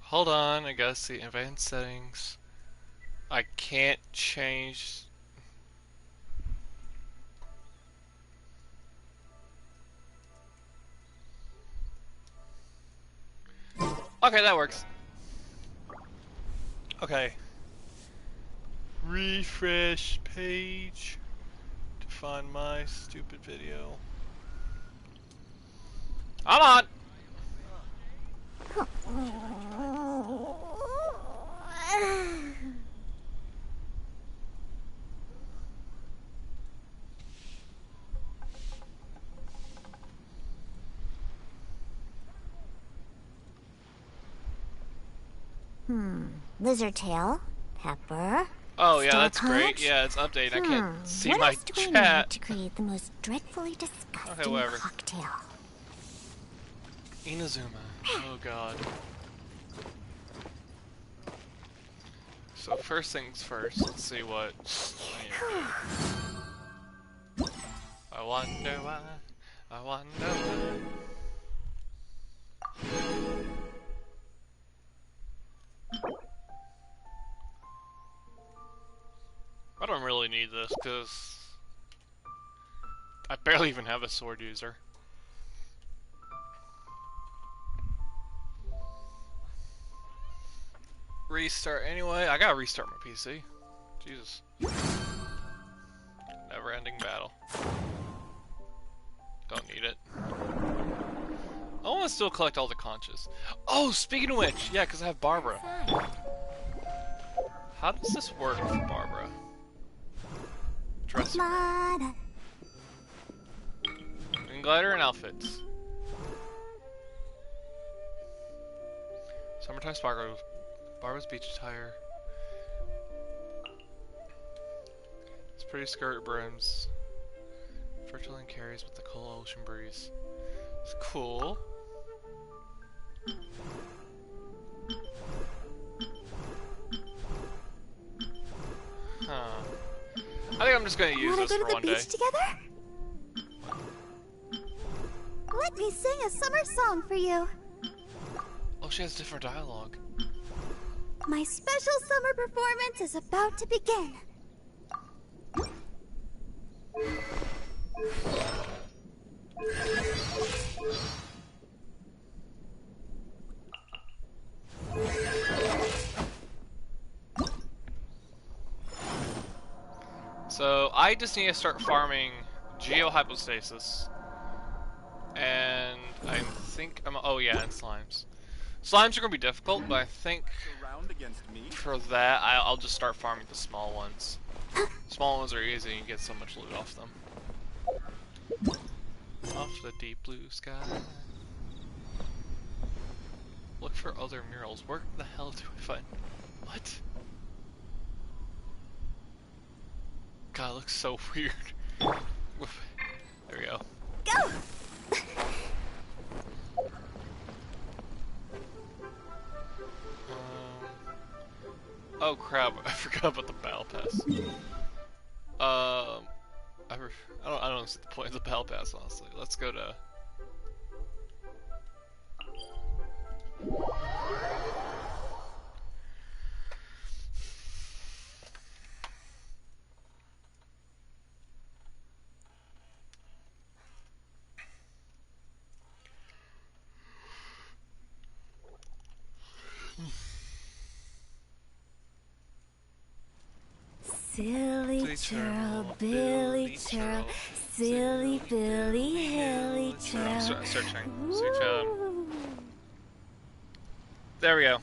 Hold on, I gotta see advanced settings. I can't change. Okay, that works. Okay. Refresh page to find my stupid video. I'm on! Lizard tail, pepper. Oh yeah, Star that's great. punch? Yeah, it's updated. I can't see What my else do I need chat. to create the most dreadfully Okay, disgusting whatever. cocktail? Inazuma. Oh god. So first things first, let's see what I need to do. I wonder why. I wonder why. I don't really need this because I barely even have a sword user. Restart anyway. I gotta restart my PC. Jesus. Never ending battle. Don't need it. I want to still collect all the conches. Oh, speaking of which, yeah, because I have Barbara. How does this work for Barbara? Dressing room. Wing glider and outfits. Summertime sparkles. Barbara's beach attire. It's pretty skirt brims. Fertile carries with the cold ocean breeze. It's cool. Huh. I think I'm just gonna use this for one day. Wanna go to the beach together? Let me sing a summer song for you. Oh, she has different dialogue. My special summer performance is about to begin. So I just need to start farming geohypostasis, and I think I'm. Oh yeah, and slimes. Slimes are gonna be difficult, but I think for that I'll just start farming the small ones. Small ones are easy; you get so much loot off them. Off the deep blue sky. Look for other murals. Where the hell do I find? What? God, it looks so weird. There we go. Go! Oh crap! I forgot about the battle pass. I don't see the point of the battle pass, honestly. Let's go to. Silly churl, Billy churl, silly Billy, hilly churl. Searching. Search. There we go.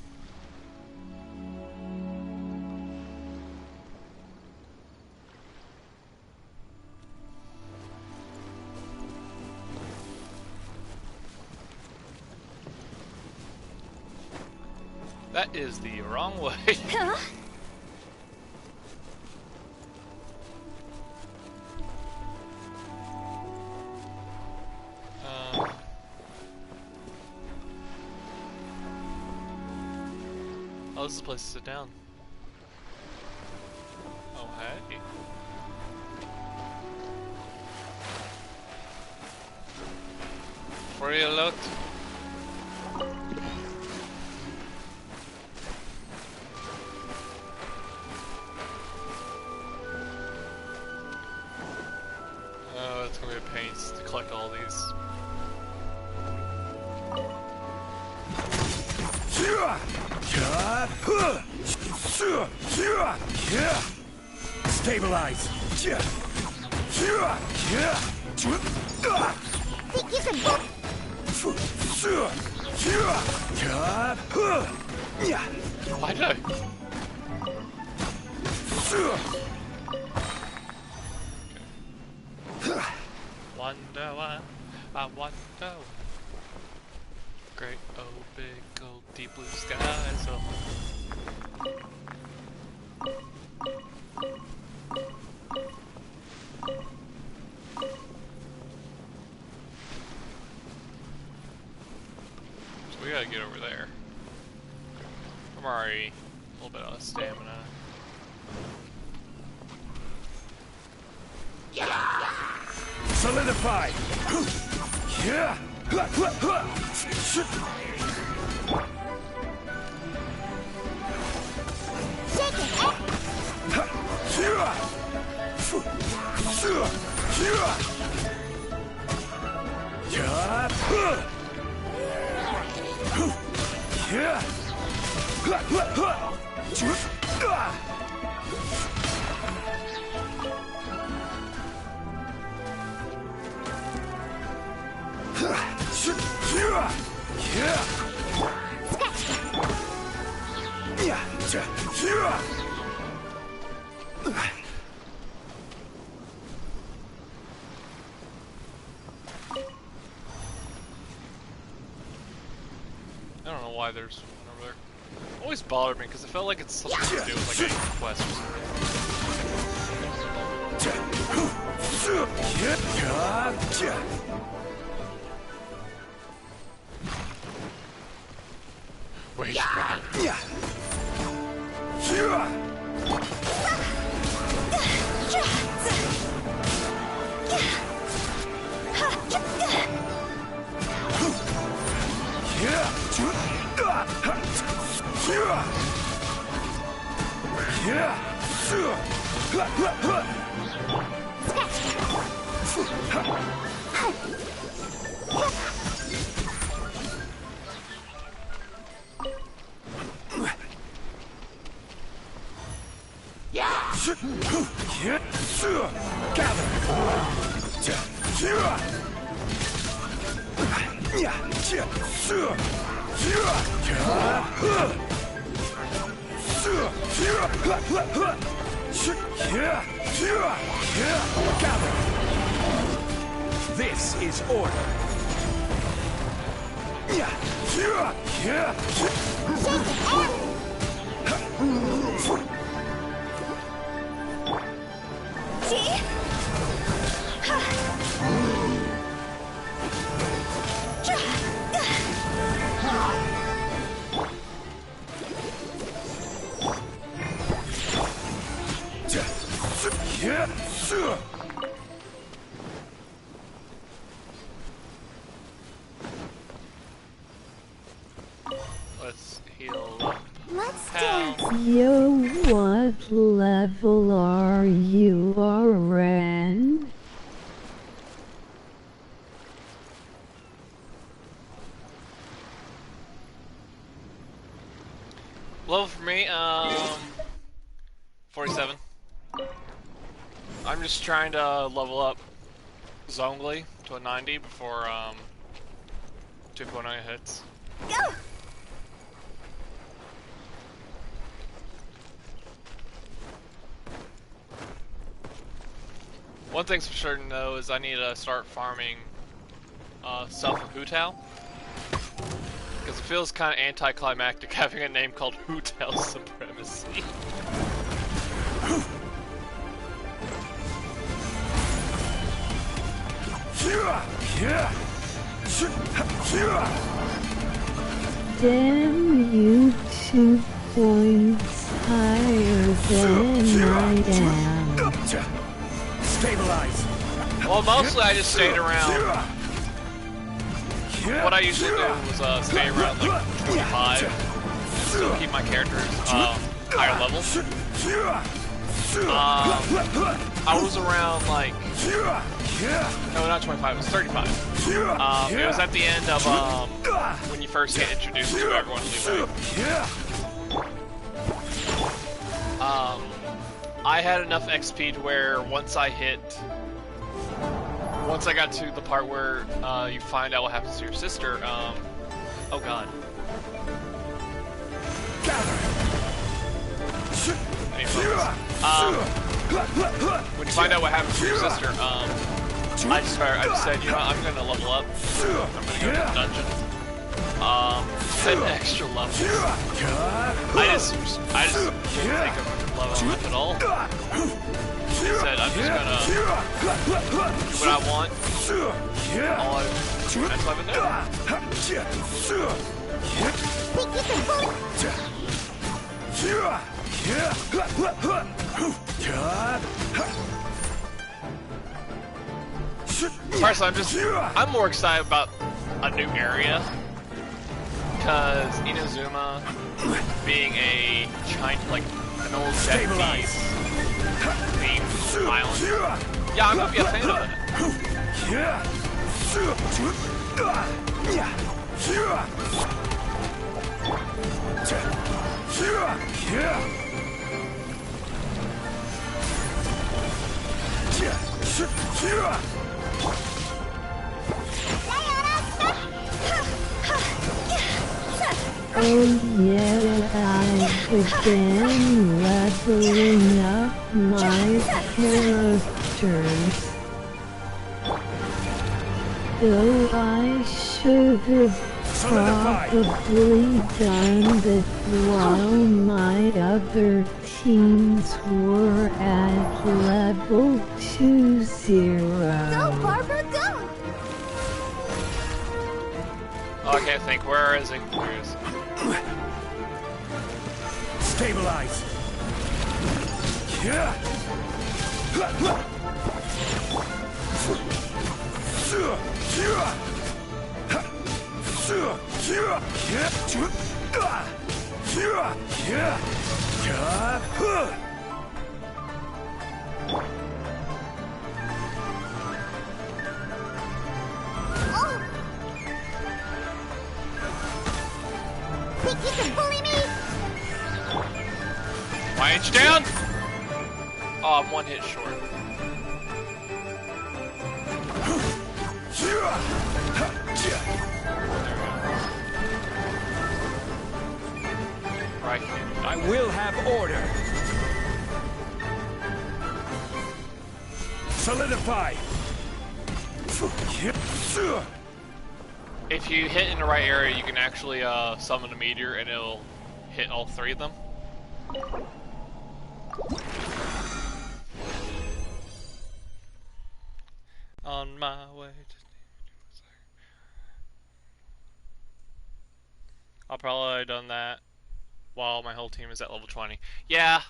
That is the wrong way. Huh? Oh, this is a place to sit down. Oh, hey. Before you looked. collect all these. Stabilize. Think you can book? Why did I? Wonder why, I wonder why. Great, oh big, old deep blue skies. So. So we gotta get over there. I'm already a little bit out of stamina. Solidify. Yeah. I don't know why there's one over there. Always bothered me because it felt like it's something to do with like a quest or something. Wait. This is order. Let's heal up. Let's Pound. dance. Yo, what level are you, Ren? Level for me, 47. I'm just trying to level up Zongli to a 90 before 2.9 hits. Go! One thing's for certain though is I need to start farming stuff for Hu Tao. Because it feels kind of anticlimactic having a name called Hu Tao Supremacy. Damn, you 2 points higher than I am. Stabilize. Well, mostly I just stayed around. What I usually do was stay around like 25 and still keep my characters higher level. I was around like No, not 25. It was 35. It was at the end of when you first get introduced to everyone leaving. I had enough XP to where once I got to the part where you find out what happens to your sister. Oh god. When you find out what happens to your sister, I just said, you know, I'm gonna level up. I'm gonna go to the dungeon. 10 extra levels. I just can't think of leveling up at all. He said, I'm just gonna do what I want. All that's what I've been doing. Personally, I'm more excited about a new area. Because Inazuma being a China, like an old Japanese themed island. Yeah, I'm gonna be a fan of it. Oh yeah, I've been leveling up my characters. Though I should have probably done this while my other teams were at level 20. Go, Barbara, go! Oh, I can't think. Where is he? Where is he? Stabilize. Think you can bully me? Why ain't you down? Oh, I'm one hit short. Right. I will have order. Solidify. If you hit in the right area, you can actually summon a meteor and it'll hit all three of them. On my way to... I'll probably have done that while my whole team is at level 20. Yeah.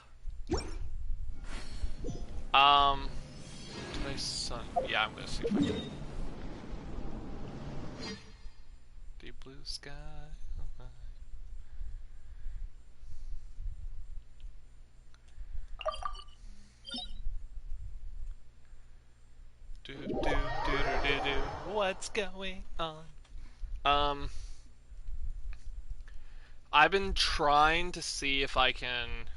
Today's sun. Yeah, I'm gonna see if I can. Deep blue sky. Do do do do do do. What's going on? I've been trying to see if I can.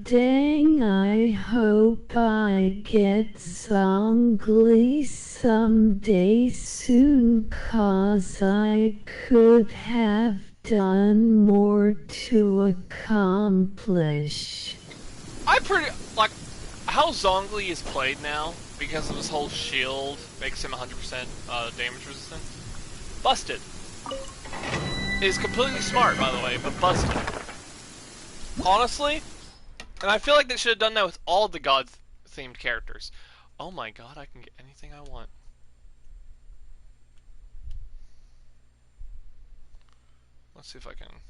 Dang, I hope I get Zongli someday soon, 'cause I could have done more to accomplish. I pretty like how Zongli is played now because of his whole shield makes him 100% damage resistant. Busted. Is completely smart, by the way, but busted. Honestly, and I feel like they should have done that with all the god-themed characters. Oh my god, I can get anything I want. Let's see if I can.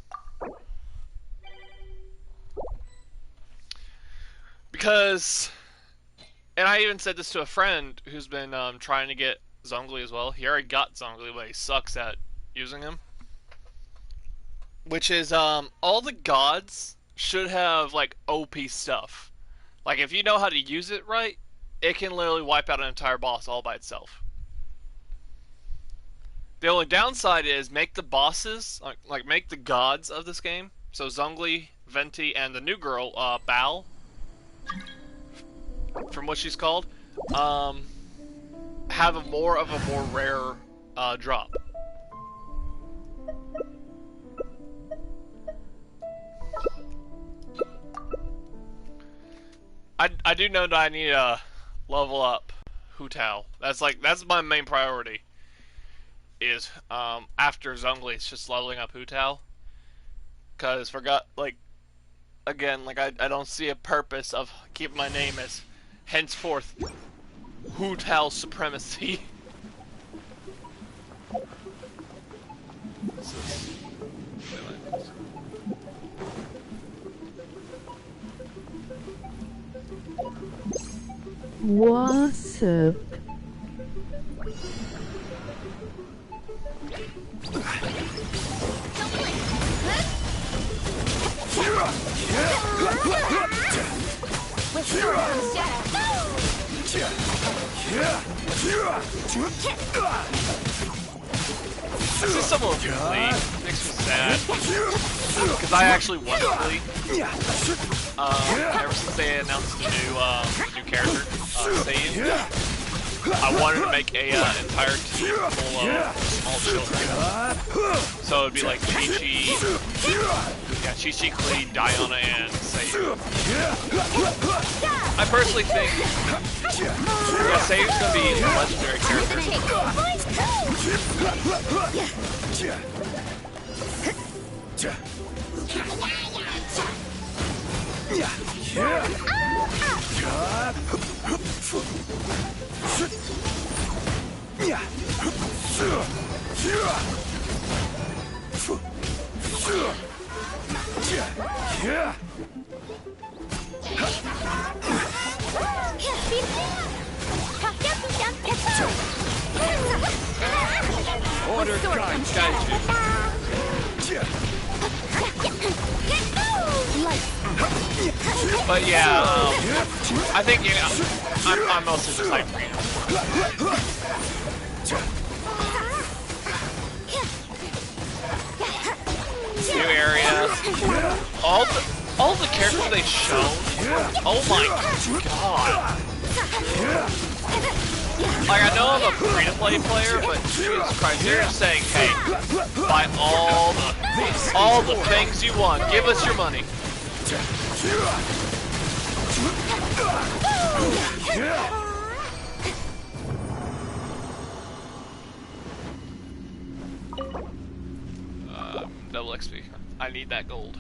Because, and I even said this to a friend who's been trying to get Zongli as well. He already got Zongli, but he sucks at using him. Which is, all the gods should have, like, OP stuff. Like, if you know how to use it right, it can literally wipe out an entire boss all by itself. The only downside is make the bosses, like make the gods of this game, so Zhongli, Venti, and the new girl, Bao, from what she's called, have a more rare drop. I do know that I need to level up Hu Tao. That's my main priority. Is after Zhongli, it's just leveling up Hu Tao. Cause I don't see a purpose of keeping my name as henceforth Hu Tao Supremacy. What's up? I see someone with Glee. Makes me sad. Because I actually want Glee. Ever since they announced the new character, Saiyan. I wanted to make a entire team full of small children. So it'd be like Chi-Chi, Chi-Chi, Klee, Diana, and Seiyu. I personally think, Seiyu's gonna be a legendary Order But yeah, I think I'm mostly just hyped for new area. All the characters they've shown. Oh my god! Like, I know I'm a free-to-play player, but Jesus Christ, they're just saying, hey, buy all the things you want. Give us your money. Double XP. I need that gold.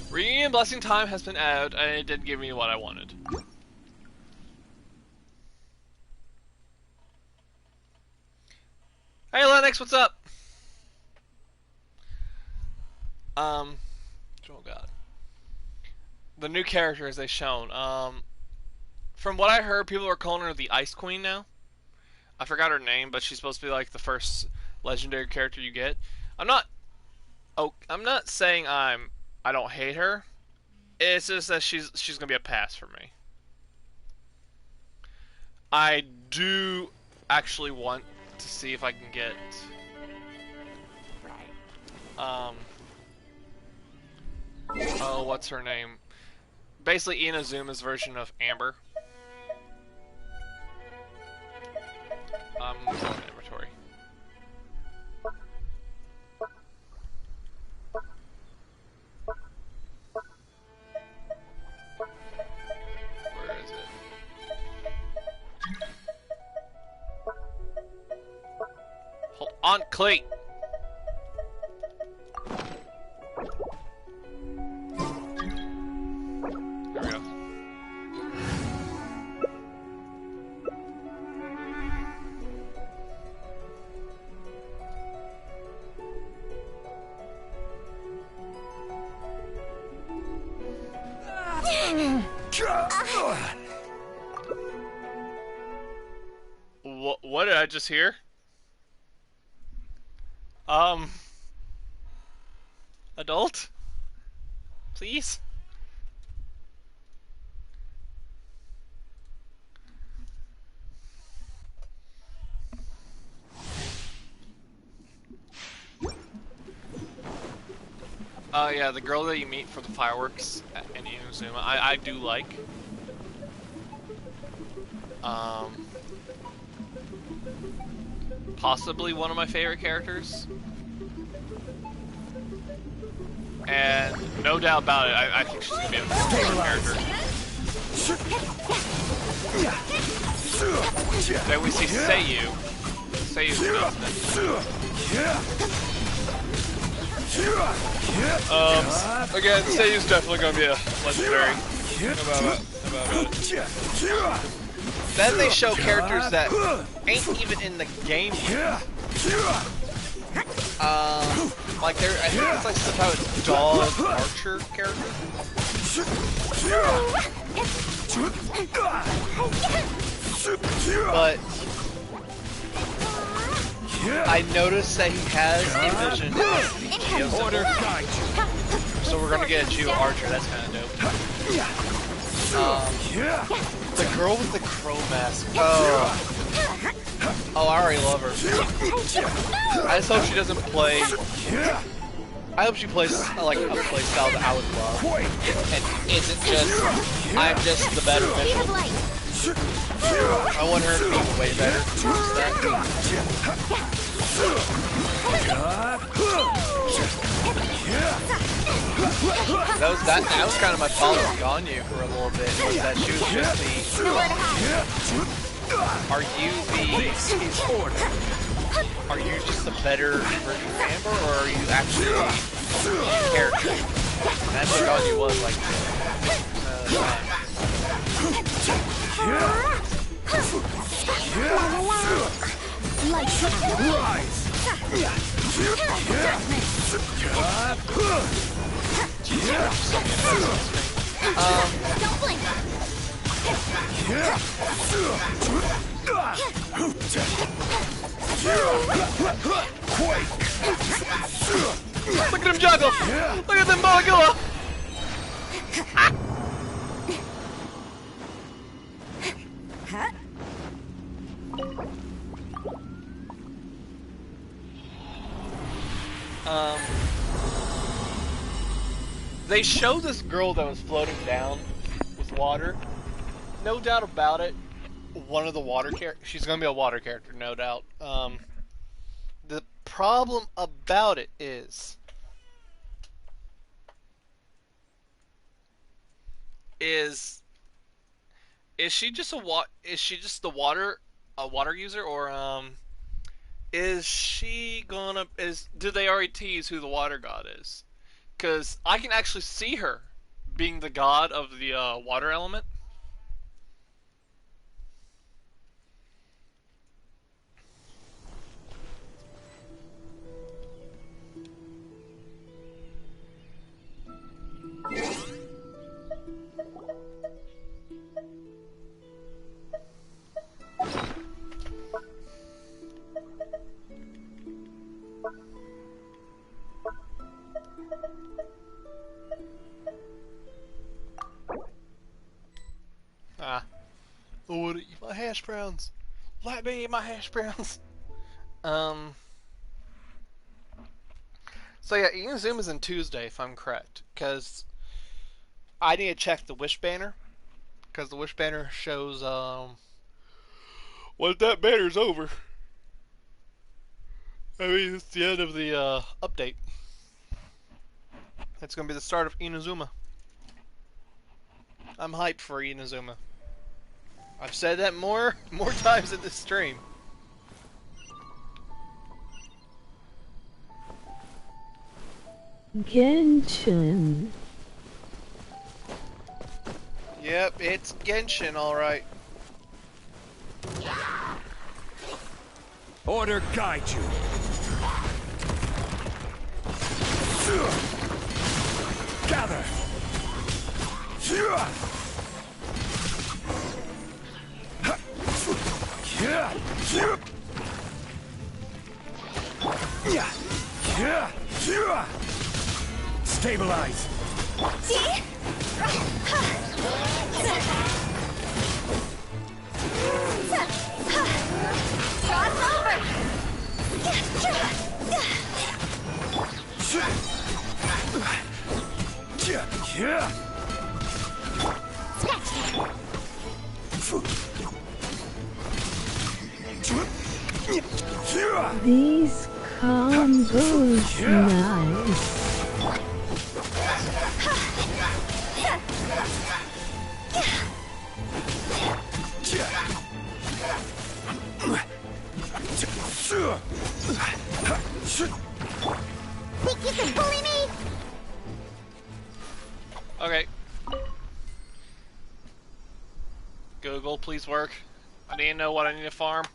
Reunion Blessing Time has been out, and it didn't give me what I wanted. Hey Lennox, what's up? Oh god. The new characters they shown. From what I heard, people are calling her the Ice Queen now. I forgot her name, but she's supposed to be like the first legendary character you get. I'm not saying I don't hate her. It's just that she's gonna be a pass for me. I do actually want to see if I can get oh, what's her name? Basically Inazuma's version of Amber. Inventory. Where is it? Hold on, Clay. There we go. What did I just hear? Adult? Please? Yeah, the girl that you meet for the fireworks in Inazuma, I do like. Possibly one of my favorite characters. And no doubt about it, I think she's gonna be a good character. Then we see Seiyu. Seiyu's again, Seiyu's definitely gonna be a legendary. About it. Then they show characters that ain't even in the game. Like I think it's like somehow it's dog archer character. But I noticed that he has a vision as the Geo symbol. So we're gonna get a Geo archer, that's kinda dope. The girl with the crow mask. Oh, I already love her. I just hope she doesn't play. I hope she plays like a play style that I would love, and isn't just I'm just the better Mitchell. I want her to be way better. That was kind of my fault with Ganyu for a little bit. Was that she was just the. Are you just a better version of Amber, or are you actually a character? And that's what Ganyu was like. Don't blink. Look at him juggle! Look at them Balagula! They show this girl that was floating down with water. No doubt about it, one of the water characters. She's gonna be a water character, no doubt. The problem about it is she just is she just a water user, or is she gonna do they already tease who the water god is? Because I can actually see her being the god of the water element. I want to eat my hash browns. Let me eat my hash browns. So yeah, Inazuma's in Tuesday, if I'm correct, because I need to check the Wish banner, because the Wish banner shows well, that banner's over. I mean, it's the end of the update. It's gonna be the start of Inazuma. I'm hyped for Inazuma. I've said that more times in this stream. Genshin. Yep, it's Genshin, alright. Order guide you. Gather. Stabilize. See? Cross over! These combos nice. Think you can bully me? Okay. Google, please work. I need to know what I need to farm.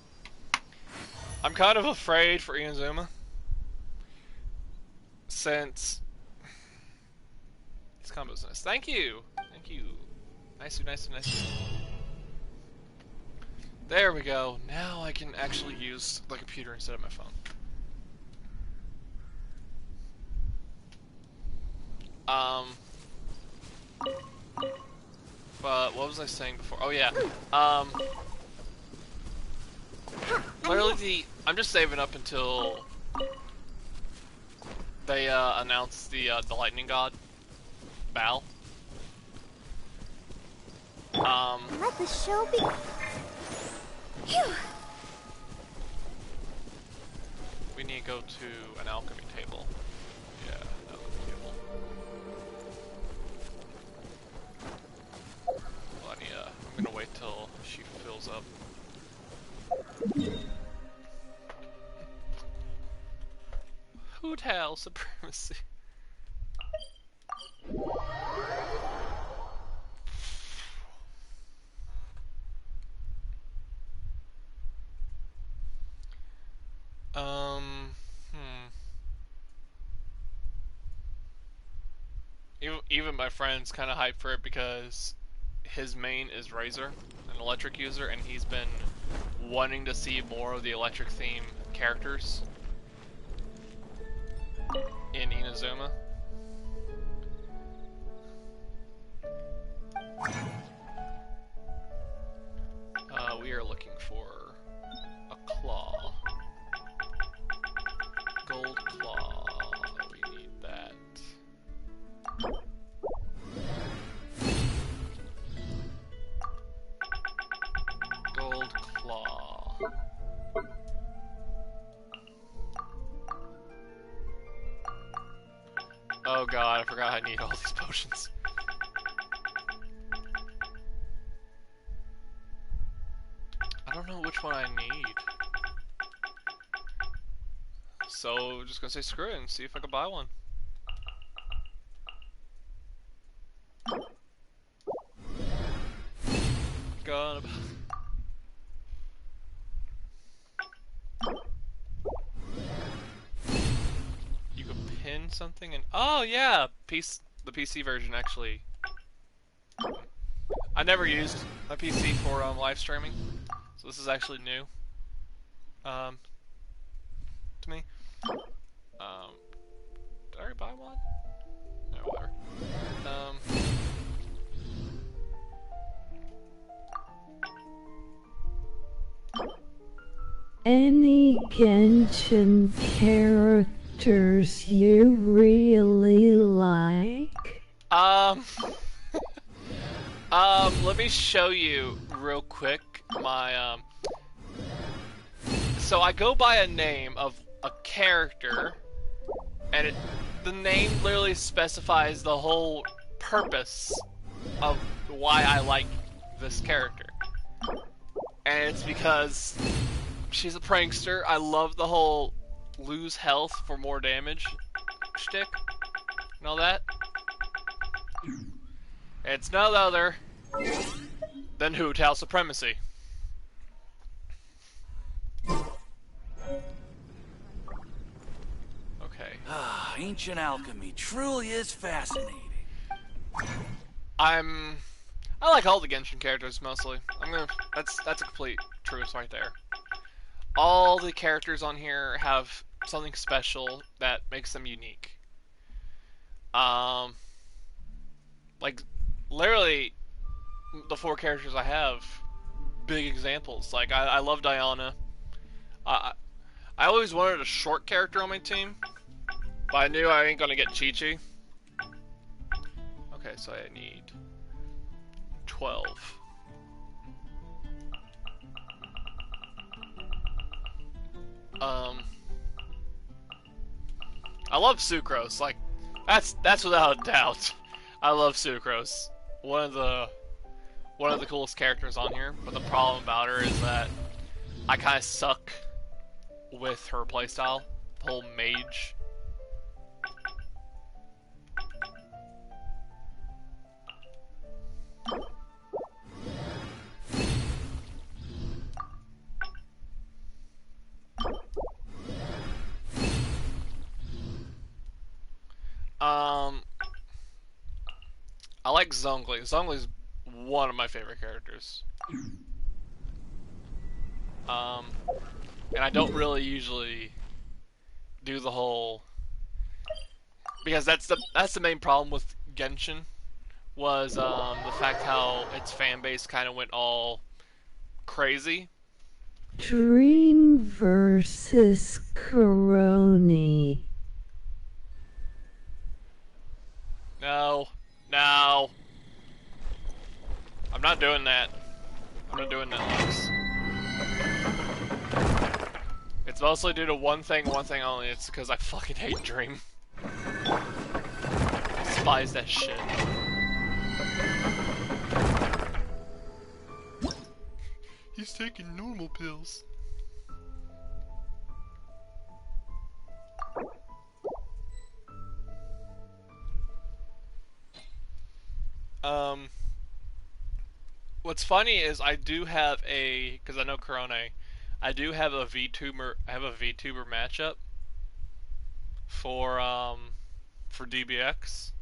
I'm kind of afraid for Inazuma. Since... These combos nice. Thank you! Thank you. Nice, nice, nice. There we go. Now I can actually use the computer instead of my phone. But what was I saying before? Oh yeah. Literally I'm just saving up until they announce the lightning god, Bal. Let the show be. Phew. We need to go to an alchemy table. Yeah, an alchemy table. Well, I'm gonna wait till she fills up. Hotel supremacy. Even my friend's kind of hyped for it because his main is Razor, an electric user, and he's been wanting to see more of the electric theme characters in Inazuma. We are looking for a claw. Gold claw. We need that. Gold claw. Oh god, I forgot I need all these potions. I don't know which one I need. So, just gonna say screw it and see if I can buy one. God. You could pin something and oh yeah, the PC version actually. I never used my PC for live streaming, so this is actually new to me. Did I already buy one? No, whatever. Any Genshin characters you really like? Let me show you real quick my, so I go by a name of a character, and the name literally specifies the whole purpose of why I like this character. And it's because she's a prankster. I love the whole lose health for more damage shtick and all that. It's none other than Hotel Supremacy. Okay. Ancient alchemy truly is fascinating. I like all the Genshin characters mostly. That's a complete truth right there. All the characters on here have something special that makes them unique. Like, literally, the 4 characters I have, big examples. Like, I love Diana. I I always wanted a short character on my team, but I knew I ain't gonna get Chi-Chi. Okay, so I need 12. I love Sucrose. Like, that's without a doubt. I love Sucrose. One of the coolest characters on here. But the problem about her is that I kind of suck with her playstyle. The whole mage. I like Zhongli. Zhongli's one of my favorite characters. And I don't really usually do the whole, because that's the main problem with Genshin, was the fact how its fan base kind of went all crazy. Dream versus Coroni. No. No. I'm not doing that. I'm not doing that, Lux. It's mostly due to one thing only. It's because I fucking hate Dream. I despise that shit. He's taking normal pills. What's funny is I do have because I know Corone, I do have a VTuber. I have a VTuber matchup for DBX.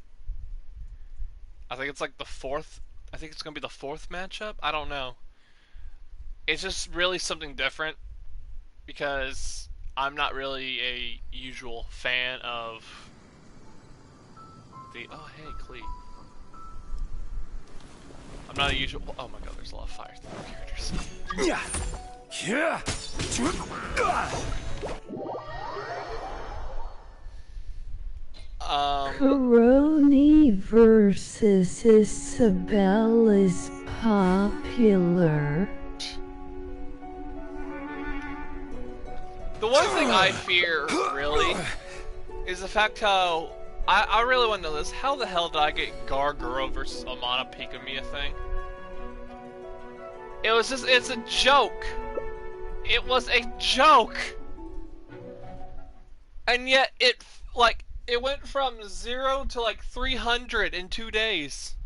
I think it's like the 4th. I think it's gonna be the 4th matchup. I don't know. It's just really something different because I'm not really a usual fan of the. Oh hey, Cleet. I'm not a usual. Oh my god, there's a lot of fire characters. Yeah. Yeah. Coroni versus Isabelle is popular. The one thing I fear, really, is the fact how I really want to know this. How the hell did I get Garguro versus Amana Picamia thing? It's a joke. It was a joke. And yet it went from 0 to like 300 in 2 days.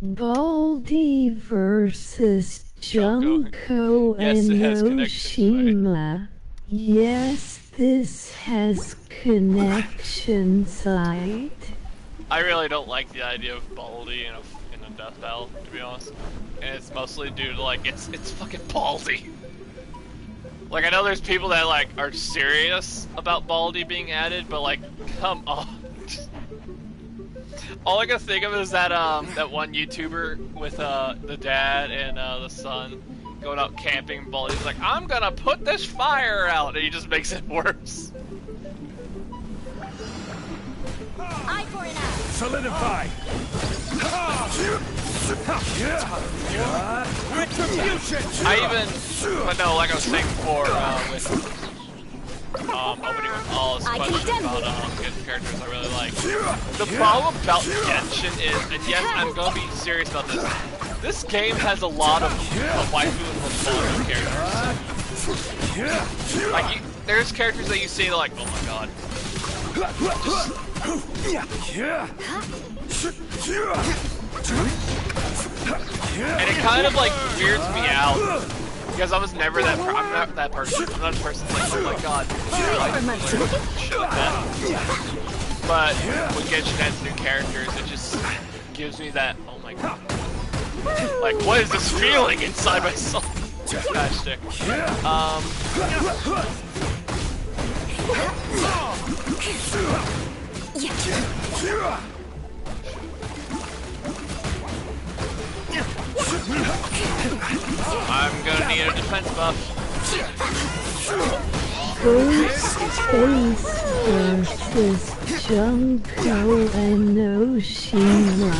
Baldi versus Junko Yes, and it has connections, Oshima. Yes, this has connections, right? I really don't like the idea of Baldy in a death battle, to be honest. And it's mostly due to like it's fucking Baldy. Like I know there's people that like are serious about Baldy being added, but like come on. All I can think of is that that one YouTuber with the dad and the son going out camping. Baldy's like, I'm gonna put this fire out, and he just makes it worse. Eye for an eye. Solidify. Retribution. But no, like I was saying before, with opening with all this question about Genshin characters I really like. The problem about Genshin is, and yes, I'm gonna be serious about this. This game has a lot of waifu and husband characters. Like, there's characters that you see like, oh my god. And it kind of like weirds me out because I was never that. I'm not that person. I'm not a person like, oh my god, shit like that. But when Genshin adds new characters, it just gives me that. Oh my god. Like, what is this feeling inside my soul? Gosh, stick. I'm gonna need a defense buff. Ghostface versus Junko and Oshima.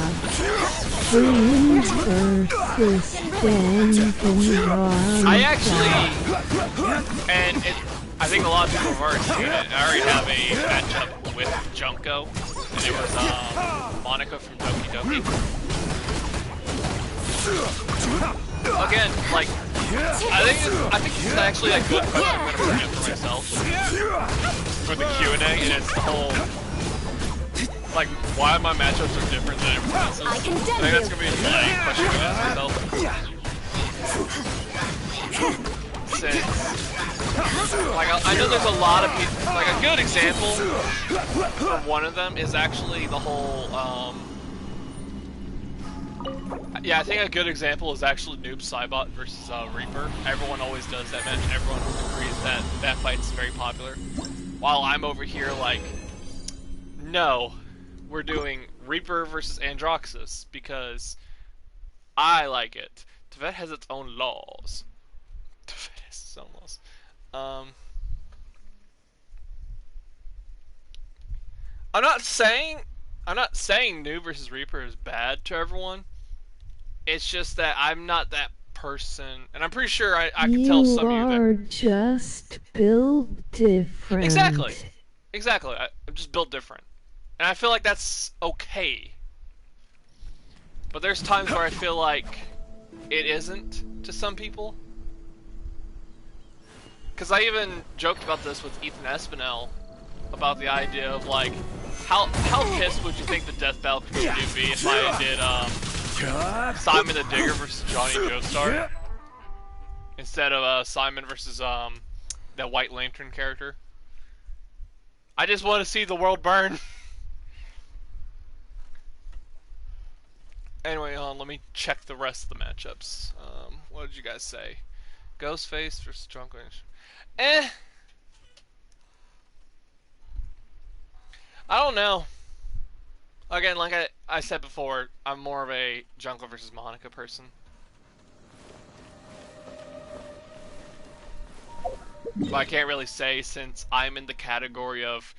Queen versus Danganronpa. I think a lot of people have already seen it. I already have a matchup with Junko, and it was Monica from Doki Doki. Again, like, I think this is actually a good question I'm gonna bring up for myself for the Q&A, and it's the whole, like, why my matchups are different than everyone else's. I think that's gonna be my question I'm gonna ask myself. Since, like, I know there's a lot of people, like, a good example for one of them is actually the whole, yeah, I think a good example is actually Noob Saibot versus Reaper. Everyone always does that match, and everyone agrees that that fight's very popular. While I'm over here like, no, we're doing Reaper versus Androxus because I like it. Tibet has its own laws. Tibet has its own laws. I'm not saying Noob versus Reaper is bad to everyone. It's just that I'm not that person, and I'm pretty sure I can tell some of you that... You are just built different. Exactly. I'm just built different. And I feel like that's okay. But there's times where I feel like it isn't to some people. Because I even joked about this with Ethan Espinel, about the idea of, like, how pissed would you think the Death Battle community would be if I did, Simon the Digger versus Johnny Joestar instead of Simon versus that White Lantern character. I just want to see the world burn. Anyway, let me check the rest of the matchups. What did you guys say? Ghostface versus Drunkish. I don't know. Again, like I said before, I'm more of a Junko versus Monica person. But I can't really say since I'm in the category of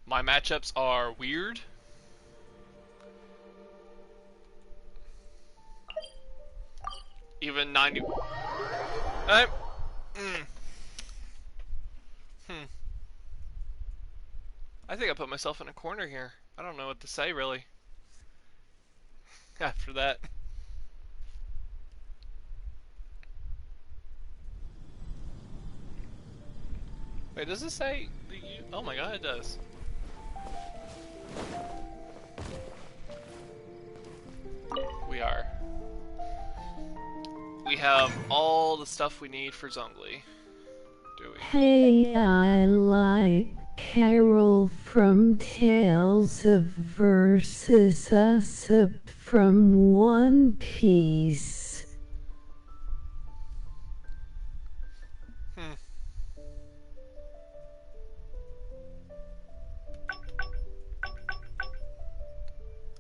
my matchups are weird. Even 90... I think I put myself in a corner here. I don't know what to say, really. After that. Wait, does it say... Oh my god, it does. We have all the stuff we need for Zhongli. Do we? Hey, I like Carol from Tales of Versus Usopp from One Piece.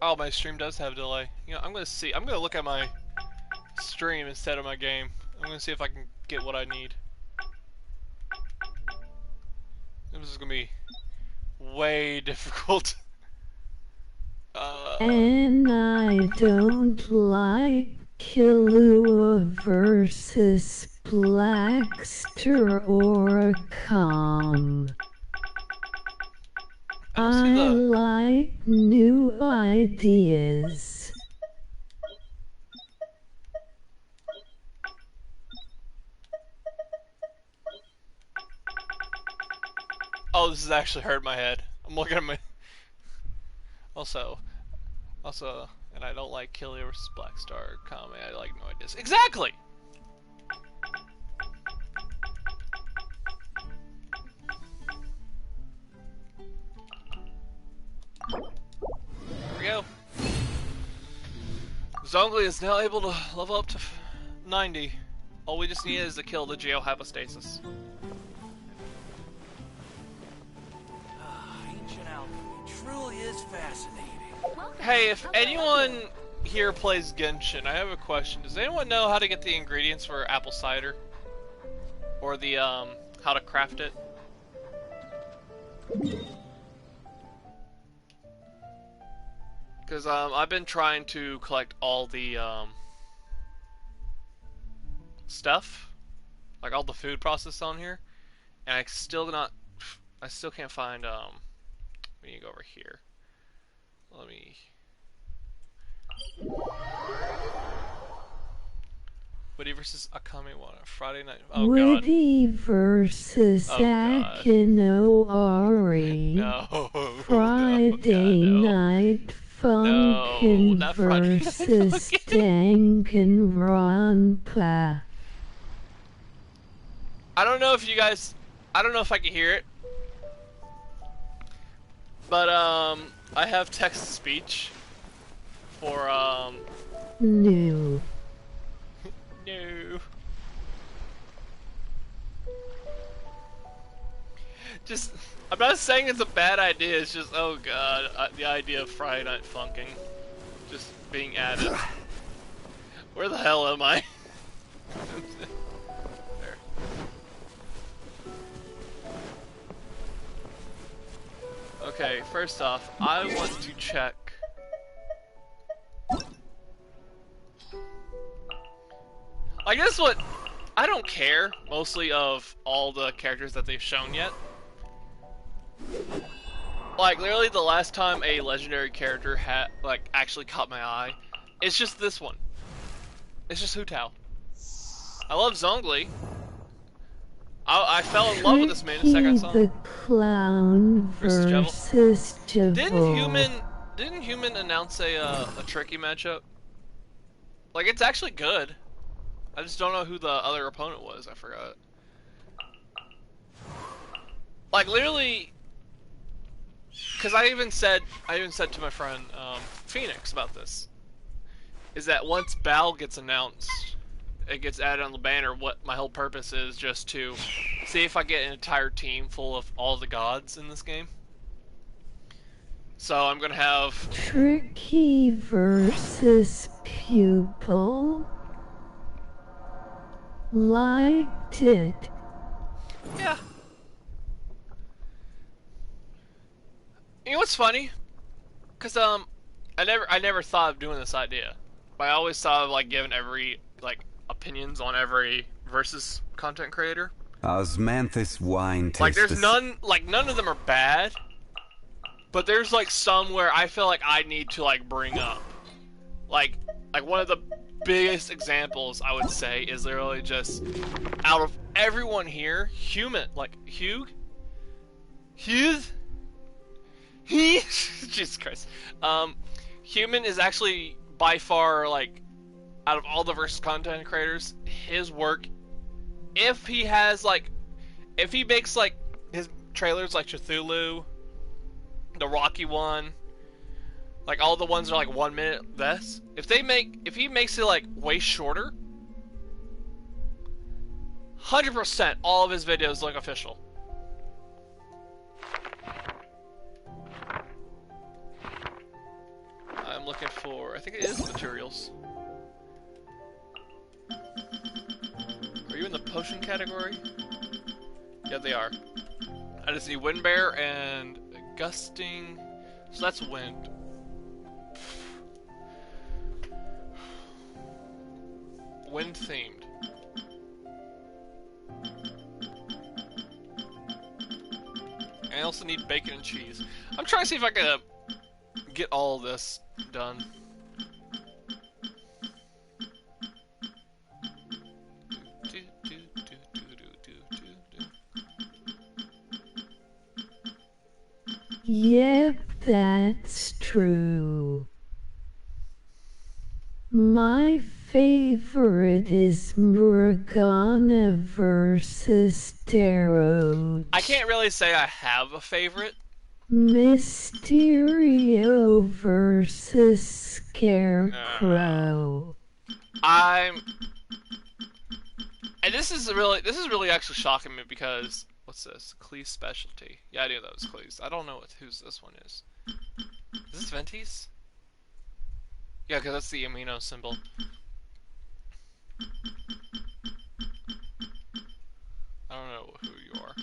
Oh, my stream does have delay. You know, I'm gonna look at my stream instead of my game. I'm gonna see if I can get what I need. This is gonna be way difficult. And I don't like Killua versus Blackster or Calm. I like new ideas. Oh, this is actually hurting my head. I'm looking at my... Also, and I don't like Killia versus Blackstar Kame. I like no ideas. Exactly! There we go. Zhongli is now able to level up to 90. All we just need is to kill the Geohypostasis. Ancient alchemy truly is fascinating. Hey, if anyone here plays Genshin, I have a question. Does anyone know how to get the ingredients for apple cider? Or the, how to craft it? Because, I've been trying to collect all the, stuff. Like, all the food processed on here. And I still can't find, we need to go over here. Let me... Woody versus Akame on a Friday night. Oh god. Woody versus Oh, God. Akinori. No. Friday God, no. Night No, Funkin' not Friday Night versus Funkin'. Danganronpa. I don't know if you guys... I don't know if I can hear it. But, I have text-to-speech for, New. No. Just, I'm not saying it's a bad idea, it's just, oh god, the idea of Friday Night Funking just being added. Where the hell am I? There. Okay, first off, I want to check. I guess what, I don't care, mostly of all the characters that they've shown yet. Like, literally the last time a legendary character had, like, actually caught my eye, it's just this one. It's just Hu Tao. I love Zhongli. I fell in love with this man the second I saw him. The Clown versus Javel. Didn't Human announce a tricky matchup? Like, it's actually good. I just don't know who the other opponent was. I forgot. Like, literally, because I even said to my friend Phoenix about this, is that once Bal gets announced, it gets added on the banner. What my whole purpose is just to see if I get an entire team full of all the gods in this game. So I'm gonna have Tricky versus Pupil. Liked it. yeah. You know what's funny? Cause I never thought of doing this idea, but I always thought of like giving every like opinions on every versus content creator. Osmanthus wine Like tastes. there's none of them are bad, but there's like some where I feel like I need to like bring up, like one of the biggest examples I would say is literally just out of everyone here, Human, like Hughes, Jesus Christ, Human is actually by far like out of all the versus content creators, his work, if he makes like his trailers like Cthulhu, the Rocky one, like all the ones that are like 1 minute less, if he makes it like way shorter, 100% all of his videos look official. I'm looking for, I think it is materials. Are you in the potion category? Yeah, they are. I just see Wind Bear and Gusting, so that's wind. Wind themed. I also need bacon and cheese. I'm trying to see if I can get all this done. Yep, that's true. My favorite is Morgana versus Tarot. I can't really say I have a favorite. Mysterio versus Scarecrow. And this is really actually shocking me because what's this? Cleese specialty. Yeah, I knew that was Cleese. I don't know whose this one is. Is this Venti's? Yeah, because that's the amino symbol. I don't know who you are.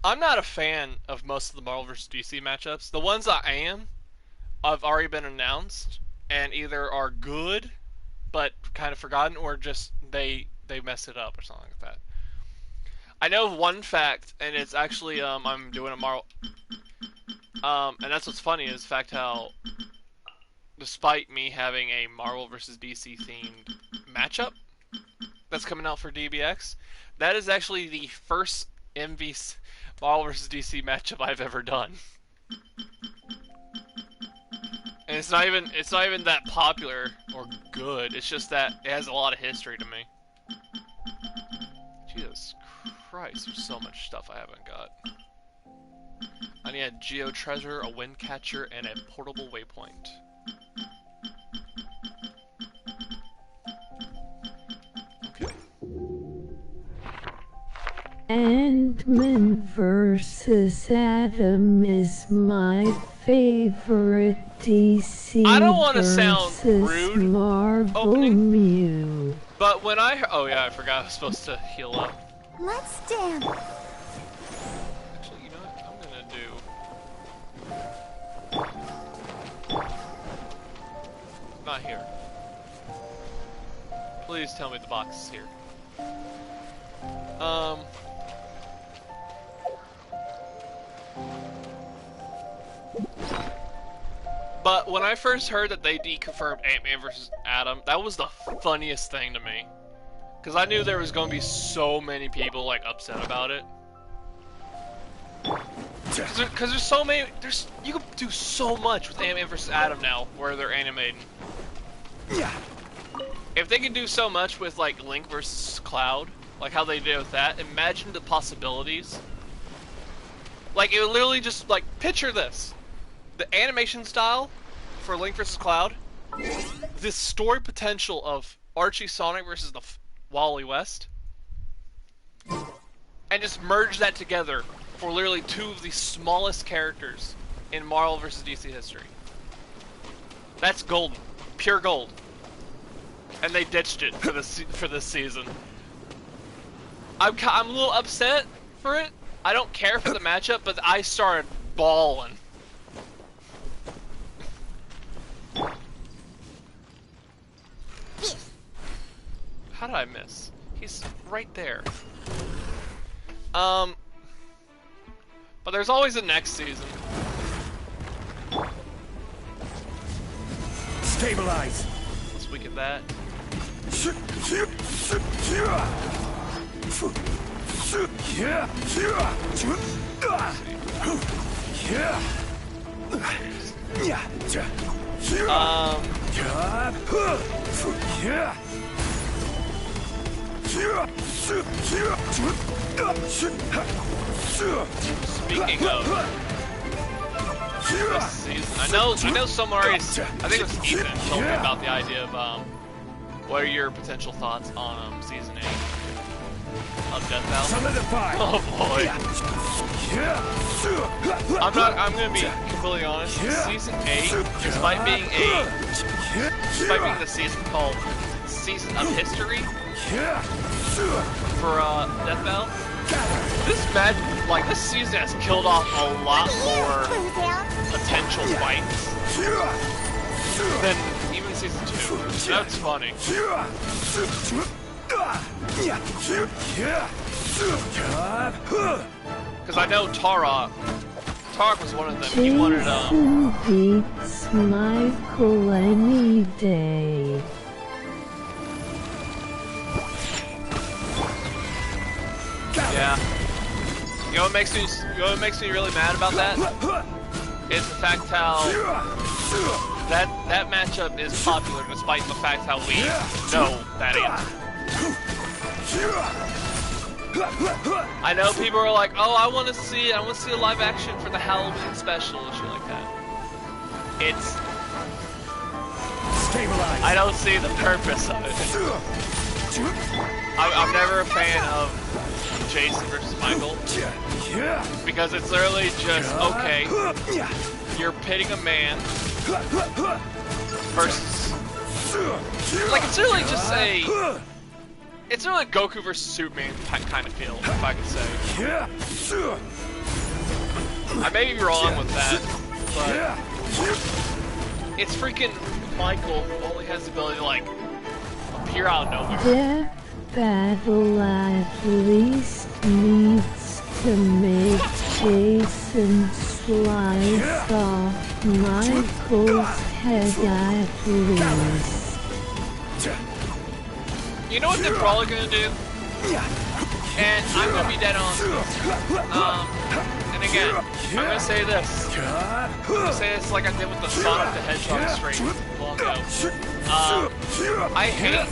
I'm not a fan of most of the Marvel vs. DC matchups. The ones I am, have already been announced, and either are good, but kind of forgotten, or just they mess it up or something like that. I know of one fact, and it's actually I'm doing a Marvel, and that's what's funny is the fact how, despite me having a Marvel vs. DC themed matchup that's coming out for DBX, that is actually the first MV Marvel vs. DC matchup I've ever done. And it's not even that popular or good. It's just that it has a lot of history to me. Jesus Christ, there's so much stuff I haven't got. I need a Geo Treasure, a Wind Catcher, and a portable waypoint. Okay. Ant-Man versus Atom is my favorite DC I don't want to sound versus rude Marvel opening, Mew. but when oh yeah, I forgot I was supposed to heal up. Let's dance. Actually, you know what? I'm gonna do. Not here. Please tell me the box is here. But when I first heard that they deconfirmed Ant-Man vs. Atom, that was the funniest thing to me. Because I knew there was going to be so many people, like, upset about it. Because there's so many, you can do so much with Ant-Man vs. Atom now, where they're animating. If they can do so much with, like, Link vs. Cloud, like how they did with that, imagine the possibilities. Like, it would literally just, like, picture this. The animation style for Link vs. Cloud, this story potential of Archie Sonic versus the Wally West, and just merge that together for literally two of the smallest characters in Marvel vs. DC history. That's golden, pure gold. And they ditched it for this season. I'm a little upset for it. I don't care for the matchup, but I started bawling. How did I miss? He's right there. But there's always a next season. Stabilize. Let's weaken that. Speaking of this season, I know someone already, I think it was Ethan, told me about the idea of what are your potential thoughts on season 8 of Death Valley? Oh boy. I'm gonna be completely honest. Season 8, despite being the season called Season of History for Death Valley, this season has killed off a lot more potential fights than even season 2. That's funny. Because I know Tarok was one of them. He wanted Jason beats Michael any day. Yeah. You know what makes me really mad about that? Is the fact how that matchup is popular despite the fact how we know that answer. I know people are like, oh, I want to see a live action for the Halloween special and shit like that. I don't see the purpose of it. I'm never a fan of Jason versus Michael, because it's literally just, okay, you're pitting a man versus, like, it's really just a, it's really Goku versus Superman kind of feel, if I could say. I may be wrong with that, but it's freaking Michael who only has the ability to, like, appear out of nowhere. Death Battle at least needs to make Jason slice off Michael's head at least. You know what they're probably gonna do? And I'm gonna be dead on. And again, I'm gonna say this. I'm gonna say this like I did with the Sonic the Hedgehog stream long ago. I hate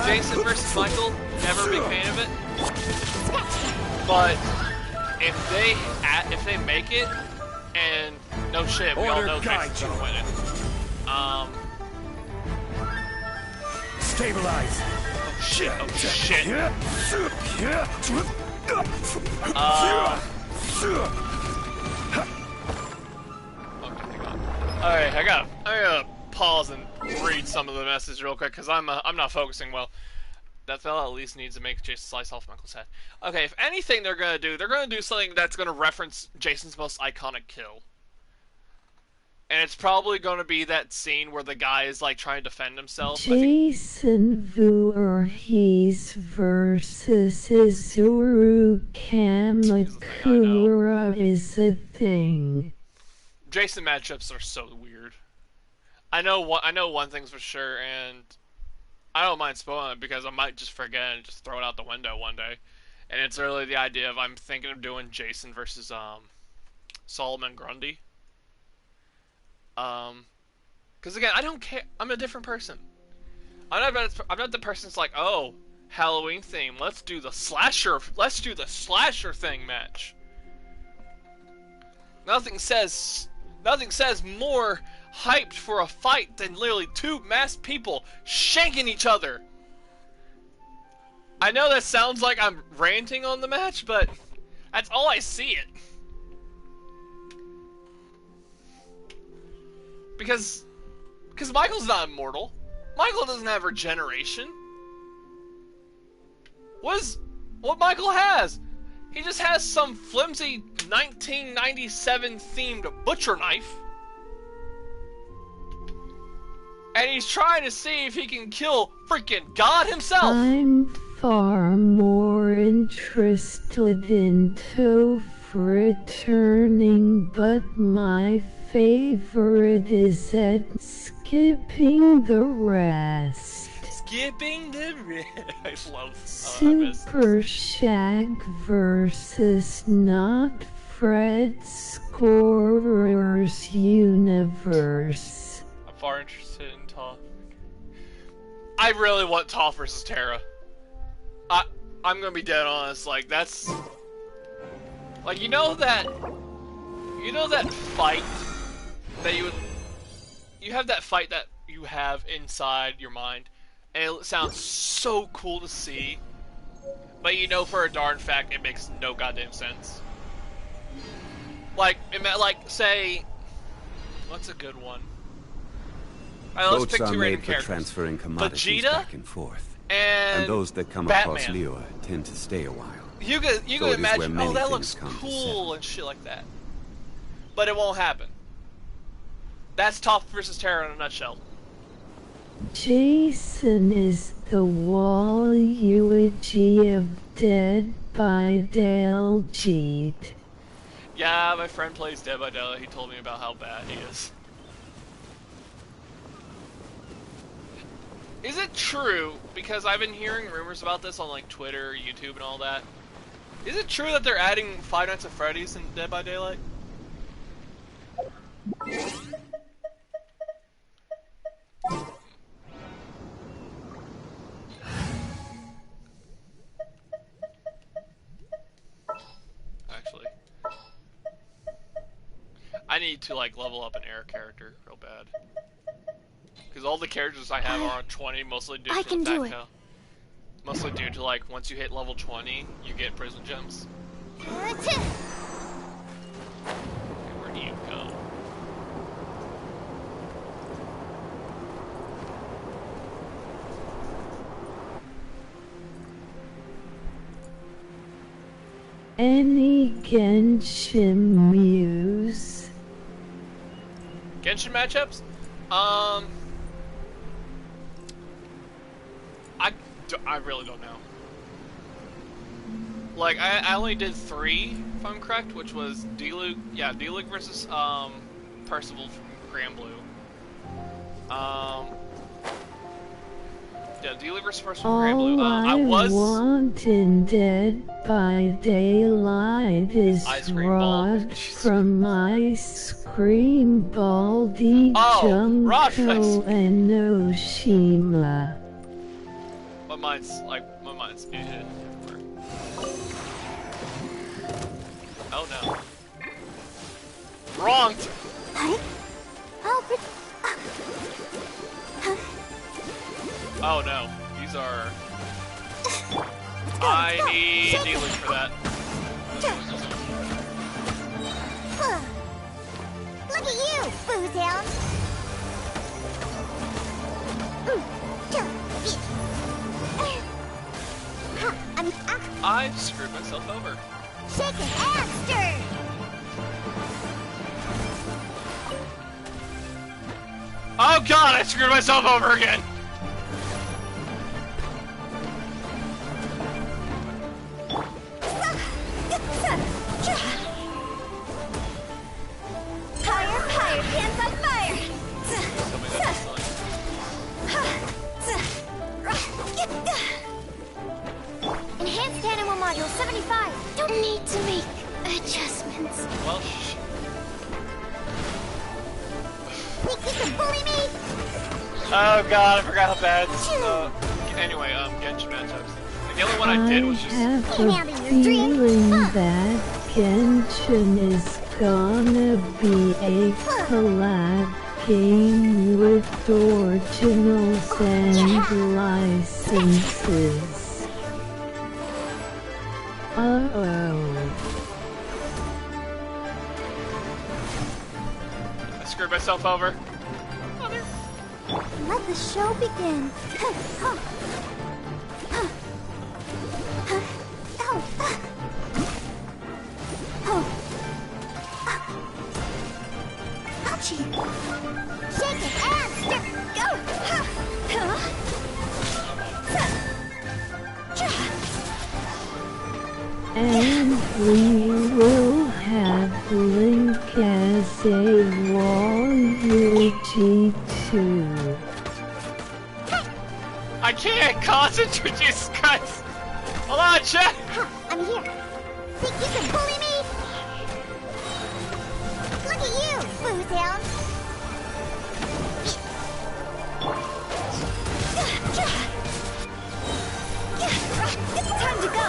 Jason versus Michael. Never a big fan of it. But if they make it, and no shit, we all know Jason's gonna win it. Stabilize. Oh shit! Oh shit! Alright, I gotta pause and read some of the message real quick because I'm not focusing well. That fella at least needs to make Jason slice off Michael's head. Okay, if anything they're gonna do something that's gonna reference Jason's most iconic kill. And it's probably gonna be that scene where the guy is like trying to defend himself. Jason Voorhees versus Izuru Kamakura is a thing. Jason matchups are so weird. I know one thing's for sure, and I don't mind spoiling it because I might just forget and just throw it out the window one day. And it's really the idea of I'm thinking of doing Jason versus Solomon Grundy. Because again, I don't care. I'm a different person. I'm not the person that's like, oh, Halloween theme. Let's do the slasher thing match. Nothing says more hyped for a fight than literally two masked people shanking each other. I know that sounds like I'm ranting on the match, but that's all I see it. Because Michael's not immortal. Michael doesn't have regeneration. What Michael has? He just has some flimsy 1997 themed butcher knife. And he's trying to see if he can kill freaking God himself. I'm far more interested in Toph returning, but my favorite is at skipping the rest. Skipping the rest. I love Super Shaq versus Not Fred Scorer's Universe. I'm far interested in Toph. I really want Toph versus Terra. I'm gonna be dead honest. Like that's like you know that fight that you have that fight that you have inside your mind, and it sounds so cool to see, but you know for a darn fact it makes no goddamn sense. Like say, what's a good one? Alright, let's Boats pick two are random made for characters. transferring commodities Vegeta back and forth. And those that come Batman. across Liyue tend to stay a while. You So could it is where imagine, many oh, that things looks come to cool settle. and shit like that. But it won't happen. That's Toph versus Terra in a nutshell. Jason is the wall eulogy of Dead by Daljeet. Yeah, my friend plays Dead by Daylight. He told me about how bad he is. Is it true, because I've been hearing rumors about this on like Twitter, YouTube, and all that. Is it true that they're adding Five Nights at Freddy's in Dead by Daylight? Actually, I need to like level up an air character real bad. Because all the characters I have are on 20, mostly due to the fact how... Mostly due to, like, once you hit level 20, you get prison gems. Okay, where do you go? Any Genshin Muse? Genshin matchups? I really don't know. Like, I only did 3, if I'm correct, which was D-Luke versus, Percival from Granblue. Yeah, D-Luke versus Percival from Granblue. All I want in Dead by Daylight is Ice cream ball. Rod from Ice Cream Baldy, Rod from Ice Junko, and Oshima. My mind's muted. Oh no. Wrong! Oh no. These are... I need D-Luke for that. Look at you, booze hound. I screwed myself over. Shake it and stir. Oh god, I screwed myself over again! Fire, pants on fire. Enhanced animal module 75. Don't need to make adjustments. Well, Think you can bully me? oh god, I forgot how bad this is. Anyway, Genshin matchups. The only one I did was just... I have a feeling that Genshin is gonna be a collab game with originals and licenses. Uh-oh. I screwed myself over. Let the show begin. Ouchie. Shake it and stir. Go. And we will have Link as a Waluigi too. I can't concentrate, Jesus Christ! Hold on, chat! I'm here. Think you can bully me? Look at you, booze hound. It's time to go.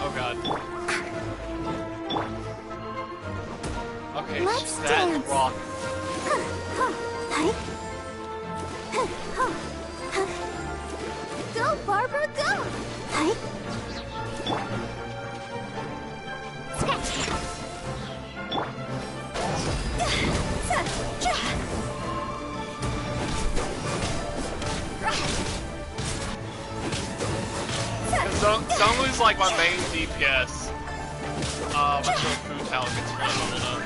Oh god. Okay, Let's that dance. rock. Go, Barbara, go! Scratch. Zhonglu's like my main DPS. Until Fu Talent gets really leveled up.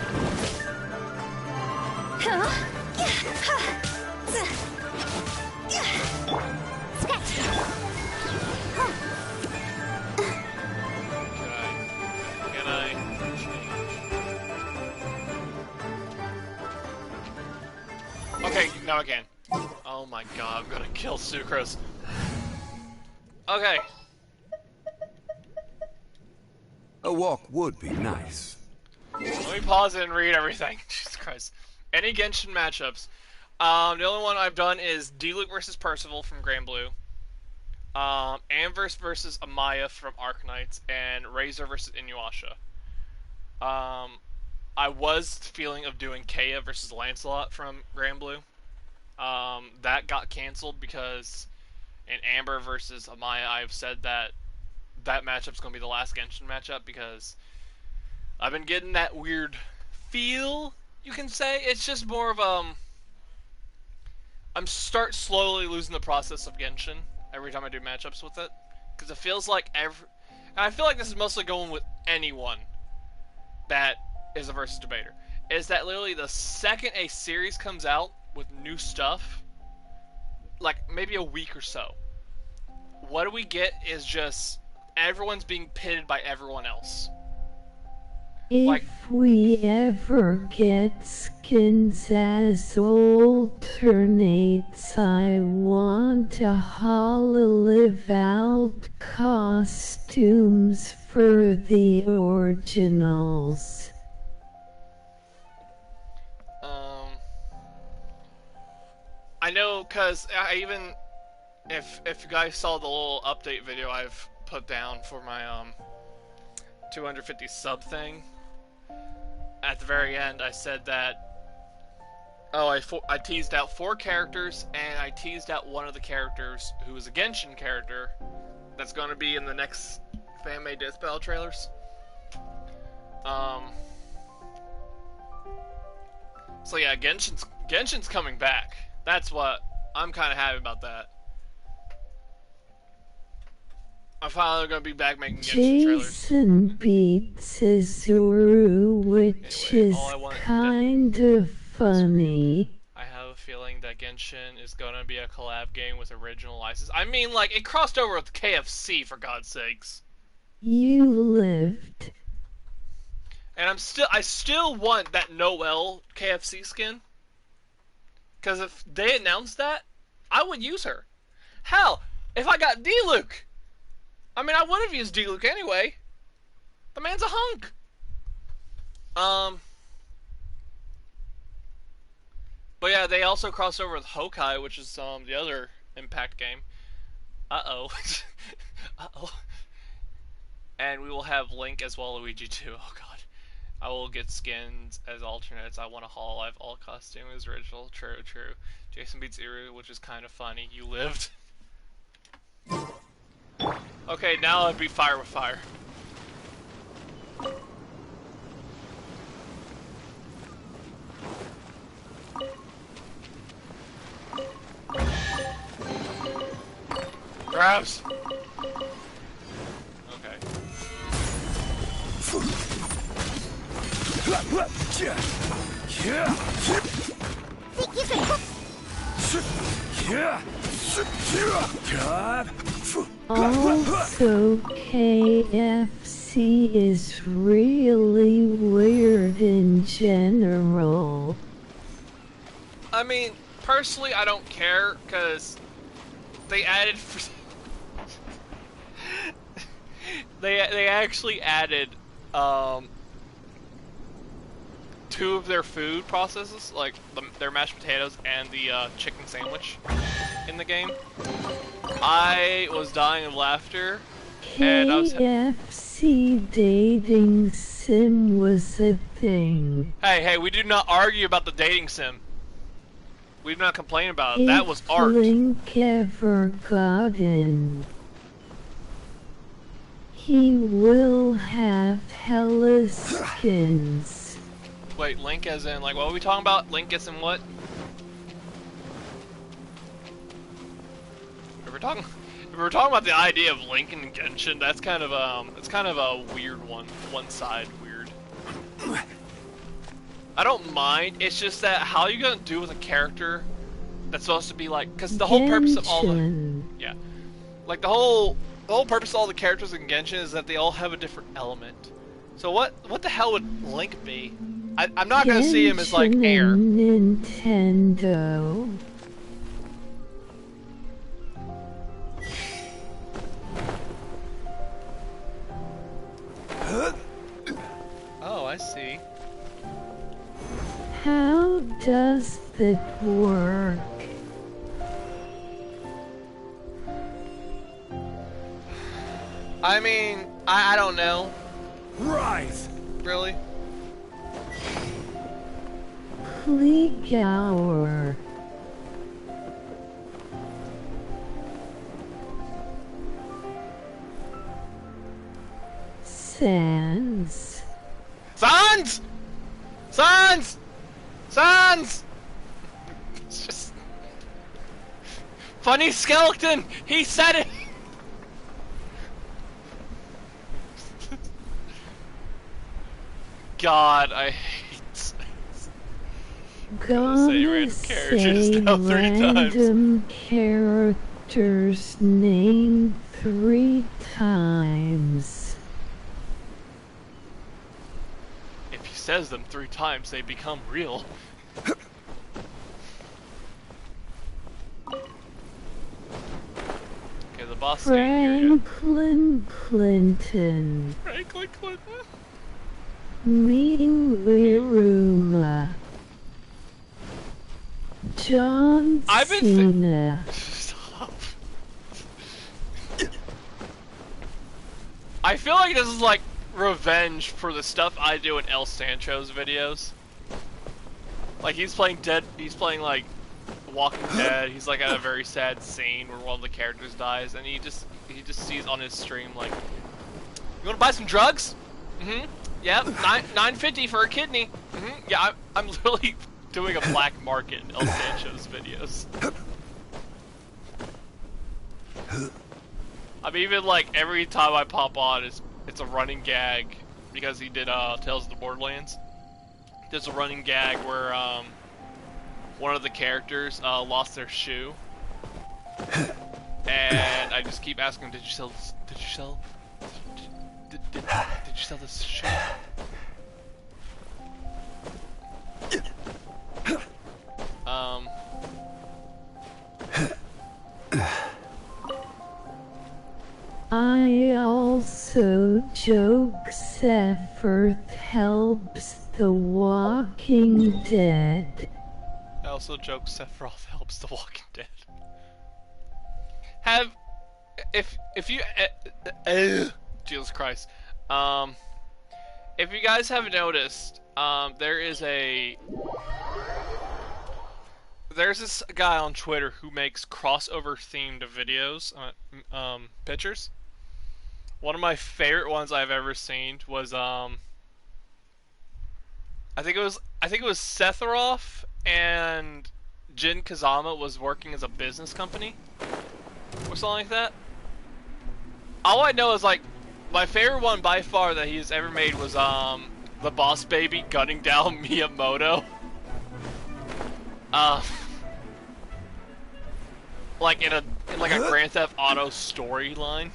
Can I change? Okay, now I can. Oh my god, I'm gonna kill Sucrose. Okay. A walk would be nice. Let me pause it and read everything. Jesus Christ. Any Genshin matchups. The only one I've done is D-Luke versus Percival from Granblue. Anverse versus Amaya from Arknights. And Razor versus Inuyasha. I was feeling of doing Kea versus Lancelot from Granblue. That got canceled because in Amber versus Amaya, I've said that that matchup's going to be the last Genshin matchup because I've been getting that weird feel, you can say. It's just more of I'm start slowly losing the process of Genshin every time I do matchups with it, because it feels like and I feel like this is mostly going with anyone that is a versus debater, is that literally the second a series comes out with new stuff, like maybe a week or so, what do we get is just everyone's being pitted by everyone else. Like, If we ever get skins as alternates, I want a Hololive out costumes for the originals. I know, cause I even if you guys saw the little update video I've put down for my 250 sub thing, at the very end I said that I teased out 4 characters, and I teased out one of the characters who is a Genshin character that's going to be in the next fan-made Death Battle trailers. So yeah, Genshin's coming back. That's what I'm kind of happy about that. I'm finally going to be back making Genshin trailers. Jason beats Izuru, which Anyway, is kind of funny. I have a feeling that Genshin is going to be a collab game with original license. I mean, like, it crossed over with KFC, for God's sakes. You lived. And I still want that Noelle KFC skin. Because if they announced that, I would use her. Hell, if I got D-Luke! I mean, I would have used D-Luke anyway. The man's a hunk! But yeah, they also crossed over with Hokai, which is the other Impact game. Uh-oh. Uh-oh. And we will have Link as Waluigi too. Oh god. I will get skins as alternates. I want a Hololive all costume as original. True, true. Jason beats Iru, which is kind of funny. You lived. Okay, now it'd be fire with fire. Gross. Okay. Also, KFC is really weird in general. I mean, personally, I don't care, because they added... they actually added, 2 of their food processes, like their mashed potatoes and the chicken sandwich in the game. I was dying of laughter, and I was... KFC dating sim was a thing. Hey, we do not argue about the dating sim. We do not complain about it. That was art. If Link ever got in, he will have hella skins. Wait, Link as in, like, what are we talking about? Link as in what? If we're talking about the idea of Link and Genshin, that's kind of a weird one. One side weird. I don't mind. It's just that how are you gonna do with a character that's supposed to be like, because the whole purpose of all the like the whole purpose of all the characters in Genshin is that they all have a different element. So what the hell would Link be? I'm not gonna see him as like Air. Nintendo. Oh, I see. How does that work? I mean, I don't know. Rise! Really? Hour. Sans. Sans! Sans! Sans! It's just... Funny skeleton! He said it! God, I hate say Gonna random characters say now 3 times. random character's name 3 times. If he says them 3 times, they become real. Okay, the boss ain't here yet. Franklin Clinton. Franklin Clinton? Miruma. John I've been Cena. Stop. I feel like this is like revenge for the stuff I do in El Sancho's videos. Like he's playing like Walking Dead. He's like at a very sad scene where one of the characters dies, and he just sees on his stream like, "You want to buy some drugs? Mm-hmm. Yeah, $9.50 for a kidney. Mm-hmm. Yeah, I'm literally doing a black market in El Sancho's videos. I mean, even like every time I pop on, it's a running gag because he did Tales of the Borderlands. There's a running gag where one of the characters lost their shoe, and I just keep asking him, "Did you sell this? Did you sell this shoe?" I also joke Sephiroth helps The Walking Dead. I also joke Sephiroth helps The Walking Dead. If you Jesus Christ, if you guys have noticed, there's this guy on Twitter who makes crossover themed videos, pictures. One of my favorite ones I've ever seen was I think it was Sephiroth and Jin Kazama was working as a business company or something like that. All I know is like my favorite one by far that he's ever made was the Boss Baby gunning down Miyamoto. Like in a Grand Theft Auto storyline.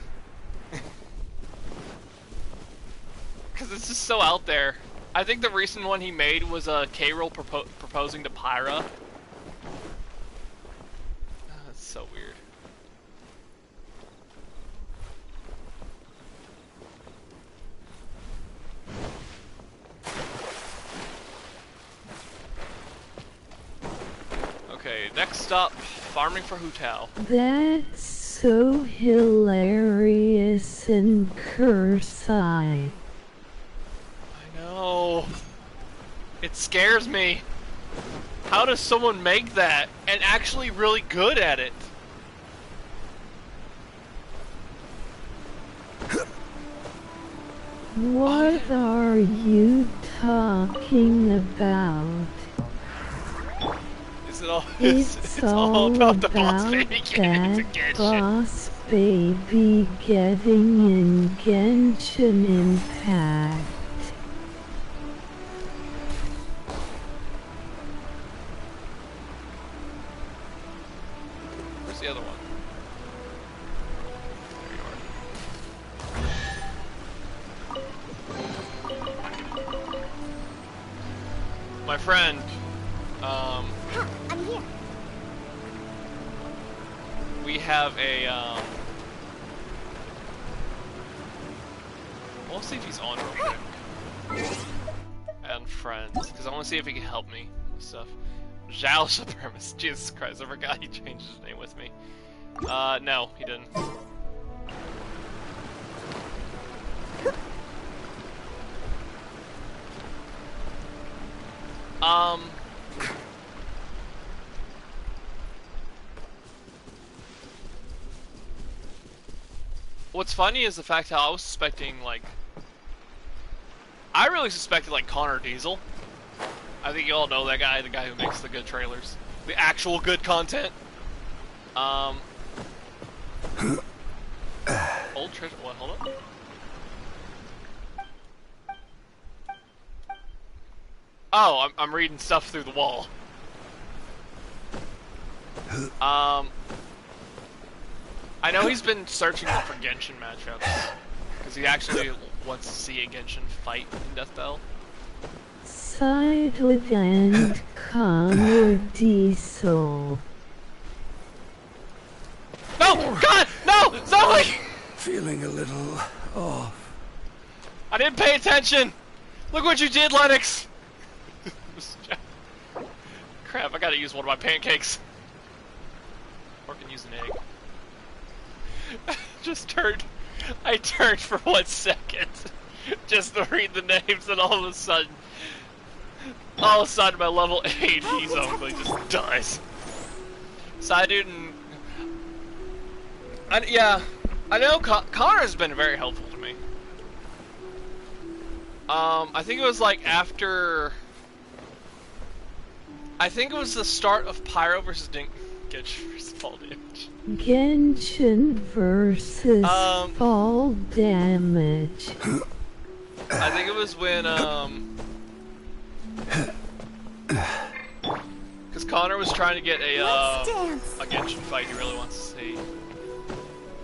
Cause it's just so out there. I think the recent one he made was K-Rool proposing to Pyra. That's so weird. Okay, next stop, farming for Hu Tao. That's so hilarious and Kursai. I know. It scares me. How does someone make that and actually really good at it? What are you talking about? Is it all? It's all about the boss about baby getting into that Genshin. boss baby getting in Genshin Impact. Where's the other one? There you are. My friend, I'm here. we have a, we'll see if he's on real quick. And friends, because I want to see if he can help me with stuff. Zhao Supremacist. Jesus Christ, I forgot he changed his name with me. No, he didn't. What's funny is the fact how I was suspecting, like, I really suspected, like, Connor Diesel. I think you all know that guy, the guy who makes the good trailers. The actual good content. Old treasure. What? Hold on. Oh, I'm reading stuff through the wall. I know he's been searching for Genshin matchups because he actually wants to see a Genshin fight in Death Bell. Side with and Connor Diesel. No! God! No! Zoe! Feeling a little off. I didn't pay attention! Look what you did, Lennox! Crap, I gotta use one of my pancakes. Or can use an egg. I turned for 1 second. Just to read the names, and all of a sudden my level 8 he's only just dies. Side dude and... yeah, I know Connor's been very helpful to me. I think it was like after... I think it was the start of Pyro versus Genshin versus Fall Damage. Genshin versus Fall Damage. I think it was when, because Connor was trying to get a Genshin fight he really wants to see.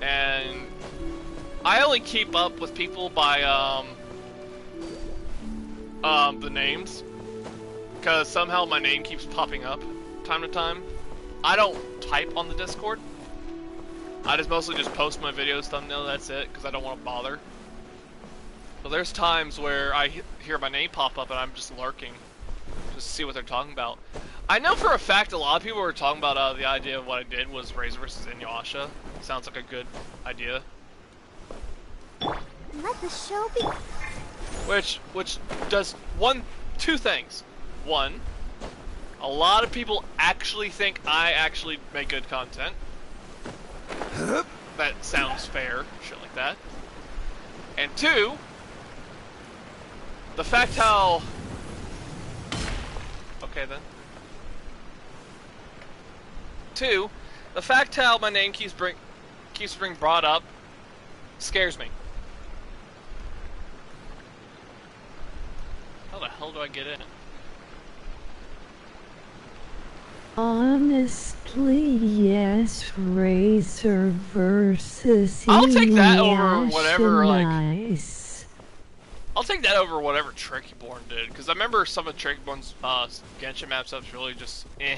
And I only keep up with people by, the names. Because somehow my name keeps popping up time to time. I don't type on the Discord. I mostly just post my videos thumbnail, that's it, because I don't want to bother. But there's times where I hear my name pop up and I'm just lurking, just to see what they're talking about. I know for a fact a lot of people were talking about the idea of what I did was Razor vs. Inuyasha. Sounds like a good idea. Let the show be. Which does two things. One, a lot of people actually think I actually make good content. That sounds fair, shit like that. And two, the fact how... Okay then. Two, the fact how my name keeps being brought up scares me. How the hell do I get in? Honestly, yes, Razor versus I'll take that over whatever, like... nice. I'll take that over whatever Trickyborn did, because I remember some of Trickyborn's Genshin map stuff's really just eh.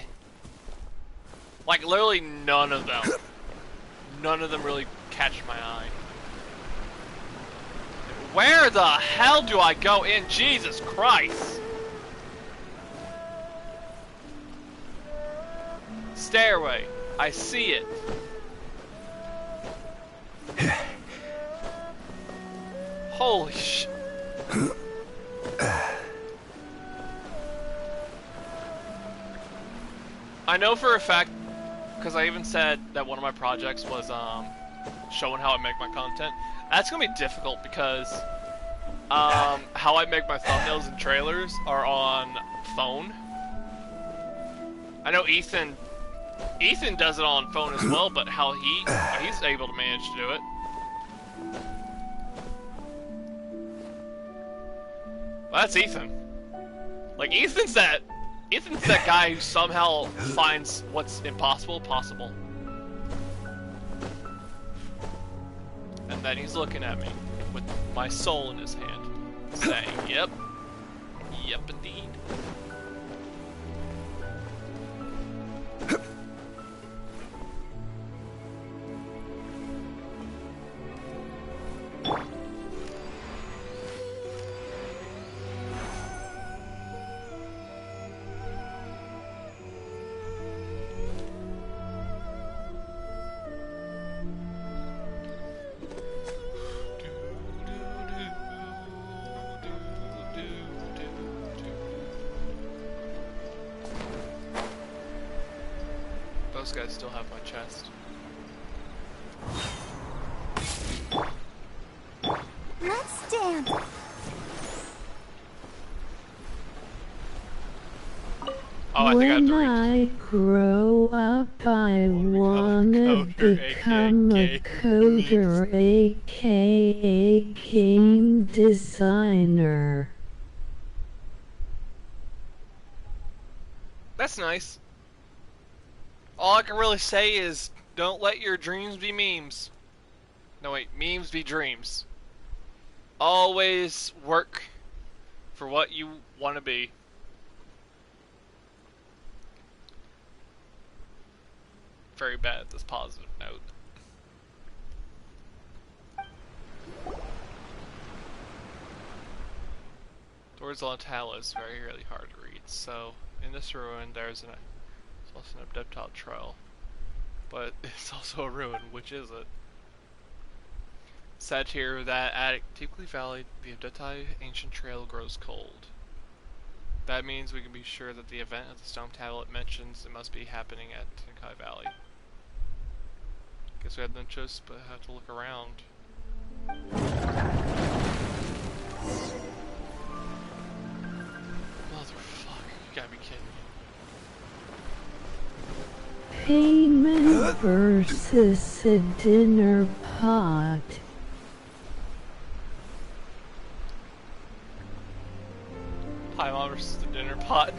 Like, literally none of them. None of them really catch my eye. Where the hell do I go in? Jesus Christ! Stairway. I see it. Holy sh... I know for a fact, because I even said that one of my projects was showing how I make my content. That's gonna be difficult because how I make my thumbnails and trailers are on phone. I know Ethan does it on phone as well, but how he's able to manage to do it. Well, that's Ethan. Like, Ethan's that guy who somehow finds what's impossible possible. And then he's looking at me with my soul in his hand, saying, yep, indeed. Those guys still have my chest. Let's dance. Oh, I think I have When to read. I grow up, I wanna become a coder, aka game designer. That's nice. All I can really say is don't let your dreams be memes. No, wait, memes be dreams. Always work for what you want to be. Very bad at this positive note. Doors on Tala is very, really hard to read. So, in this ruin, there's also an abductile trail. But it's also a ruin. Which is it? Said here that at Deeply Valley, the abductile ancient trail grows cold. That means we can be sure that the event of the stone tablet mentions it must be happening at Tenkai Valley. Guess we have no choice but have to look around. Motherfucker, you gotta be kidding me. Payment versus a dinner pot. Paimon versus the dinner pot.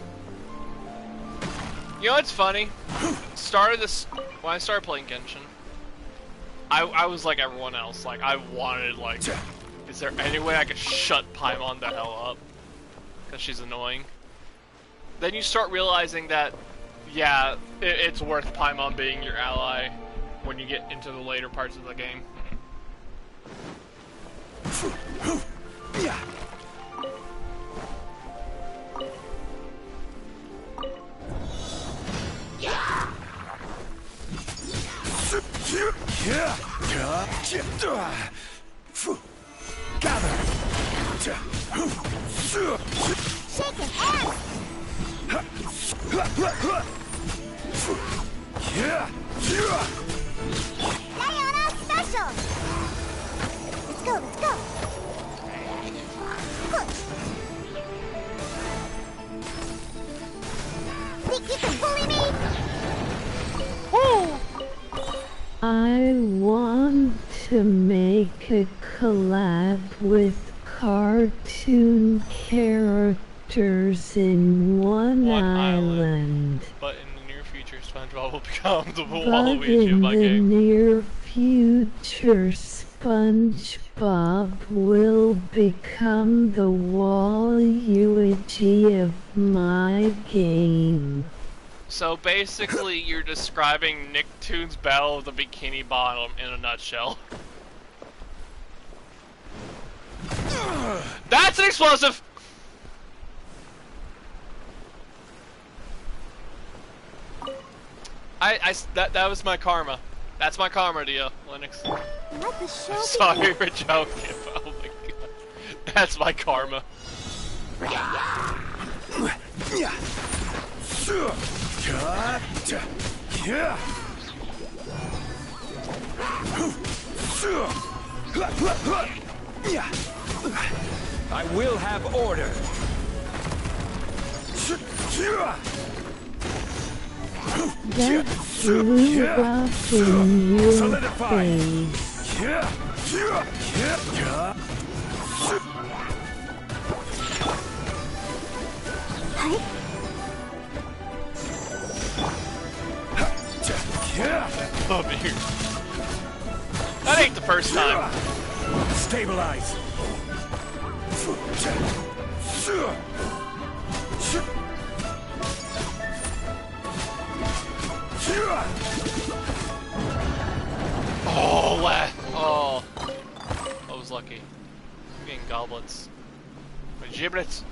You know what's funny? When I started playing Genshin, I was like everyone else. Like, I wanted, like, is there any way I could shut Paimon the hell up? Because she's annoying. Then you start realizing that, yeah, it's worth Paimon being your ally when you get into the later parts of the game. Gather. Shake his ass! Diana special! Let's go, let's go! Push! Think you can bully me? Woo! I want to make a collab with cartoon characters in one island. But in the near future, SpongeBob will become the But Waluigi of in my the game. near future, SpongeBob will become the Waluigi of my game. So basically, you're describing Nicktoons' Battle of the Bikini Bottom in a nutshell. That's an explosive! That was my karma. That's my karma, Dio, Linux. Let the show Sorry for joking. Oh my god. That's my karma. I will have order. That blew up in your Solidify. face. Love you. That ain't the first time. Stabilize. Oh, I was lucky. Getting goblets. My giblets.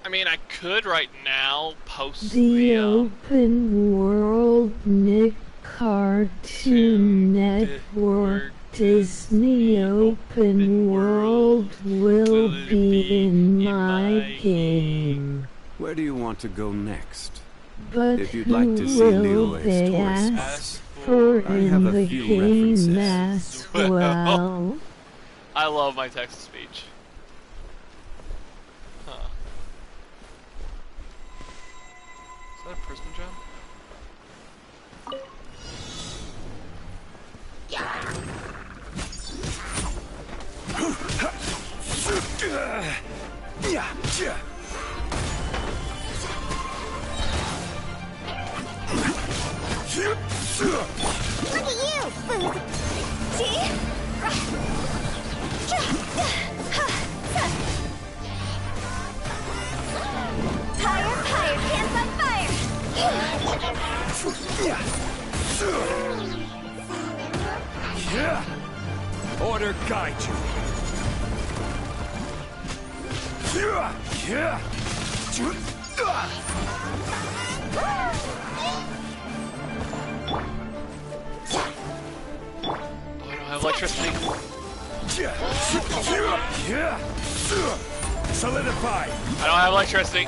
I mean, I could right now post The Open World Nick Cartoon Network Disney Open World will be in my game. Where do you want to go next? But If you'd who like to see will Leo's they toys, ask for I have in a the few game references. as well? I love my text to speech. that a prism gem? Look at you, Boo! See? Higher, higher, hands on fire! Order guide you. Oh, I don't have electricity. Solidify. I don't have electricity.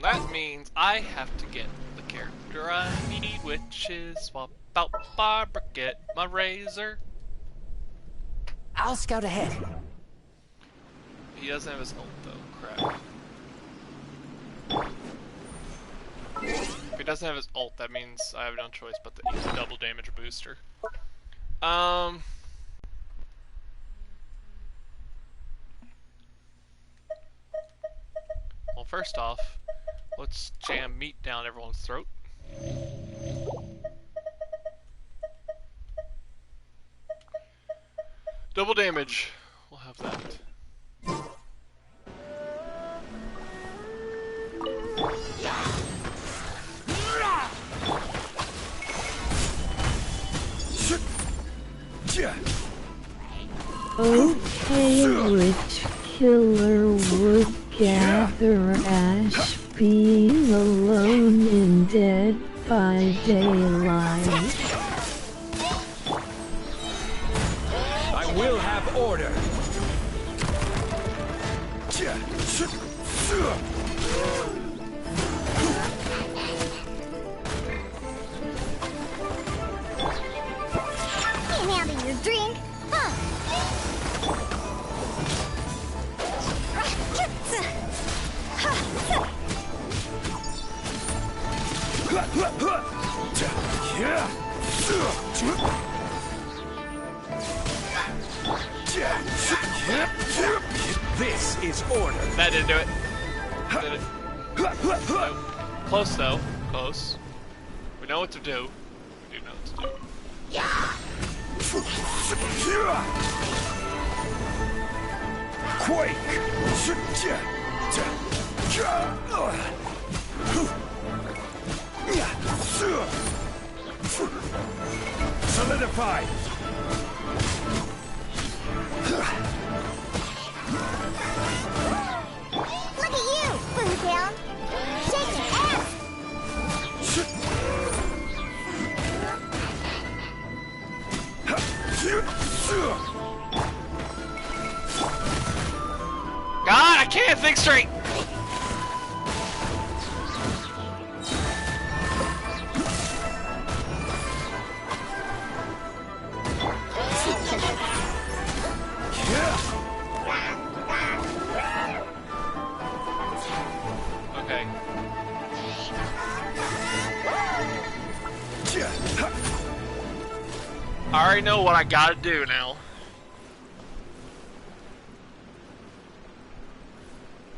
That means I have to get the character I need, which is swap out Barbara, get my razor. I'll scout ahead. He doesn't have his ult though, crap. If he doesn't have his ult, that means I have no choice but to use a double damage booster. Well, first off, let's jam meat down everyone's throat. Double damage. We'll have that. Okay, which killer would gather ash being alone in Dead by Daylight? I will have order. Ain't having your drink, huh? This is order. That didn't do it. Did it? Nope. Close though. Close. We know what to do. We do know what to do. Quake. Solidify. Look at you, Boomtown! Shaking ass! God, I can't think straight! Okay. I already know what I gotta do now.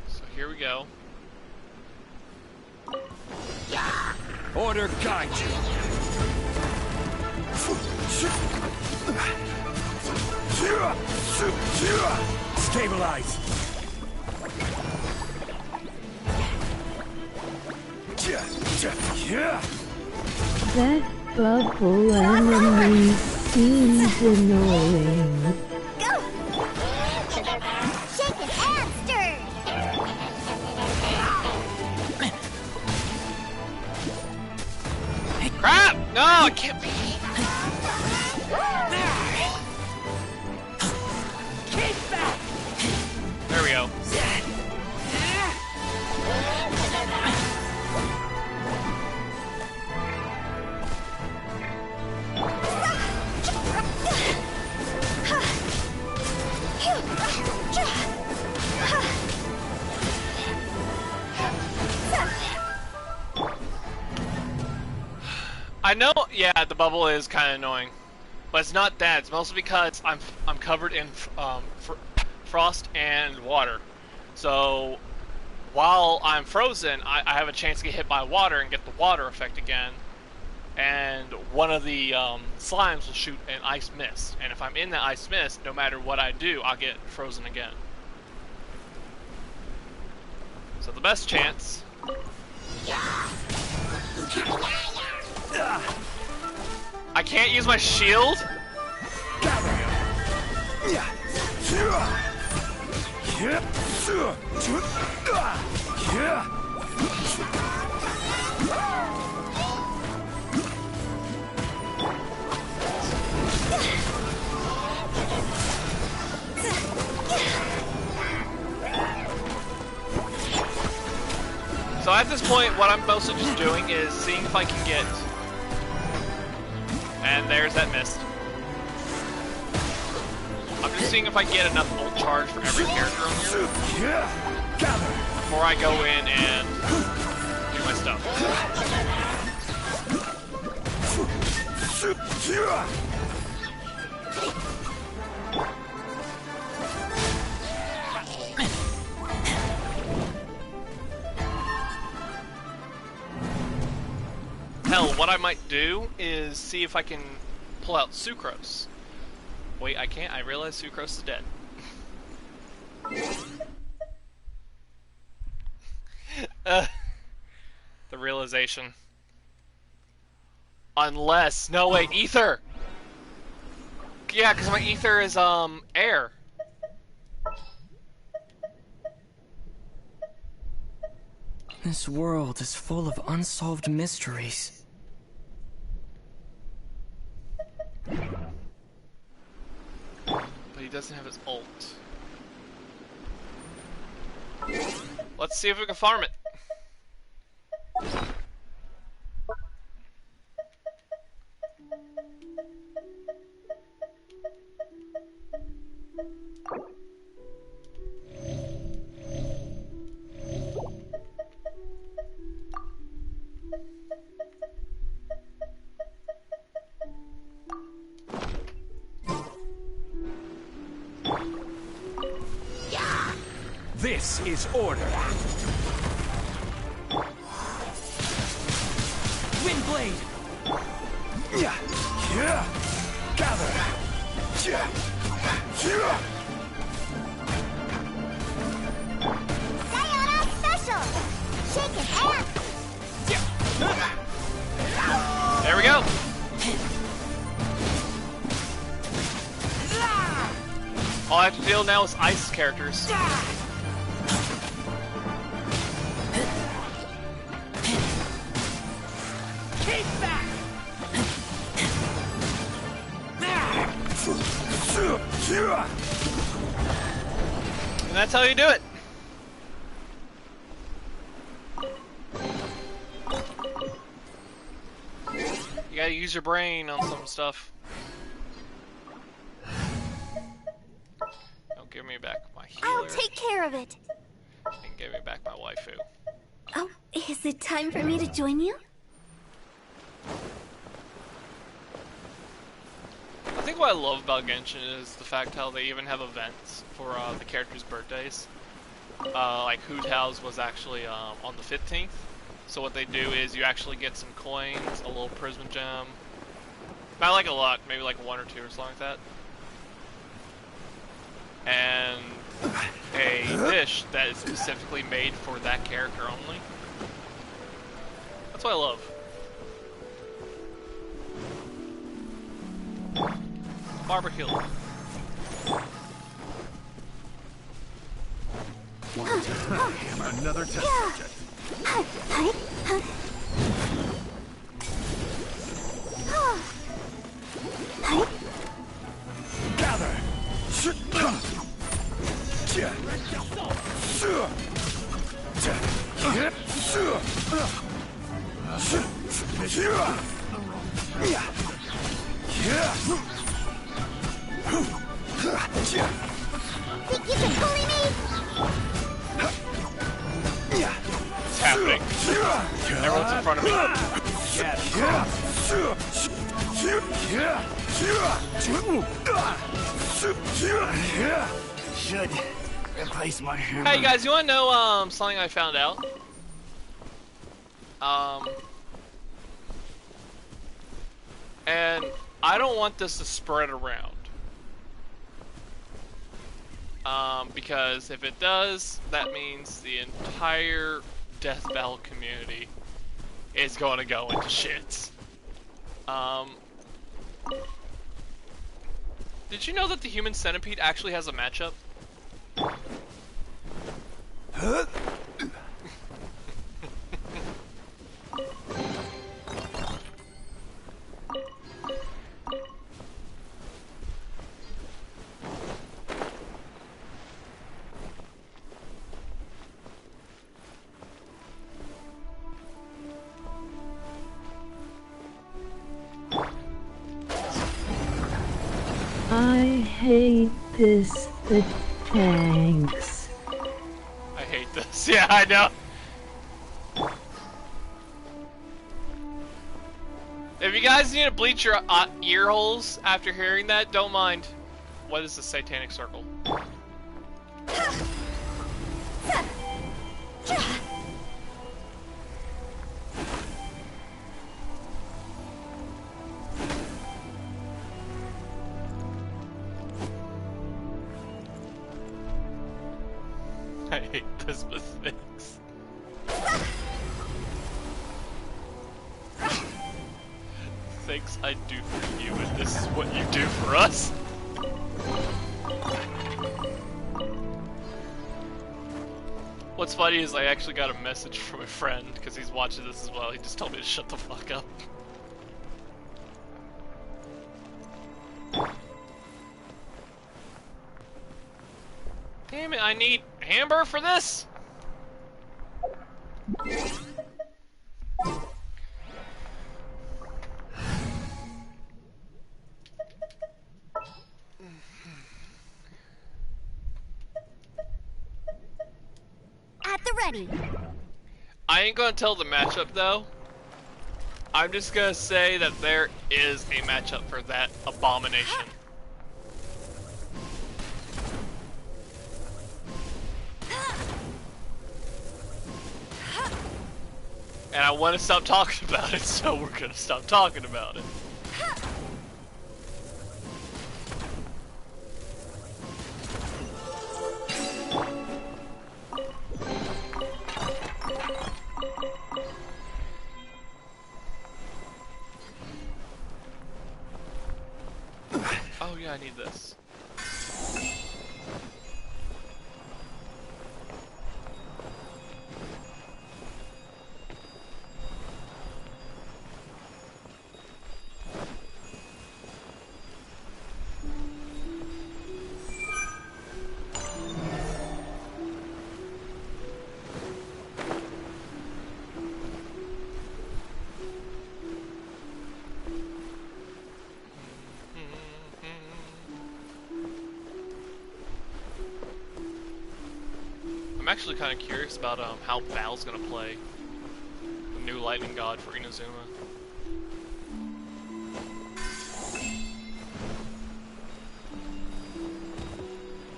So here we go. Order guide you. Stabilize. That bubble enemy seems annoying. Go! Shaking and stirred! Crap! No, I can't be. There we go. I know, yeah, the bubble is kind of annoying, but it's not that. It's mostly because I'm covered in frost and water. So while I'm frozen, I have a chance to get hit by water and get the water effect again. And one of the slimes will shoot an ice mist, and if I'm in that ice mist, no matter what I do, I'll get frozen again. So the best chance. I can't use my shield? So at this point, what I'm mostly just doing is seeing if I can get... And there's that mist. I'm just seeing if I get enough ult charge for every character on here before I go in and do my stuff. Hell, what I might do is see if I can pull out Sucrose. Wait, I can't. I realize Sucrose is dead. The realization. Unless... No, wait, Ether! Yeah, because my Ether is, air. This world is full of unsolved mysteries. But he doesn't have his ult. Let's see if we can farm it. This is order. Windblade! Gather. Sayonara special! Shake his ass! There we go. All I have to deal now is ice characters. And that's how you do it. You gotta use your brain on some stuff. Don't give me back my healer. I'll take care of it. And give me back my waifu. Oh, is it time for me to join you? I think what I love about Genshin is the fact how they even have events for the characters' birthdays. Like Hoot House was actually on the 15th. So what they do is you actually get some coins, a little prism gem. Not like a lot, maybe like one or two or something like that. And a dish that is specifically made for that character only. That's what I love. Barbecue. Another test subject. Gather. Think you can bully me? It's happening. Everyone's in front of me. Should replace my hammer. Hey guys, you wanna know something I found out? And I don't want this to spread around. Because if it does, that means the entire Death Battle community is going to go into shit. Did you know that the Human Centipede actually has a matchup? I hate this, but thanks. I hate this. Yeah, I know. If you guys need to bleach your ear holes after hearing that, don't mind. What is the Satanic Circle? I hate this, but thanks. Things I do for you, and this is what you do for us. What's funny is I actually got a message from a friend, because he's watching this as well. He just told me to shut the fuck up. Damn it, I need Amber for this? At the ready. I ain't gonna tell the matchup though. I'm just gonna say that there is a matchup for that abomination. And I want to stop talking about it, so we're gonna stop talking about it. Oh yeah, I need this. I'm actually kind of curious about how Val's gonna play the new Lightning God for Inazuma.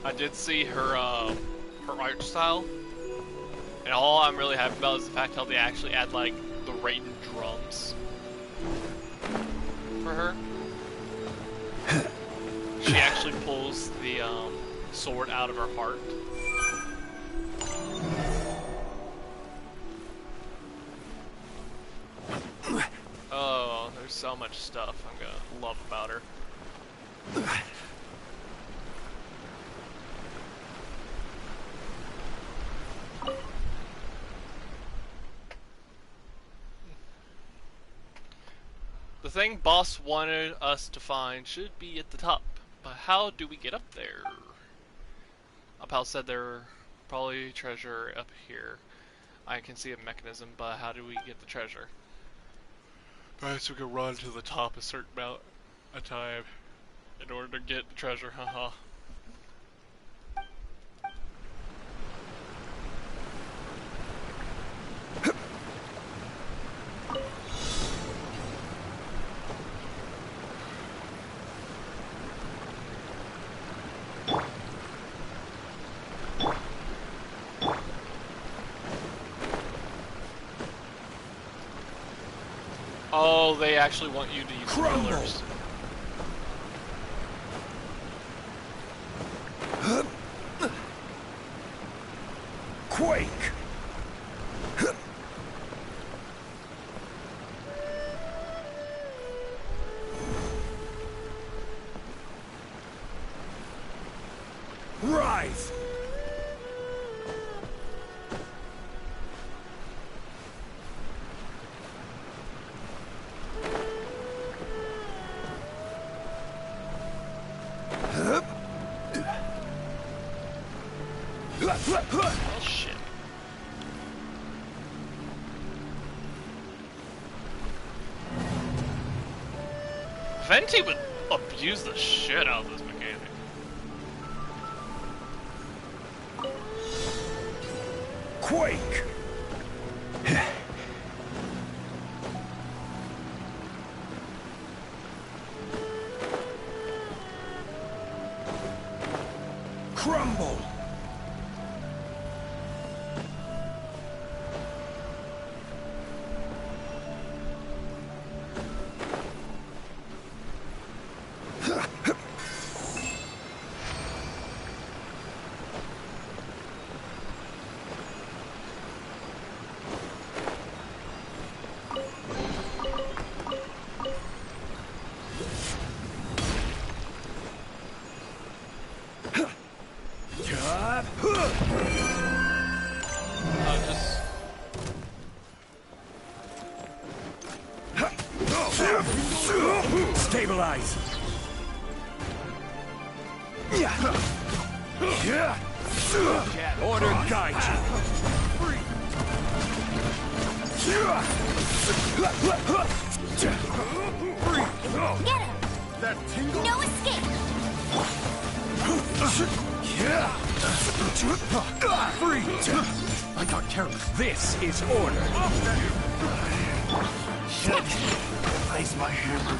I did see her her art style, and all I'm really happy about is the fact how they actually add like the Raiden drums for her. She actually pulls the sword out of her heart. Oh, there's so much stuff I'm gonna love about her. The thing boss wanted us to find should be at the top, but how do we get up there? Upal said there probably treasure up here. I can see a mechanism, but how do we get the treasure? Perhaps we could run to the top a certain amount of time in order to get the treasure, haha. Oh, they actually want you to use Crumble. pillars. Quake. Rise. Oh shit. Venti would abuse the shit out of this mechanic. Quake. Crumble. Just Stabilize. Order guide Get him! That tingle. No escape! Free. I got careless. This is order. Shit. Place my hammer.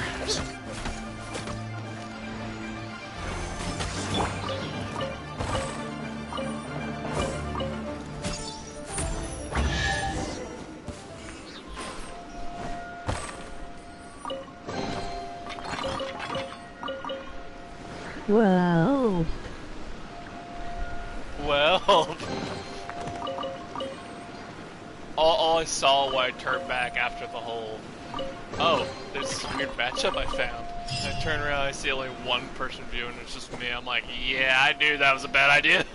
Well, well. All I saw when I turned back after the whole, oh, there's this weird matchup I found. And I turn around, I see only one person viewing, it's just me. I'm like, yeah, I knew that was a bad idea.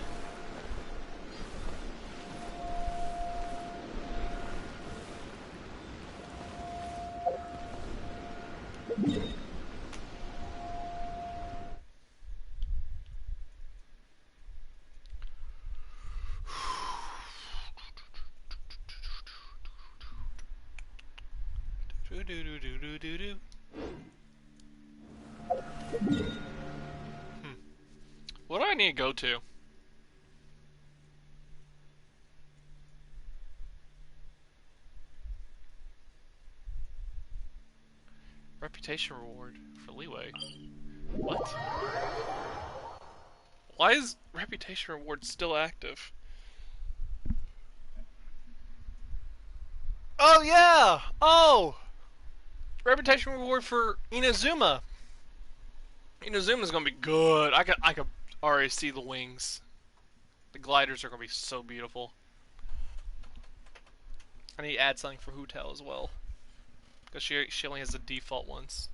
What do I need to go to? Reputation reward for leeway. What? Why is reputation reward still active? Oh yeah! Oh! Reputation reward for Inazuma. Inazuma's gonna be good. I could already see the wings. The gliders are gonna be so beautiful. I need to add something for Hotel as well, because she only has the default ones.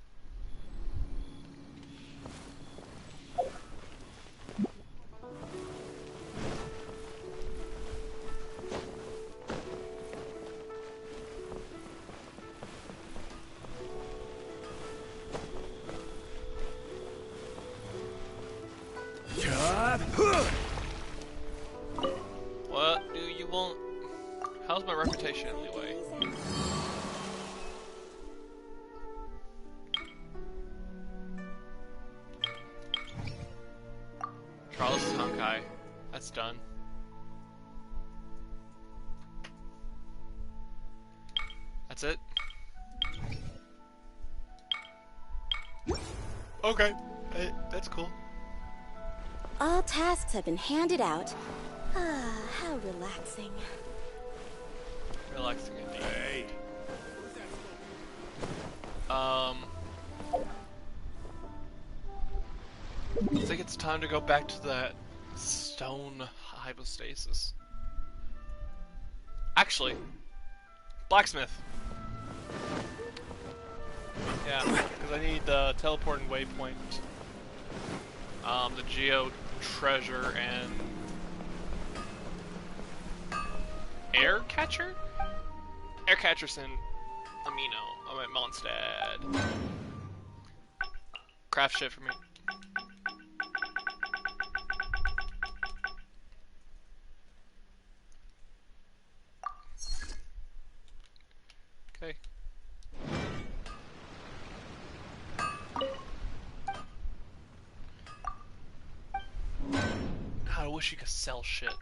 What do you want? How's my reputation anyway? Charles Honkai. That's done. That's it? Okay. That's cool. All tasks have been handed out. Ah, how relaxing. Relaxing indeed. time to go back to that stone hypostasis. Actually, blacksmith. Yeah, because I need the teleporting waypoint, the geo treasure, and air catcher? Air catcher's in Amino. I'm at Mondstadt. Craft shit for me. Okay. God, I wish you could sell shit.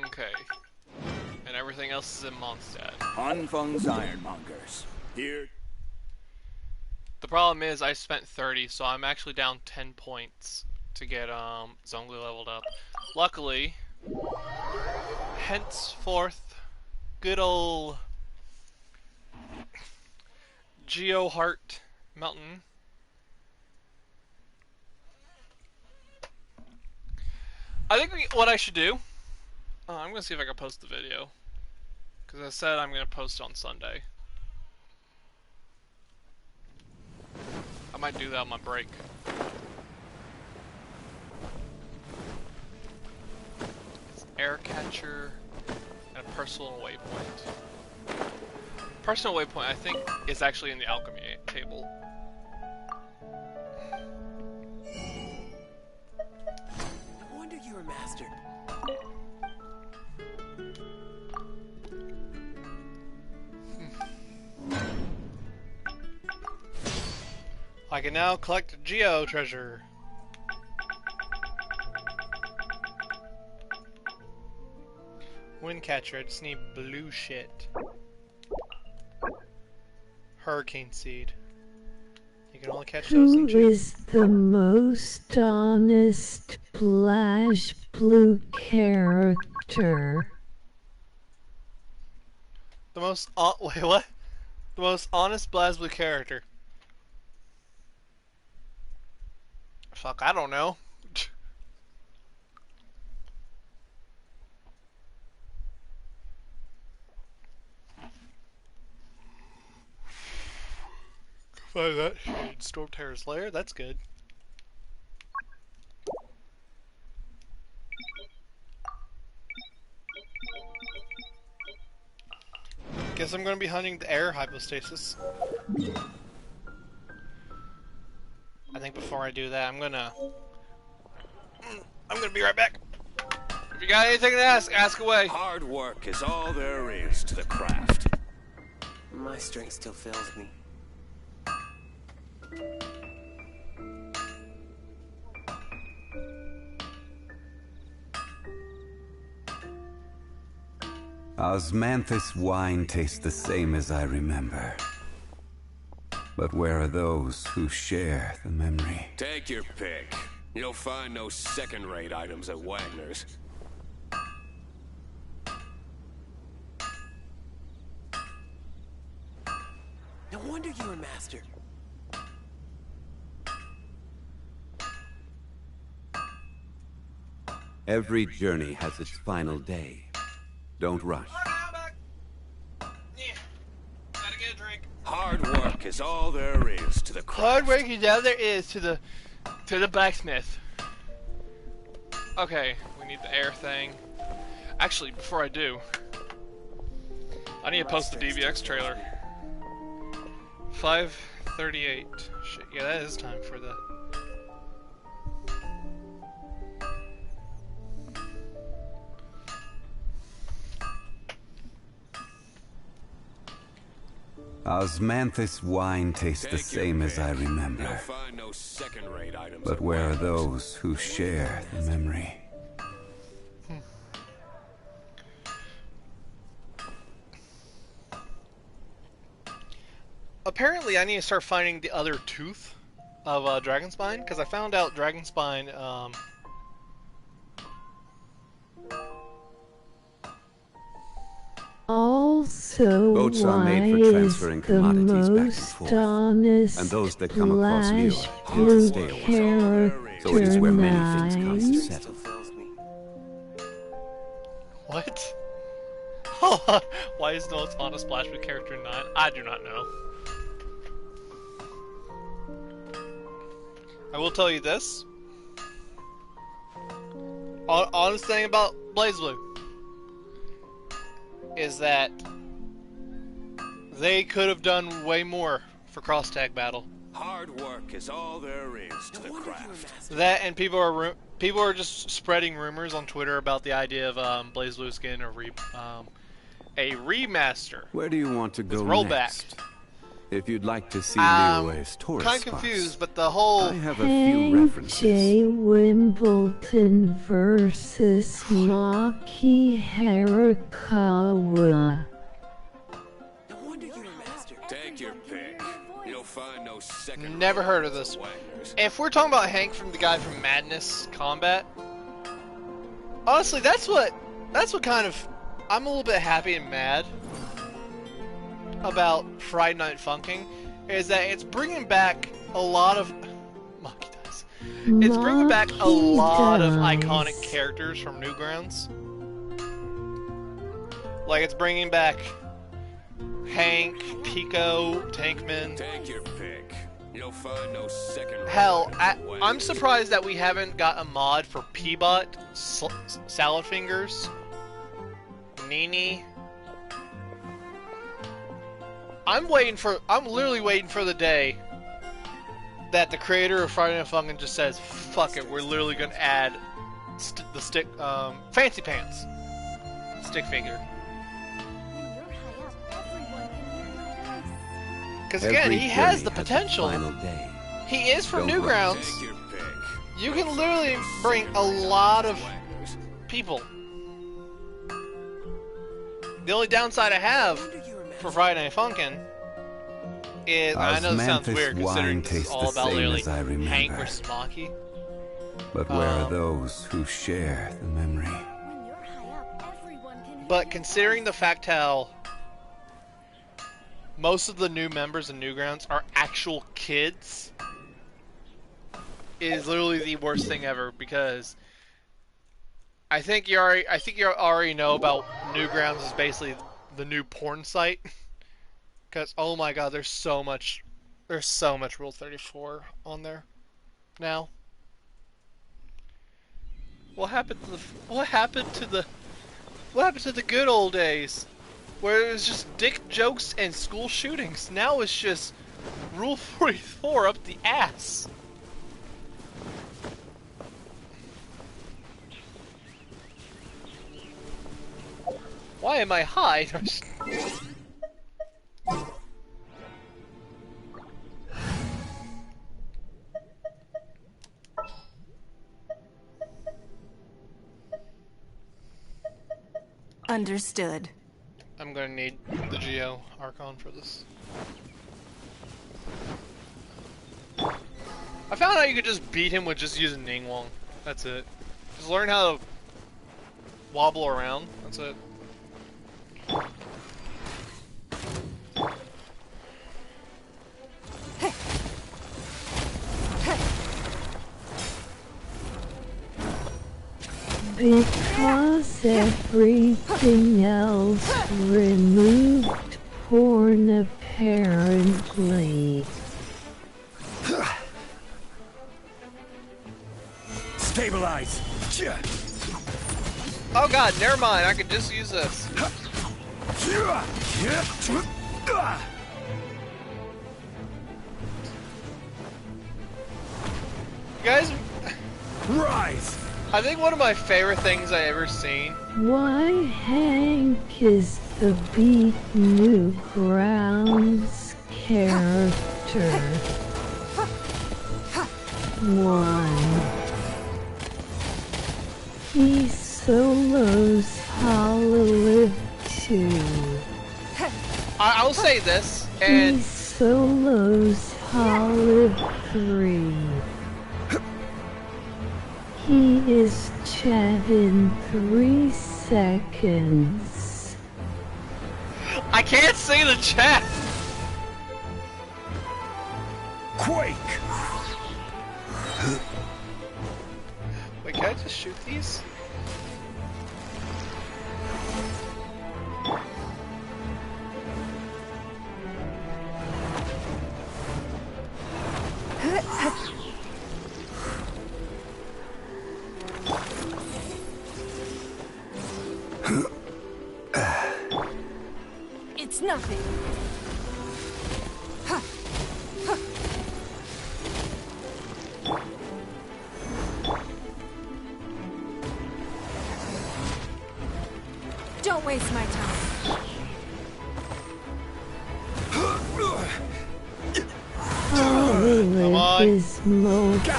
Okay. And everything else is in Mondstadt. Hanfeng's Ironmongers. Here. The problem is I spent 30, so I'm actually down 10 points to get Zhongli leveled up. Luckily, henceforth, good ol' Geoheart Mountain. I think what I should do, I'm gonna see if I can post the video, because I said I'm gonna post it on Sunday. I might do that on my break. It's air catcher and a personal waypoint. Personal waypoint, I think, is actually in the alchemy table. No wonder you're a master. I can now collect Geo treasure. Wind catcher, I just need blue shit. Hurricane seed. You can only catch those in Who June. is the most honest Flash Blue character? The most wait, what? The most honest BlazBlue character. Fuck, I don't know. Find that shit. Storm Terror's lair, that's good. Guess I'm gonna be hunting the air hypostasis. I think before I do that, I'm gonna be right back. If you got anything to ask, ask away. Hard work is all there is to the craft. My strength still fails me. Osmanthus wine tastes the same as I remember. But where are those who share the memory? Take your pick. You'll find no second-rate items at Wagner's. No wonder you're a master. Every journey has its final day. Don't rush. Yeah. Gotta get a drink. Hard work is all there is to the craft. Hard work is all there is to the blacksmith. Okay, we need the air thing. Actually, before I do, I need to post the DBX trailer. 5:38. Shit, yeah, that is time for the. Osmanthus wine tastes the Take your same as pick. I You'll remember. find no second-rate items But at where are Wagner's. those who share the memory? Apparently, I need to start finding the other tooth of Dragonspine, because I found out Dragonspine Also, Boats are why made for is transferring the commodities back and most forth. honest And those that come across you Flash tend to stay Blue away. character So it is where many things come to nice? settle. What? Why is the most honest Splash with character 9? I do not know. I will tell you this. Honest thing about BlazBlue is that they could have done way more for cross tag battle. Hard work is all there is to the craft. That and people are just spreading rumors on Twitter about the idea of BlazBlue skin or a remaster. Where do you want to go rollback. next? If you'd like to see Leeway's tourist Kind of spots, confused, but the whole I have a few references. J. Wimbledon versus Maki Harakawa. No wonder you're a master. Take your pick. You'll find no second. Never heard of this. If we're talking about Hank from the guy from Madness Combat, honestly, that's what kind of I'm a little bit happy and mad about Friday Night Funkin' is that it's bringing back a lot of It's bringing back a lot of iconic characters from Newgrounds. Like it's bringing back Hank, Pico, Tankman. Take your pick. You'll find no second. Hell, I'm surprised that we haven't got a mod for Peabot, Salad Fingers, Nini. I'm literally waiting for the day that the creator of Friday Night Funkin' just says, "Fuck it, we're literally gonna add the stick, Fancy Pants stick figure." Because again, he has the potential. He is from Newgrounds. You can literally bring a lot of people. The only downside I have for Friday Night Funkin' is, I know this sounds weird considering this is all about literally Hank versus Maki. But where are those who share the memory? But considering the fact how most of the new members in Newgrounds are actual kids, is literally the worst thing ever, because I think you already know about Newgrounds is basically the new porn site. Because oh my god, there's so much Rule 34 on there now. What happened to the good old days where it was just dick jokes and school shootings? Now it's just Rule 44 up the ass. Why am I high? Understood. I'm gonna need the Geo Archon for this. I found out you could just beat him with just using Ningguang. That's it. Just learn how to wobble around. That's it. Because everything else removed porn apparently. Stabilize! Oh god, never mind, I can just use this. You guys, Rise! I think one of my favorite things I ever seen. Why Hank is the Beat Newgrounds character. 1. He solos Hololive 2. I will say this, He and solos Hololive 3. He is chat in 3 seconds. I can't see the chat! Quake! Wait, can I just shoot these? It's nothing. Don't waste my time. Come on. Is multiversal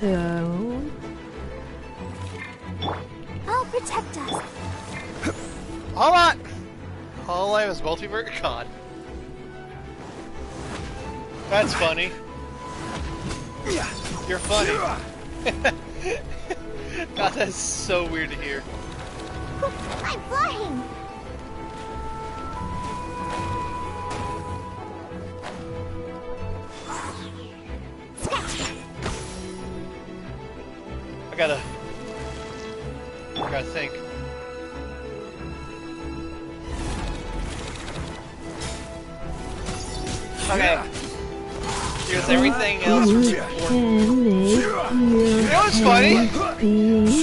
though. I'll protect us. Hold on! Hololive is multiverse? God. That's funny. You're funny. God, that's so weird to hear. I'm flying. I gotta think. Okay. Here's everything else from before. You know what's funny?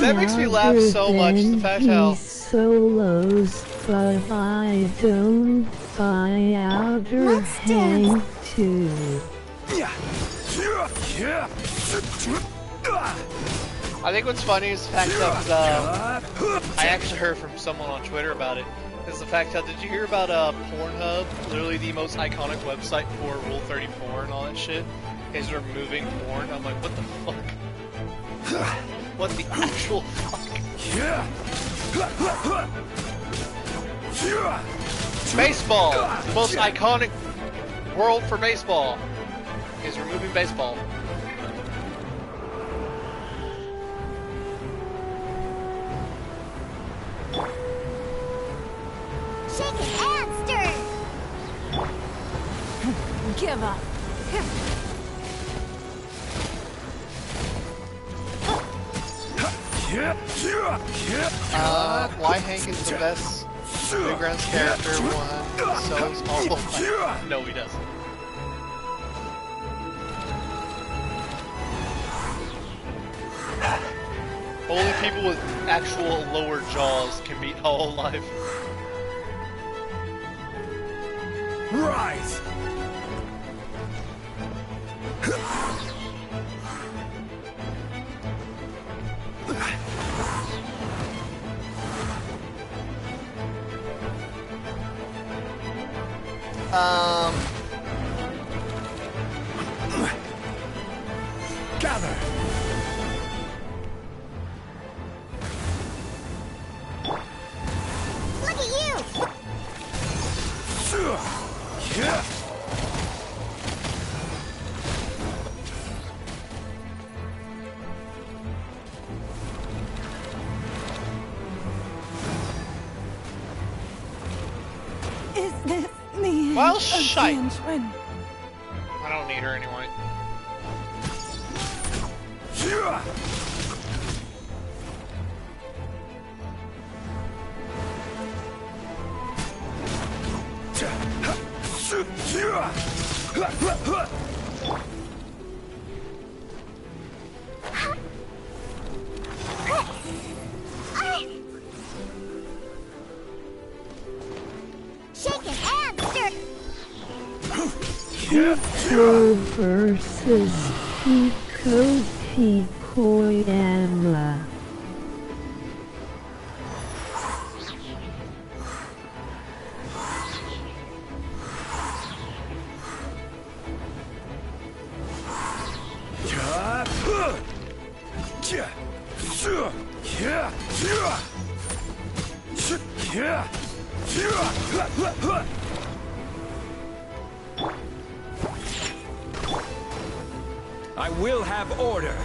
That makes me laugh so much, the fact how... solos, but I don't buy outer hang too. I think what's funny is the fact that, I actually heard from someone on Twitter about it, is the fact that, did you hear about Pornhub? Literally the most iconic website for Rule 34 and all that shit, is removing porn. I'm like, what the fuck? What the actual fuck? Baseball! The most iconic world for baseball is removing baseball. Shake it and stir. Give up. Why Hank is the best Newgrounds character one sells all of my... No, he doesn't. Only people with actual lower jaws can beat Hololive. Rise! Gather! Look at you. Is this me? Well, shite. I don't need her anyway. Shake it and stir. Pico versus Pico Picoyama. I will have order.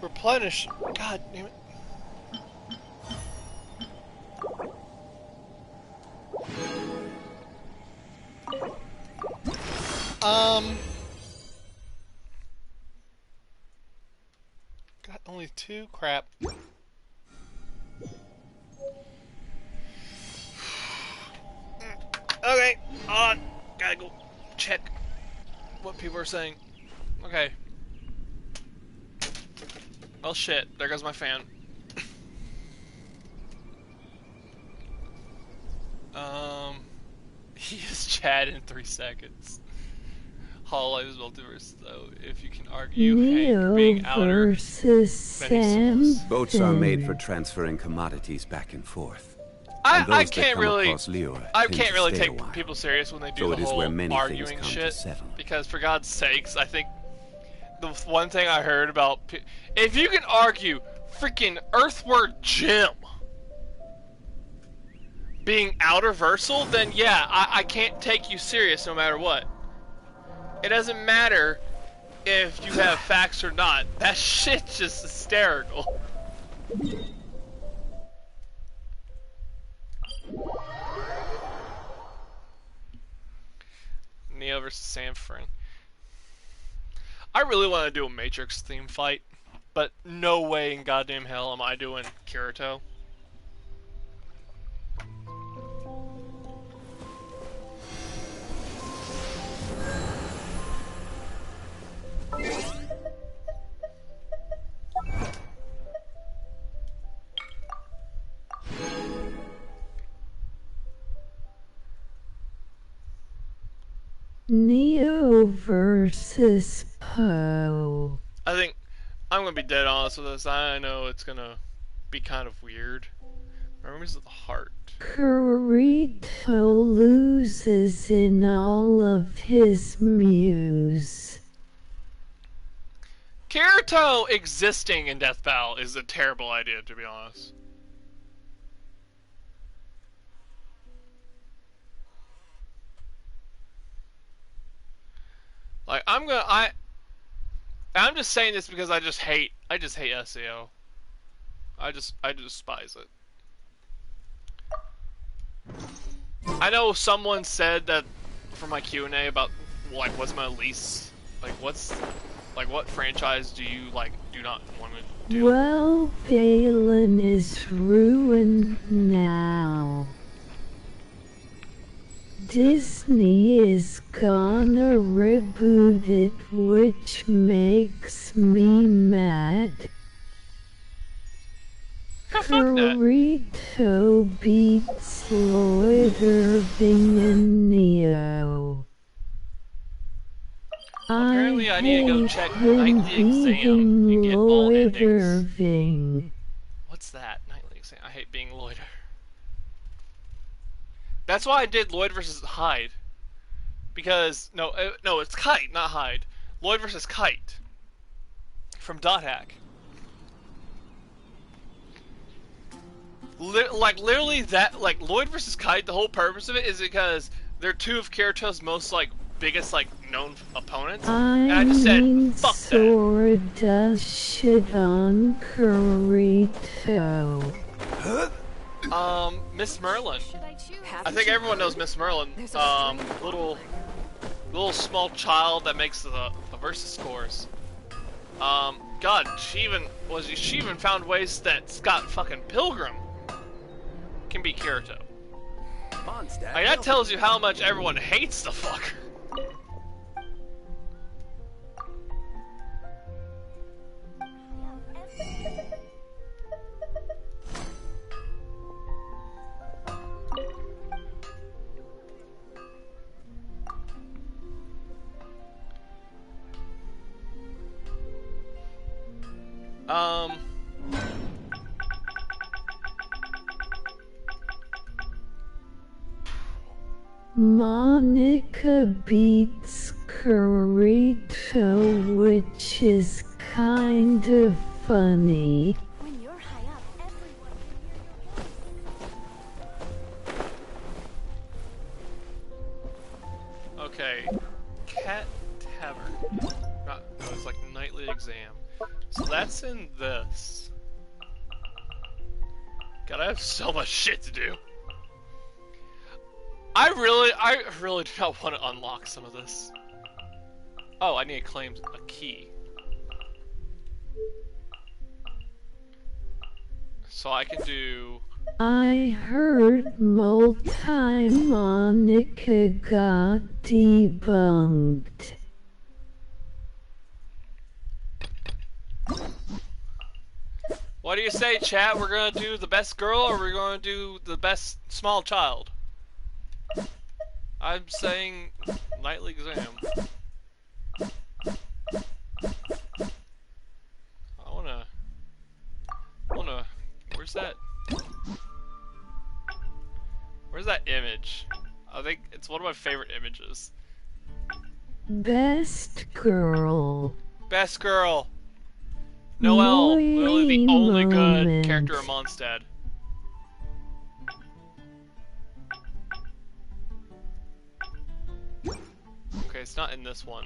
Replenish. God damn it. to crap. Okay, on. Gotta go check what people are saying. Okay. Well, shit. There goes my fan. He is Chad in 3 seconds. Hololens multiverse, though, if you can argue Hank being outer, versus then he's Sam. Boats are made for transferring commodities back and forth. I can't really take take people serious when they do So the it is whole where many arguing things come to shit. settle. Because for God's sakes, I think the one thing I heard about if you can argue freaking Earthward Jim being outerversal, then yeah, I can't take you serious no matter what. It doesn't matter if you have facts or not. That shit's just hysterical. Neo versus Sanford. I really want to do a Matrix theme fight, but no way in goddamn hell am I doing Kirito. Neo versus Poe. I think I'm gonna be dead honest with this. I know it's gonna be kind of weird. Memories of the Heart. Kirito loses in all of his muse. Kirito existing in Death Battle is a terrible idea, to be honest. Like I'm just saying this because I just hate SEO. I despise it. I know someone said that for my Q&A about like what's my least what franchise do you do not want to do? Well, Balin is ruined now. Disney is gonna reboot it, which makes me mad. Kirito beats Lloyd Irving and Neo. Apparently I need to go check Nightly Exam and get all Lloyd endings. Irving. What's that? Nightly Exam. I hate being Lloyd. That's why I did Lloyd versus Hyde. Because no, it's Kite, not Hyde. Lloyd versus Kite from Dot Hack. Literally that, Lloyd versus Kite. The whole purpose of it is because they're two of Kirito's most biggest known opponents, and I just said fuck that. Sora does shit on Kirito. Miss Merlin. I think everyone knows Miss Merlin. Little small child that makes the versus scores. God, she even found ways that Scott fucking Pilgrim can be Kirito. That tells you how much everyone hates the fucker. Monica beats Kirito, which is kind of funny. When you're high up, everyone Okay, Cat Tavern. No, it's Nightly Exam. So that's in this. God, I have so much shit to do. I really do not want to unlock some of this. Oh, I need to claim a key. So I can do... I heard multi-Monica got debunked. What do you say, chat? We're gonna do the best girl, or we're gonna do the best small child? I'm saying nightly exam. I wanna... Where's that? Where's that image? I think it's one of my favorite images. Best girl. Best girl! Noelle, literally the only good character in Mondstadt. Okay, it's not in this one.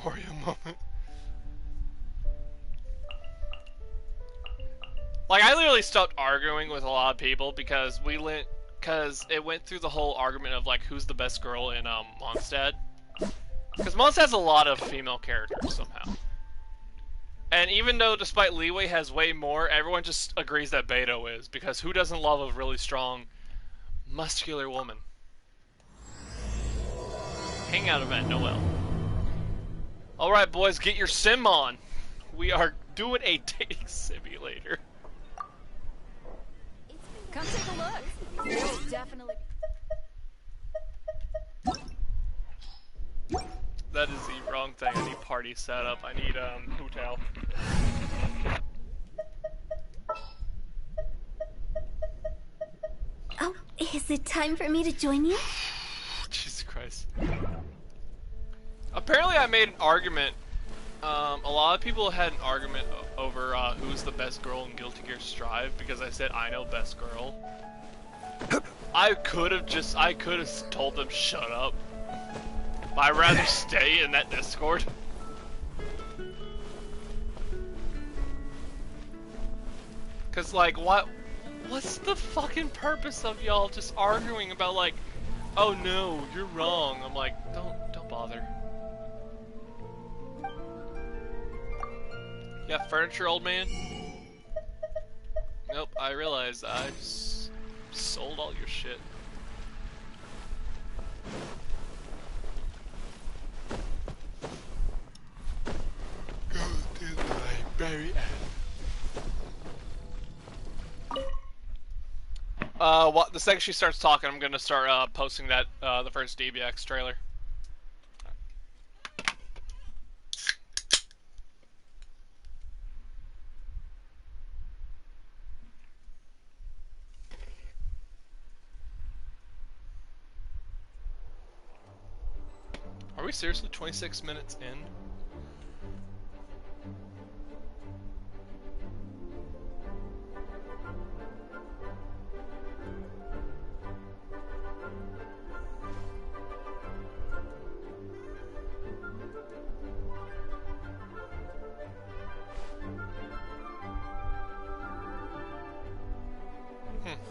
Moria moment. Like, I literally stopped arguing with a lot of people because it went through the whole argument of like who's the best girl in Mondstadt. Because Mondstadt has a lot of female characters somehow. And even though despite Leeway has way more, everyone just agrees that Beto is, because who doesn't love a really strong, muscular woman? Hangout event, Noelle. Alright boys, get your sim on. We are doing a dating simulator. Come take a look. You'll definitely... That is the wrong thing. I need party setup. I need hotel. Oh, is it time for me to join you? Jesus Christ. Apparently I made an argument. A lot of people had an argument over who's the best girl in Guilty Gear Strive because I said I know best girl. I could have told them shut up. But I'd rather stay in that Discord. Cause like what's the fucking purpose of y'all just arguing about like, oh no, you're wrong. I'm like, don't bother. You got furniture, old man? Nope, I realize I just sold all your shit. Go to the library. The second she starts talking, I'm gonna start posting that the first DBX trailer. Are we seriously 26 minutes in?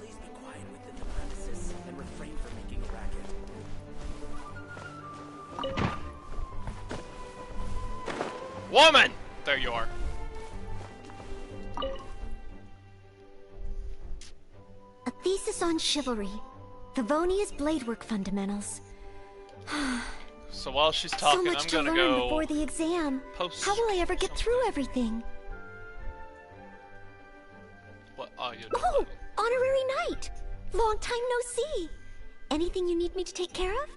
Please be quiet within the premises and refrain from making a racket. Woman! There you are. A thesis on chivalry. Favonia's bladework fundamentals. So while she's So talking, much I'm to gonna learn go before the exam. post. How will I ever get through everything? What are you Oh, doing? honorary knight. Long time no see. Anything you need me to take care of?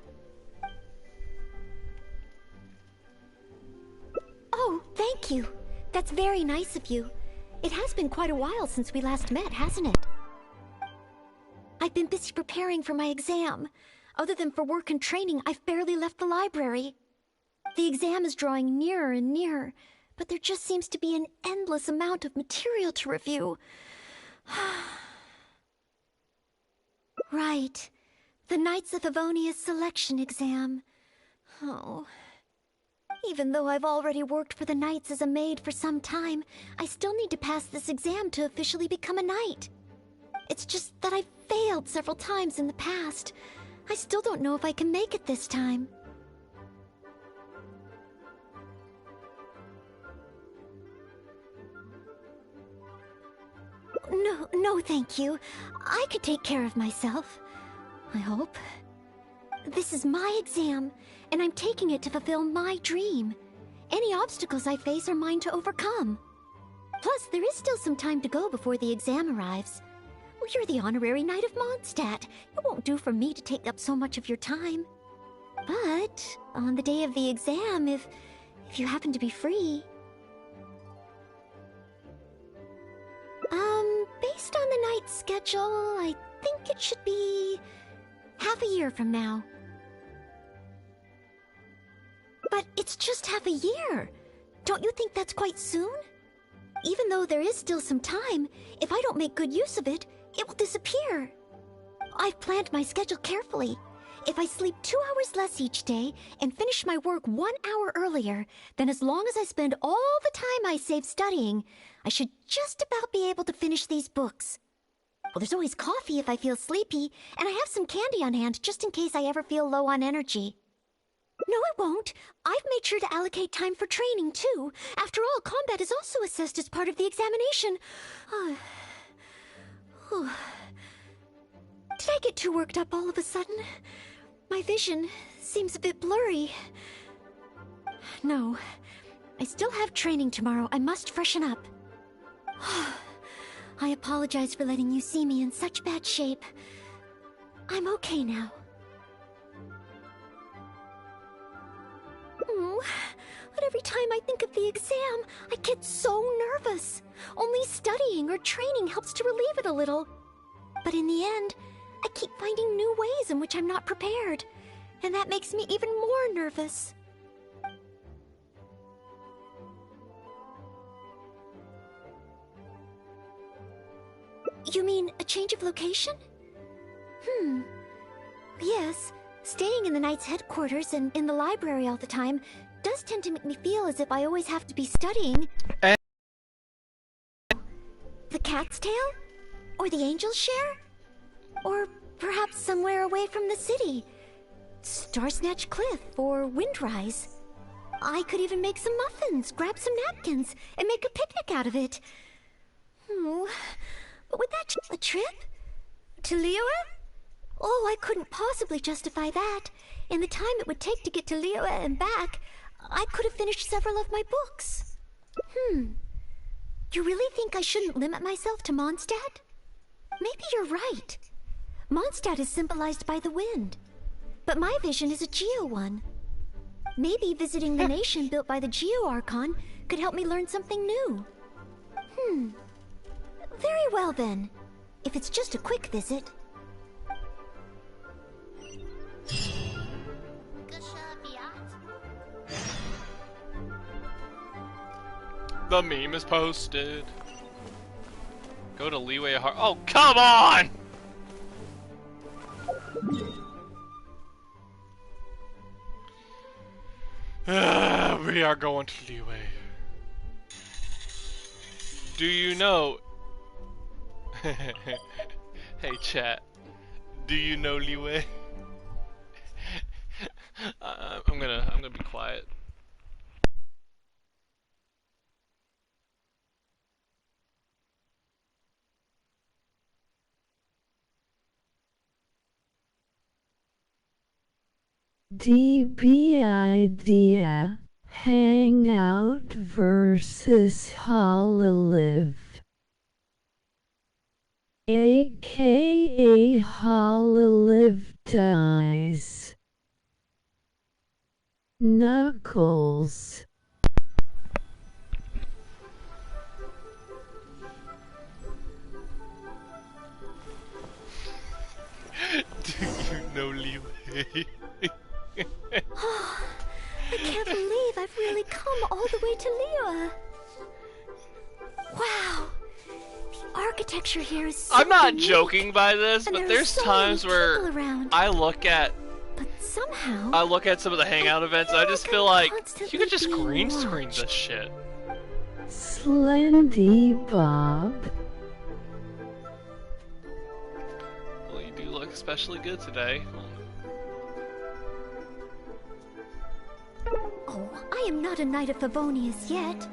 Oh, thank you. That's very nice of you. It has been quite a while since we last met, hasn't it? I've been busy preparing for my exam. Other than for work and training, I've barely left the library. The exam is drawing nearer and nearer, but there just seems to be an endless amount of material to review. Right. The Knights of Favonia's selection exam. Oh. Even though I've already worked for the Knights as a maid for some time, I still need to pass this exam to officially become a knight. It's just that I've failed several times in the past. I still don't know if I can make it this time. Oh, no, thank you. I could take care of myself. I hope. This is my exam, and I'm taking it to fulfill my dream. Any obstacles I face are mine to overcome. Plus, there is still some time to go before the exam arrives. Well, you're the honorary Knight of Mondstadt. It won't do for me to take up so much of your time. But, on the day of the exam, if you happen to be free... Based on the night's schedule, I think it should be... half a year from now. But it's just half a year! Don't you think that's quite soon? Even though there is still some time, if I don't make good use of it, it will disappear. I've planned my schedule carefully. If I sleep 2 hours less each day and finish my work 1 hour earlier, then as long as I spend all the time I save studying, I should just about be able to finish these books. Well, there's always coffee if I feel sleepy, and I have some candy on hand just in case I ever feel low on energy. No, it won't. I've made sure to allocate time for training, too. After all, combat is also assessed as part of the examination. Did I get too worked up all of a sudden? My vision seems a bit blurry. No, I still have training tomorrow. I must freshen up. I apologize for letting you see me in such bad shape. I'm okay now. But every time I think of the exam, I get so nervous. Only studying or training helps to relieve it a little. But in the end, I keep finding new ways in which I'm not prepared. And that makes me even more nervous. You mean a change of location? Yes. Staying in the Knight's headquarters and in the library all the time does tend to make me feel as if I always have to be studying. The Cat's Tail? Or the Angel's Share? Or perhaps somewhere away from the city. Starsnatch Cliff or Windrise. I could even make some muffins, grab some napkins, and make a picnic out of it. But would that a trip? To Liyue? Oh, I couldn't possibly justify that. In the time it would take to get to Liyue and back, I could have finished several of my books. You really think I shouldn't limit myself to Mondstadt? Maybe you're right. Mondstadt is symbolized by the wind. But my vision is a Geo one. Maybe visiting the nation built by the Geo Archon could help me learn something new. Very well then. If it's just a quick visit. The meme is posted. Go to Liyue Har- Oh, come on! We are going to Liyue. Do you know... Hey chat. Do you know Liyue? I'm gonna be quiet. DB idea, Hangout versus Hololive. AKA Hololive dies. Knuckles. Do you know Liyue? I can't believe I've really come all the way to Liyue. Wow. The architecture here is so I'm not unique. joking by this, And but there are there's so times many where people around. I look at some of the hangout events and I just feel like you could just green screen this shit. Slendy Bob. Well, you do look especially good today. Oh, I am not a Knight of Favonius yet.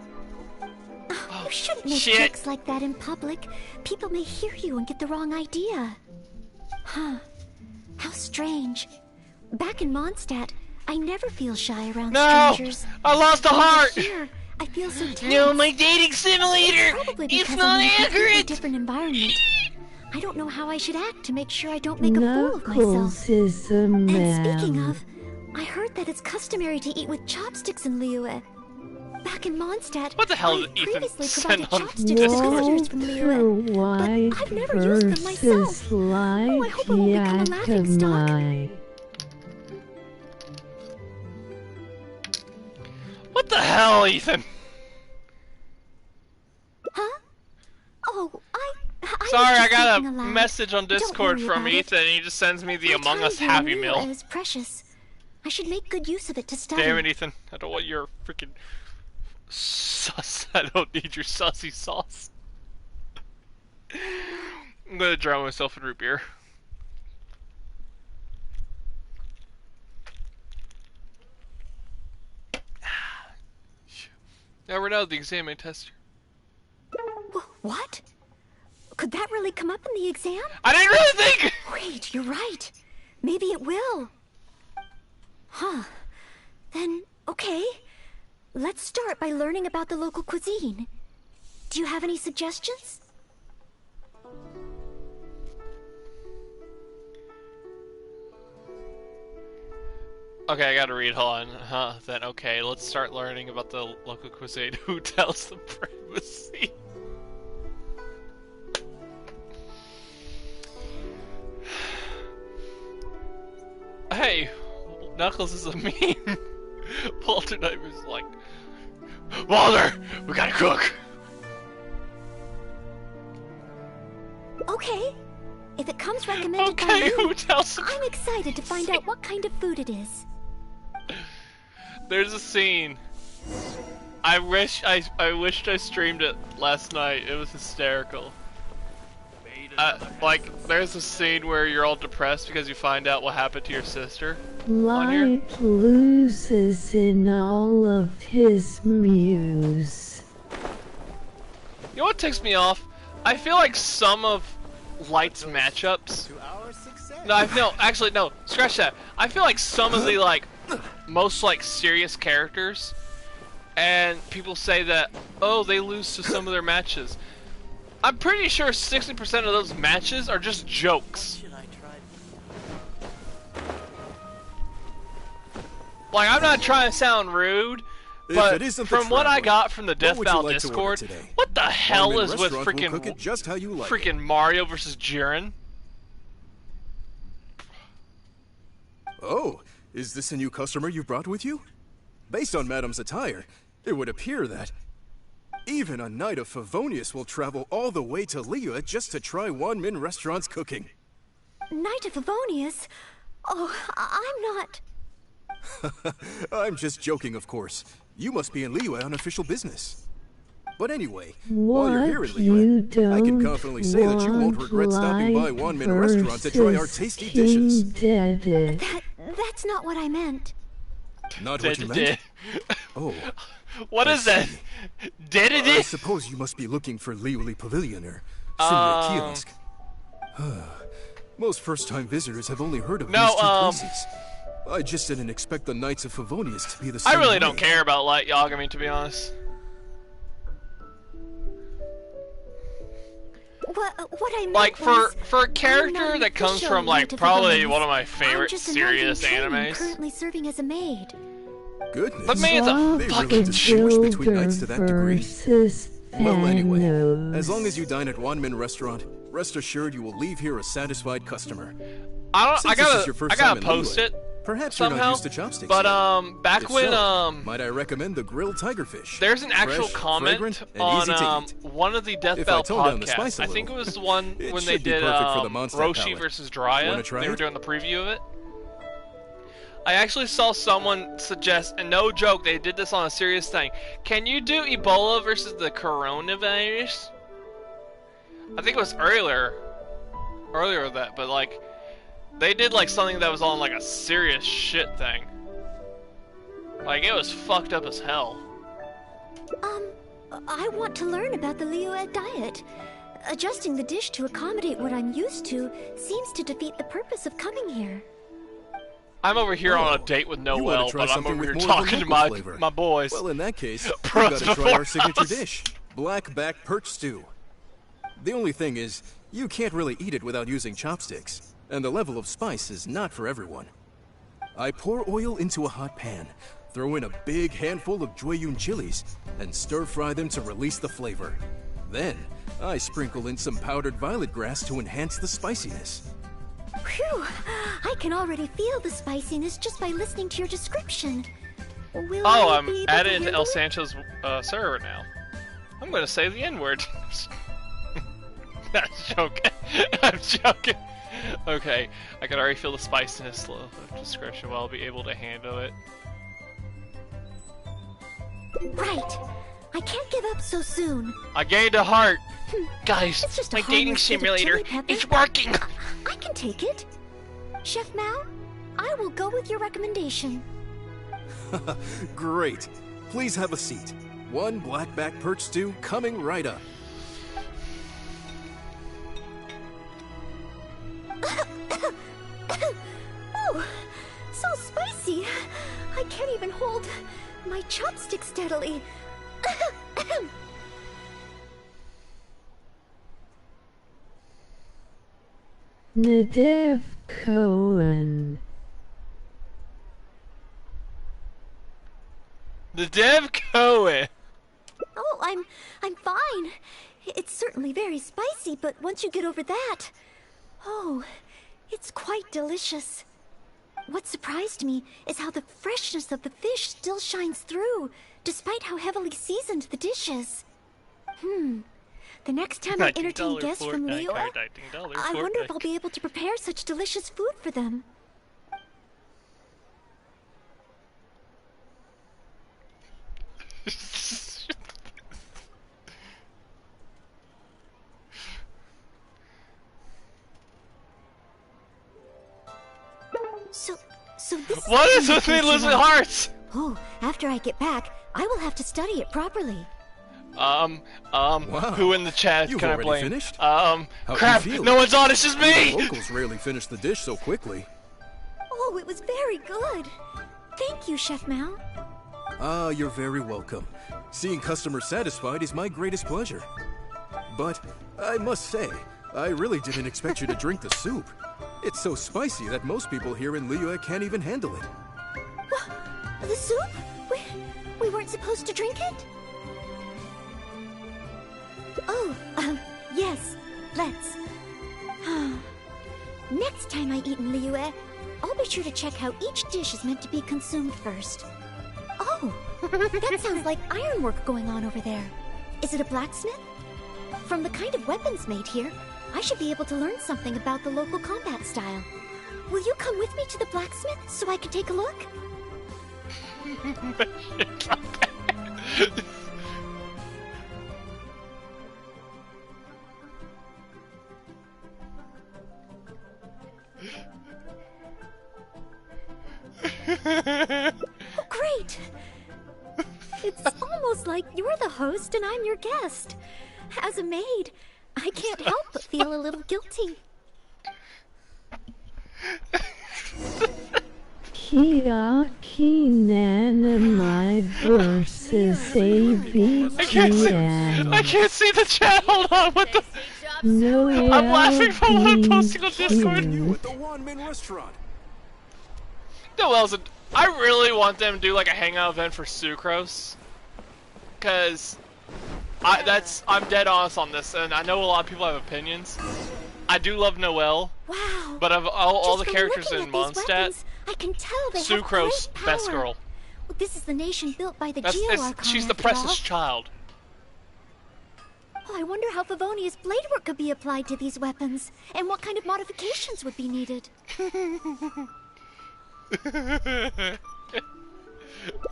You shouldn't make Shit. jokes like that in public. People may hear you and get the wrong idea. Huh. How strange. Back in Mondstadt, I never feel shy around No! strangers. I lost a heart! Here, I feel so tense. No, my dating simulator! Probably It's because not I'm in a completely accurate! different environment. I don't know how I should act to make sure I don't make a fool of myself. Knuckles is a And man. speaking of, I heard that it's customary to eat with chopsticks in Liyue. Back in Mondstadt, What the hell I did Ethan previously send provided on chopsticks to visitors from Walter Liyue. White But I've never used them myself. versus Oh, I hope I won't become a laughingstock. Yakamai. What the hell, Ethan? Huh? Oh, I Sorry, was I just got a thinking aloud. message on Don't Discord worry from about it. Ethan, and he just sends me the My Among time Us here in Happy Liyue Meal. is precious. I should make good use of it to study. Damn it, Ethan. I don't want your freaking sus. I don't need your sussy sauce. I'm gonna drown myself in root beer. Now we're now the exam tester. What? Could that really come up in the exam? I didn't really think! Wait, you're right. Maybe it will. Huh. Then, okay. Let's start by learning about the local cuisine. Do you have any suggestions? Okay, I gotta read. Hold on. Huh, then okay, let's start learning about the local cuisine. Who tells the privacy? Hey, Knuckles is a meme. Walter Nightmare's like, Walter, we gotta cook. Okay. If it comes recommended by Okay, you, who tells the I'm excited to find out what kind of food it is. There's a scene. I wished I streamed it last night. It was hysterical. Like, there's a scene where you're all depressed because you find out what happened to your sister. On here. Light loses in all of his muse. You know what ticks me off? I feel like some of Light's matchups. No, scratch that. I feel like some of the most serious characters, and people say that, oh, they lose to some of their matches. I'm pretty sure 60% of those matches are just jokes. Like, I'm not trying to sound rude, but from what I got from the Death Battle Discord, what the hell is with freaking Mario versus Jiren? Oh, is this a new customer you brought with you? Based on Madame's attire, it would appear that even a knight of Favonius will travel all the way to Liyue just to try Wanmin Restaurant's cooking. Knight of Favonius? Oh, I'm not... I'm just joking, of course. You must be in Liyue on official business. But anyway, What while you're here in you Liyue, I can confidently say that you won't regret stopping by Wanmin Restaurant to try our tasty dishes. That's not what I meant. Not what you meant? Oh. What is that? I suppose you must be looking for Liyue Pavilion or Senior Kiosk. Most first-time visitors have only heard of these two places. I just didn't expect the Knights of Favonius to be the same. I really don't care about Light Yagami, to be honest. What I meant like was, for a character that comes from probably one of my favorite serious animes. Currently serving as a maid. Goodness. But man's a they fucking really distinguish between knights to that degree. Well, anyway, as long as you dine at Wanmin Restaurant, rest assured you will leave here a satisfied customer. I gotta post it. Perhaps somehow, you're not used to chopsticks. But back when might I recommend the grilled tigerfish? There's an actual comment on one of the Death Battle podcasts. I think it was the one when they did Roshi versus Jiraiya. They were doing the preview of it. I actually saw someone suggest, and no joke, they did this on a serious thing. Can you do Ebola versus the coronavirus? I think it was earlier with that, but like. They did like something that was on like a serious shit thing. Like it was fucked up as hell. I want to learn about the Liyue diet. Adjusting the dish to accommodate what I'm used to seems to defeat the purpose of coming here. I'm over here on a date with Noel, but I'm over here talking to my boys. Well, in that case, you gotta try our signature dish, black-back perch stew. The only thing is, you can't really eat it without using chopsticks, and the level of spice is not for everyone. I pour oil into a hot pan, throw in a big handful of Jueyun chilies, and stir-fry them to release the flavor. Then, I sprinkle in some powdered violet grass to enhance the spiciness. Phew! I can already feel the spiciness just by listening to your description. Will I'm added to El Sancho's server now. I'm gonna say the N-word. That's joking. I'm joking. Okay, I can already feel the spiciness of description, but I'll be able to handle it. Right. I can't give up so soon. I gained a heart. Guys, It's just a my dating harmless bit of simulator chili pepper. is working. I can take it. Chef Mao, I will go with your recommendation. Great. Please have a seat. One black-back perch stew coming right up. Oh, so spicy. I can't even hold my chopstick steadily. Nadev Cohen. Nadev Cohen. Oh, I'm fine. It's certainly very spicy, but once you get over that, oh, it's quite delicious. What surprised me is how the freshness of the fish still shines through, despite how heavily seasoned the dish is. The next time I entertain guests from Liyue, I wonder if I'll be able to prepare such delicious food for them. So this What is with me losing hearts? Oh, after I get back, I will have to study it properly. Wow. Who in the chat You've can I already blame? finished? Crap, do you feel? no one's on, it's just me! The locals rarely finish the dish so quickly. Oh, it was very good. Thank you, Chef Mao. Ah, you're very welcome. Seeing customers satisfied is my greatest pleasure. But I must say, I really didn't expect you to drink the soup. It's so spicy that most people here in Liyue can't even handle it. What? The soup? We weren't supposed to drink it? Oh, yes. Let's. Next time I eat in Liyue, I'll be sure to check how each dish is meant to be consumed first. Oh, that sounds like ironwork going on over there. Is it a blacksmith? From the kind of weapons made here, I should be able to learn something about the local combat style. Will you come with me to the blacksmith so I can take a look? Oh, great! It's almost like you're the host and I'm your guest. As a maid, I can't help but feel a little guilty. Kia Kinanamai versus ABTN. I can't see the chat, hold on, what the... No, I'm laughing from what I'm posting on Discord. At the Wanmin restaurant. Noel's I really want them to do like a hangout event for Sucrose. Cause I'm dead honest on this, and I know a lot of people have opinions. I do love Noel. Wow. But of all the Just from characters looking in at these Mondstadt, weapons, I can tell they have Sucrose, great best power. girl. Well, this is the nation built by the Geo-Archon, She's the after precious all. child. Oh, I wonder how Favonia's blade work could be applied to these weapons, and what kind of modifications would be needed.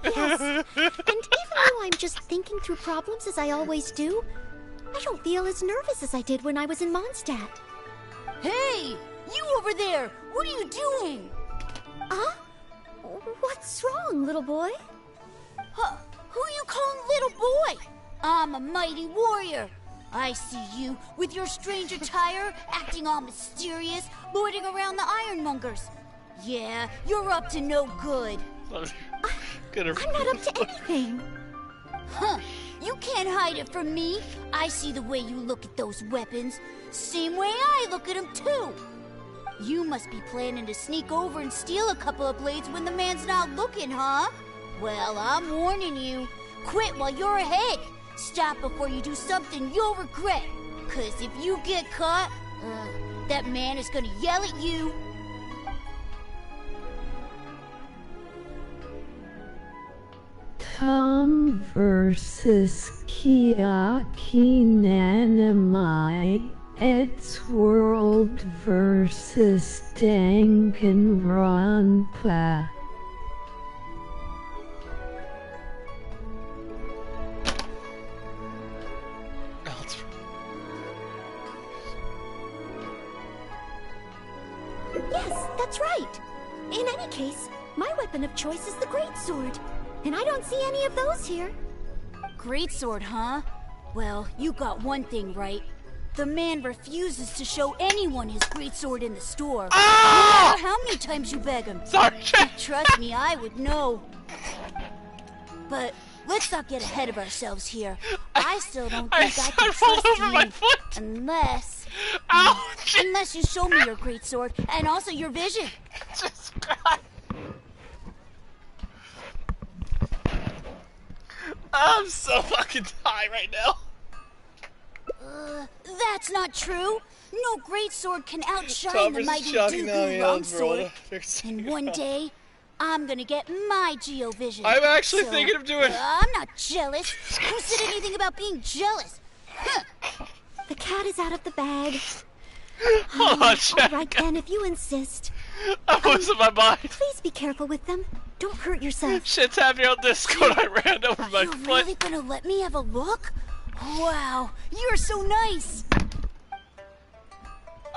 Yes, and even though I'm just thinking through problems as I always do, I don't feel as nervous as I did when I was in Mondstadt. Hey! You over there! What are you doing? Huh? What's wrong, little boy? Who you calling little boy? I'm a mighty warrior. I see you with your strange attire, acting all mysterious, lording around the ironmongers. Yeah, you're up to no good. I'm not up to anything. Huh. You can't hide it from me. I see the way you look at those weapons. Same way I look at them, too. You must be planning to sneak over and steal a couple of blades when the man's not looking, huh? Well, I'm warning you. Quit while you're ahead. Stop before you do something you'll regret. 'Cause if you get caught, that man is gonna yell at you. Tom versus Kiaki Nanamai. It's World versus Danganronpa. Yes, that's right. In any case, my weapon of choice is the greatsword. And I don't see any of those here. Greatsword, huh? Well, you got one thing right. The man refuses to show anyone his greatsword in the store. No matter how many times you beg him. Sorry. Trust me, I would know. But let's not get ahead of ourselves here. I still don't think I can trust you unless... Ouch! Unless you show me your greatsword and also your vision. Jesus Christ. I'm so fucking high right now. That's not true. No greatsword can outshine the mighty Dooku longsword. And one day, I'm gonna get my Geovision. I'm actually thinking of doing... I'm not jealous. Who said anything about being jealous? The cat is out of the bag. Hold on, Jack. All right then, if you insist. I'm losing my mind. Please be careful with them. Don't hurt yourself. Shit's happening on Discord. I ran over my foot. You're really gonna let me have a look? Wow, you're so nice.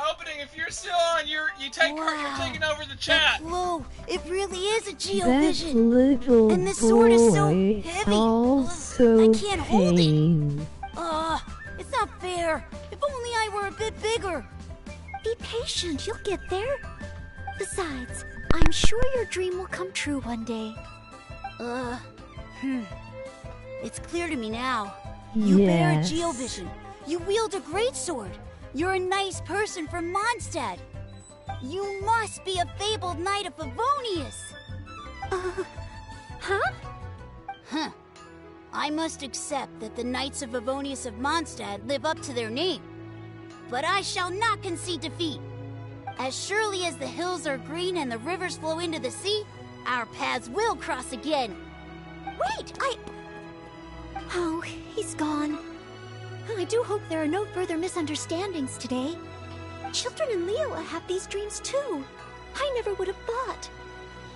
Opening, if you're still on, you're taking over the chat. Whoa, it really is a That Geovision. little And this sword is so boy heavy. also I can't hold it. pain. It's not fair. If only I were a bit bigger. Be patient, you'll get there. Besides, I'm sure your dream will come true one day. It's clear to me now. You bear a Yes. Geovision. You wield a greatsword. You're a nice person from Mondstadt. You must be a fabled knight of Favonius. Huh? Huh. I must accept that the Knights of Favonius of Mondstadt live up to their name. But I shall not concede defeat. As surely as the hills are green and the rivers flow into the sea, our paths will cross again. Wait, Oh, he's gone. I do hope there are no further misunderstandings today. Children in Leola have these dreams too. I never would have thought.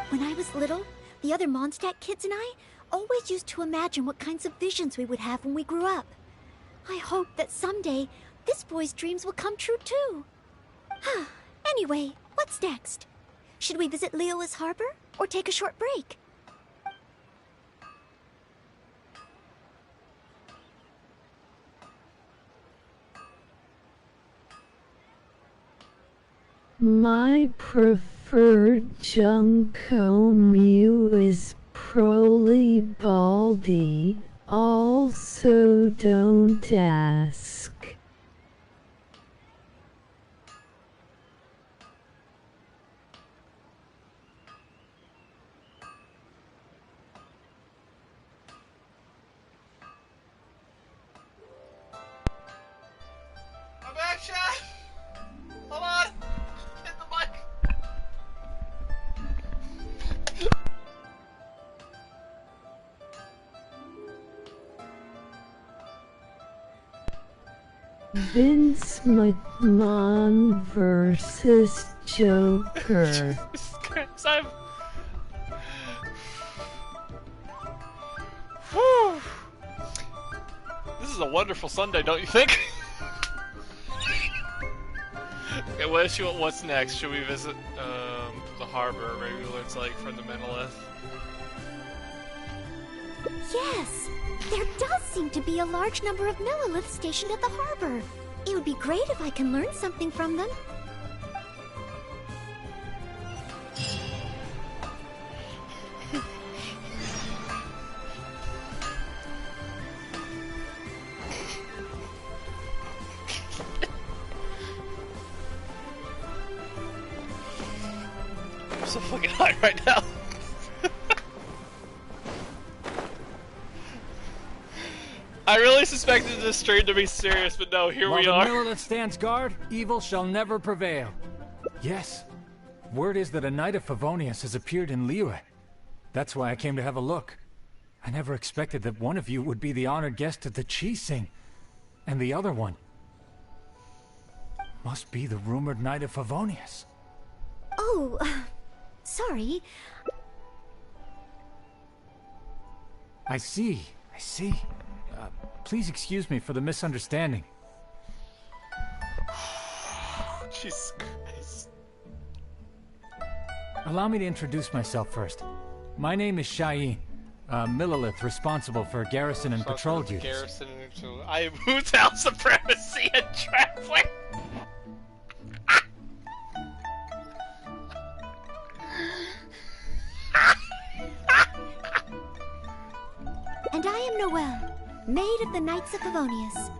When I was little, the other Mondstadt kids and I always used to imagine what kinds of visions we would have when we grew up. I hope that someday this boy's dreams will come true too. Anyway, what's next? Should we visit Leola's harbor or take a short break? My preferred Junko Mew is Proly Baldy. Also, don't ask. I'm back, chat. Hold on. Hit the mic. Vince McMahon versus Joker. Whew. This is a wonderful Sunday, don't you think? Okay, what's next? Should we visit the harbor? Maybe it's like for the Menolith. Yes, there does seem seem to be a large number of Milliliths stationed at the harbor. It would be great if I can learn something from them. I'm so fucking high right now. I really suspected this stream to be serious, but no, here we are. While the Millilith stands guard, evil shall never prevail. Yes. Word is that a Knight of Favonius has appeared in Liyue. That's why I came to have a look. I never expected that one of you would be the honored guest at the Chi-Sing. And the other one must be the rumored Knight of Favonius. Oh, sorry. I see. Please excuse me for the misunderstanding. Jesus Christ. Allow me to introduce myself first. My name is Shayin, Millilith responsible for garrison and patrol duties. I am whose house supremacy and traveling. And I am Noelle, Maid of the Knights of Favonius.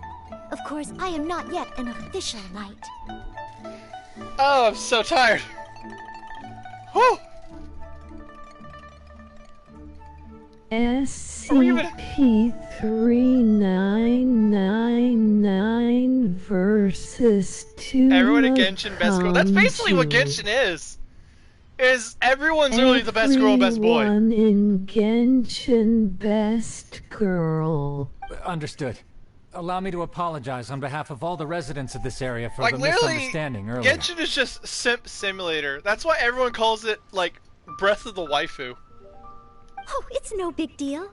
Of course, I am not yet an official knight. Oh, I'm so tired. Whew. SCP-3999 versus 2. Everyone at Genshin, best girl. That's basically what Genshin is. Everyone's really the best girl, best boy. Everyone in Genshin, best girl. Understood. Allow me to apologize on behalf of all the residents of this area for Like, the literally, misunderstanding earlier. Genshin is just Simp Simulator. That's why everyone calls it, like, Breath of the Waifu. Oh, it's no big deal.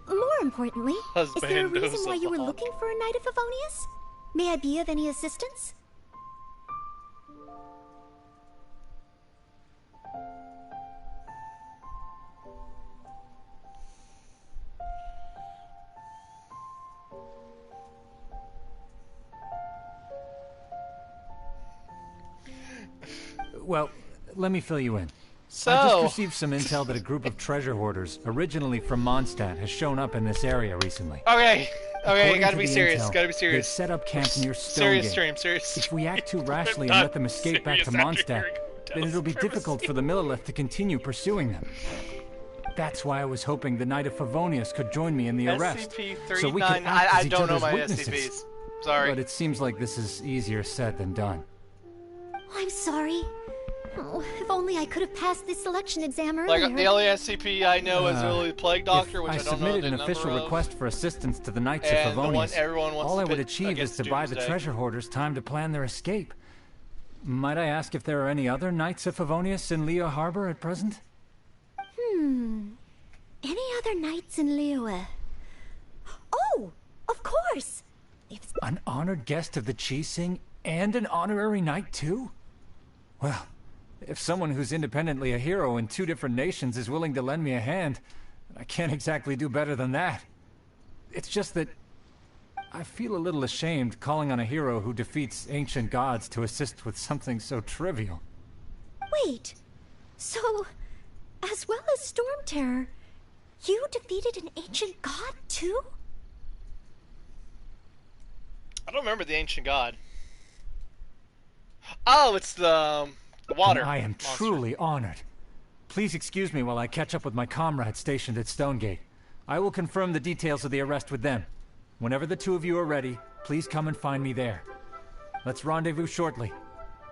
More importantly, is there a reason why you were looking for a Knight of Favonius? May I be of any assistance? Well, let me fill you in. So, I just received some intel that a group of treasure hoarders, originally from Mondstadt, has shown up in this area recently. Okay, According gotta to be the serious, intel, gotta be serious. They've set up camp near Serious Stonegate. stream, serious. If we act too rashly and let them escape back to Mondstadt, then it'll be difficult for the Millilith to continue pursuing them. That's why I was hoping the Knight of Favonius could join me in the arrest, so we could act as each other's witnesses. SCPs. Sorry. But it seems like this is easier said than done. I'm sorry. Oh, if only I could have passed this selection exam earlier. Like, the only SCP I know is really the Plague Doctor, which I don't know submitted the an number official of. request for assistance to the Knights of And the one Favonius. everyone wants All to I would pit achieve is against to buy the Doomsday. treasure hoarders time to plan their escape. Might I ask if there are any other Knights of Favonius in Liyue Harbor at present? Any other knights in Liyue? Oh, of course! An honored guest of the Chi-Sing and an honorary knight too? Well, if someone who's independently a hero in two different nations is willing to lend me a hand, I can't exactly do better than that. It's just that I feel a little ashamed calling on a hero who defeats ancient gods to assist with something so trivial. Wait, so, as well as Storm Terror, you defeated an ancient god too? I don't remember the ancient god. Oh, it's the water. And I am monster. truly honored. Please excuse me while I catch up with my comrades stationed at Stonegate. I will confirm the details of the arrest with them. Whenever the two of you are ready, please come and find me there. Let's rendezvous shortly.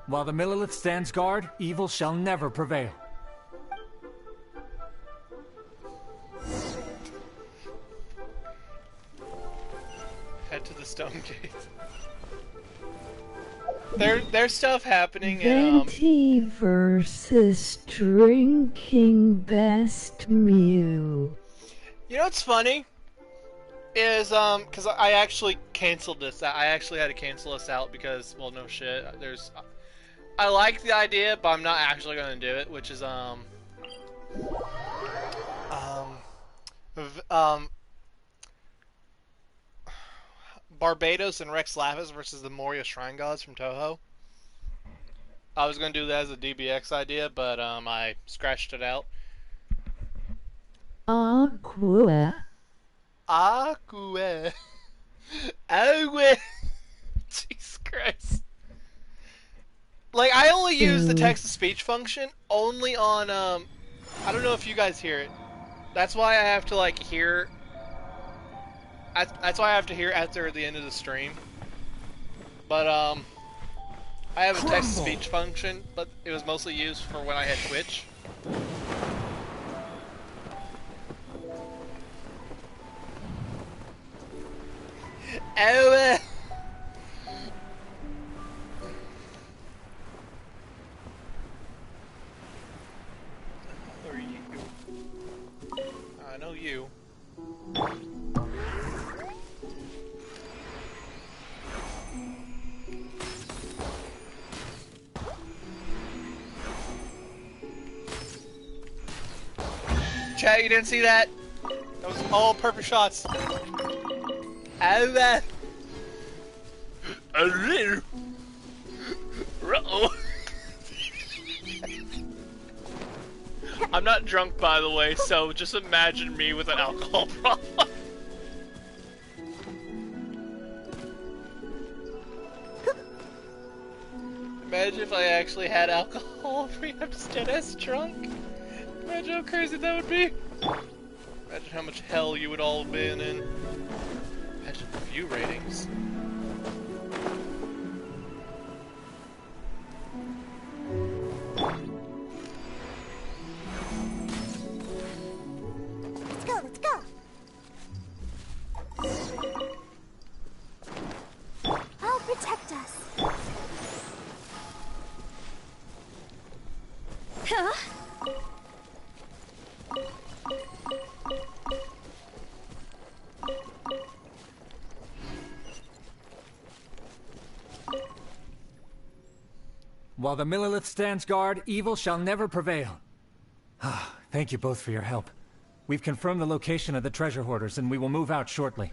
While the Millilith stands guard, evil shall never prevail. Head to the Stone Gate. There's stuff happening in Venti versus drinking best Mew. You know what's funny? Is because I actually canceled this. I actually had to cancel this out because, well, no shit. I like the idea, but I'm not actually gonna do it. Which is Barbados and Rex Lapis versus the Moria Shrine Gods from Toho. I was going to do that as a DBX idea, but I scratched it out. Aqua. Aqua. Agua. Jesus Christ. Like, I only use the text-to-speech function only on, I don't know if you guys hear it. That's why I have to, like, hear... That's why I have to hear after the end of the stream. But, I have a text-to-speech function, but it was mostly used for when I had Twitch. Oh, Who are you? I know you. Chat, you didn't see that? That was all perfect shots. Oh, a little. Uh-oh. I'm not drunk, by the way, so just imagine me with an alcohol problem. Imagine if I actually had alcohol free. I'm just dead ass drunk. Imagine how crazy that would be. Imagine how much hell you would all have been in. Imagine the view ratings. Let's go, let's go. I'll protect us. Huh? While the Millelith stands guard, evil shall never prevail. Thank you both for your help. We've confirmed the location of the treasure hoarders, and we will move out shortly.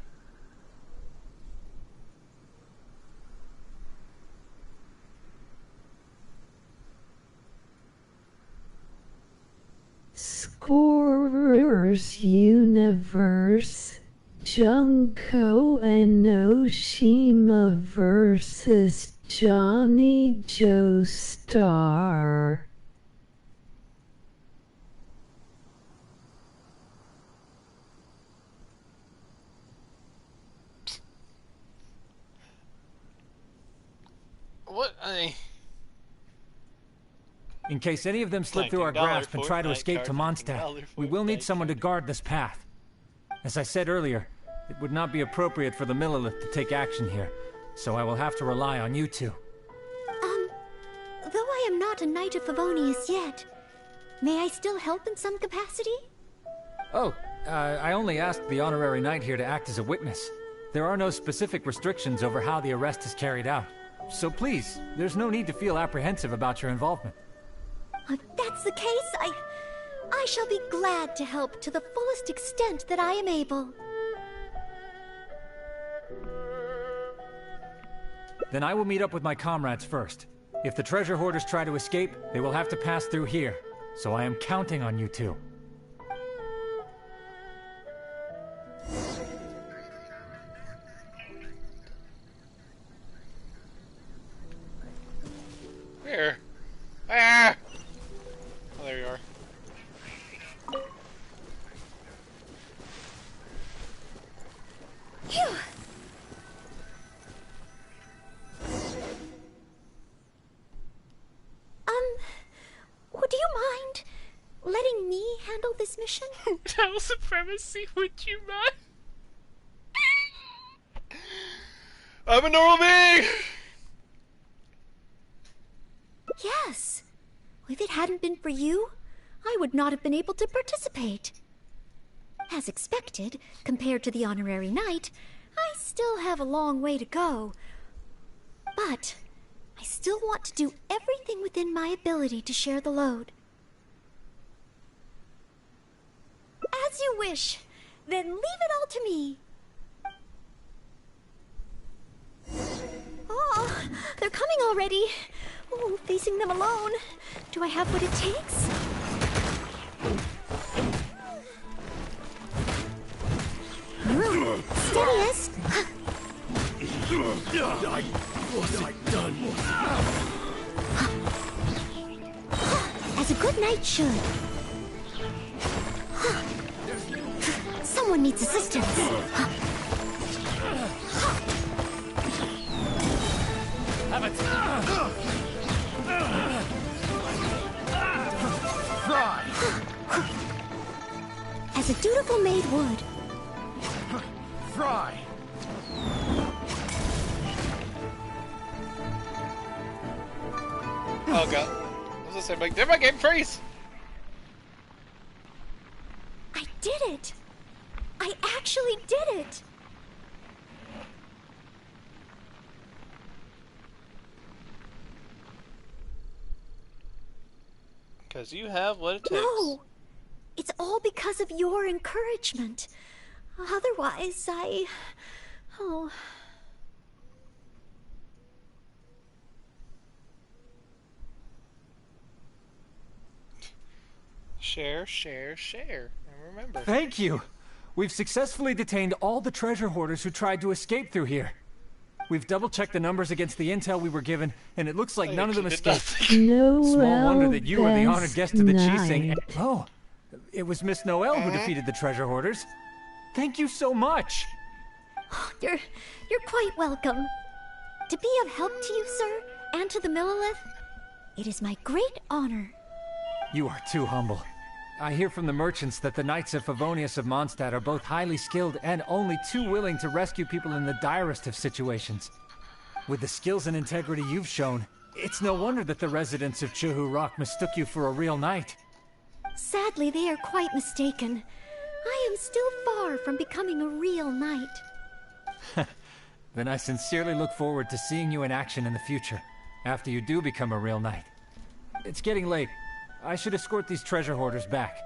Scorers Universe. Junko and Oshima versus Johnny Joestar. What? In case any of them slip through our grasp and try to escape to Mondstadt, we will need someone to guard this path. As I said earlier, it would not be appropriate for the Millelith to take action here, so I will have to rely on you two. Though I am not a Knight of Favonius yet, may I still help in some capacity? Oh, I only asked the honorary knight here to act as a witness. There are no specific restrictions over how the arrest is carried out. So please, there's no need to feel apprehensive about your involvement. If that's the case, I shall be glad to help to the fullest extent that I am able. Then I will meet up with my comrades first. If the treasure hoarders try to escape, they will have to pass through here. So I am counting on you two. Where? Ah! Oh, there you are. Phew! Would you mind letting me handle this mission? Total supremacy, would you mind? I'm a normal being! Yes. If it hadn't been for you, I would not have been able to participate. As expected, compared to the honorary knight, I still have a long way to go. But I still want to do everything within my ability to share the load. As you wish. Then leave it all to me. already. Oh, facing them alone. Do I have what it takes? Steady What's it done? as a good knight should. Someone needs assistance. Have it! Fry! As a dutiful maid would. Fry! Oh god. What was I saying? Did my game freeze? I did it! I actually did it! Because you have what it takes. No! It's all because of your encouragement. Otherwise, Oh. Share, share, share. And remember. Thank you! We've successfully detained all the treasure hoarders who tried to escape through here. We've double-checked the numbers against the intel we were given, and it looks like none of them escaped. Small wonder that you were the honored guest of the Qixing. Oh, it was Miss Noelle who defeated the treasure hoarders. Thank you so much! You're quite welcome. To be of help to you, sir, and to the Millelith, it is my great honor. You are too humble. I hear from the merchants that the Knights of Favonius of Mondstadt are both highly skilled and only too willing to rescue people in the direst of situations. With the skills and integrity you've shown, it's no wonder that the residents of Chuhu Rock mistook you for a real knight. Sadly, they are quite mistaken. I am still far from becoming a real knight. Then I sincerely look forward to seeing you in action in the future, after you do become a real knight. It's getting late. I should escort these treasure hoarders back.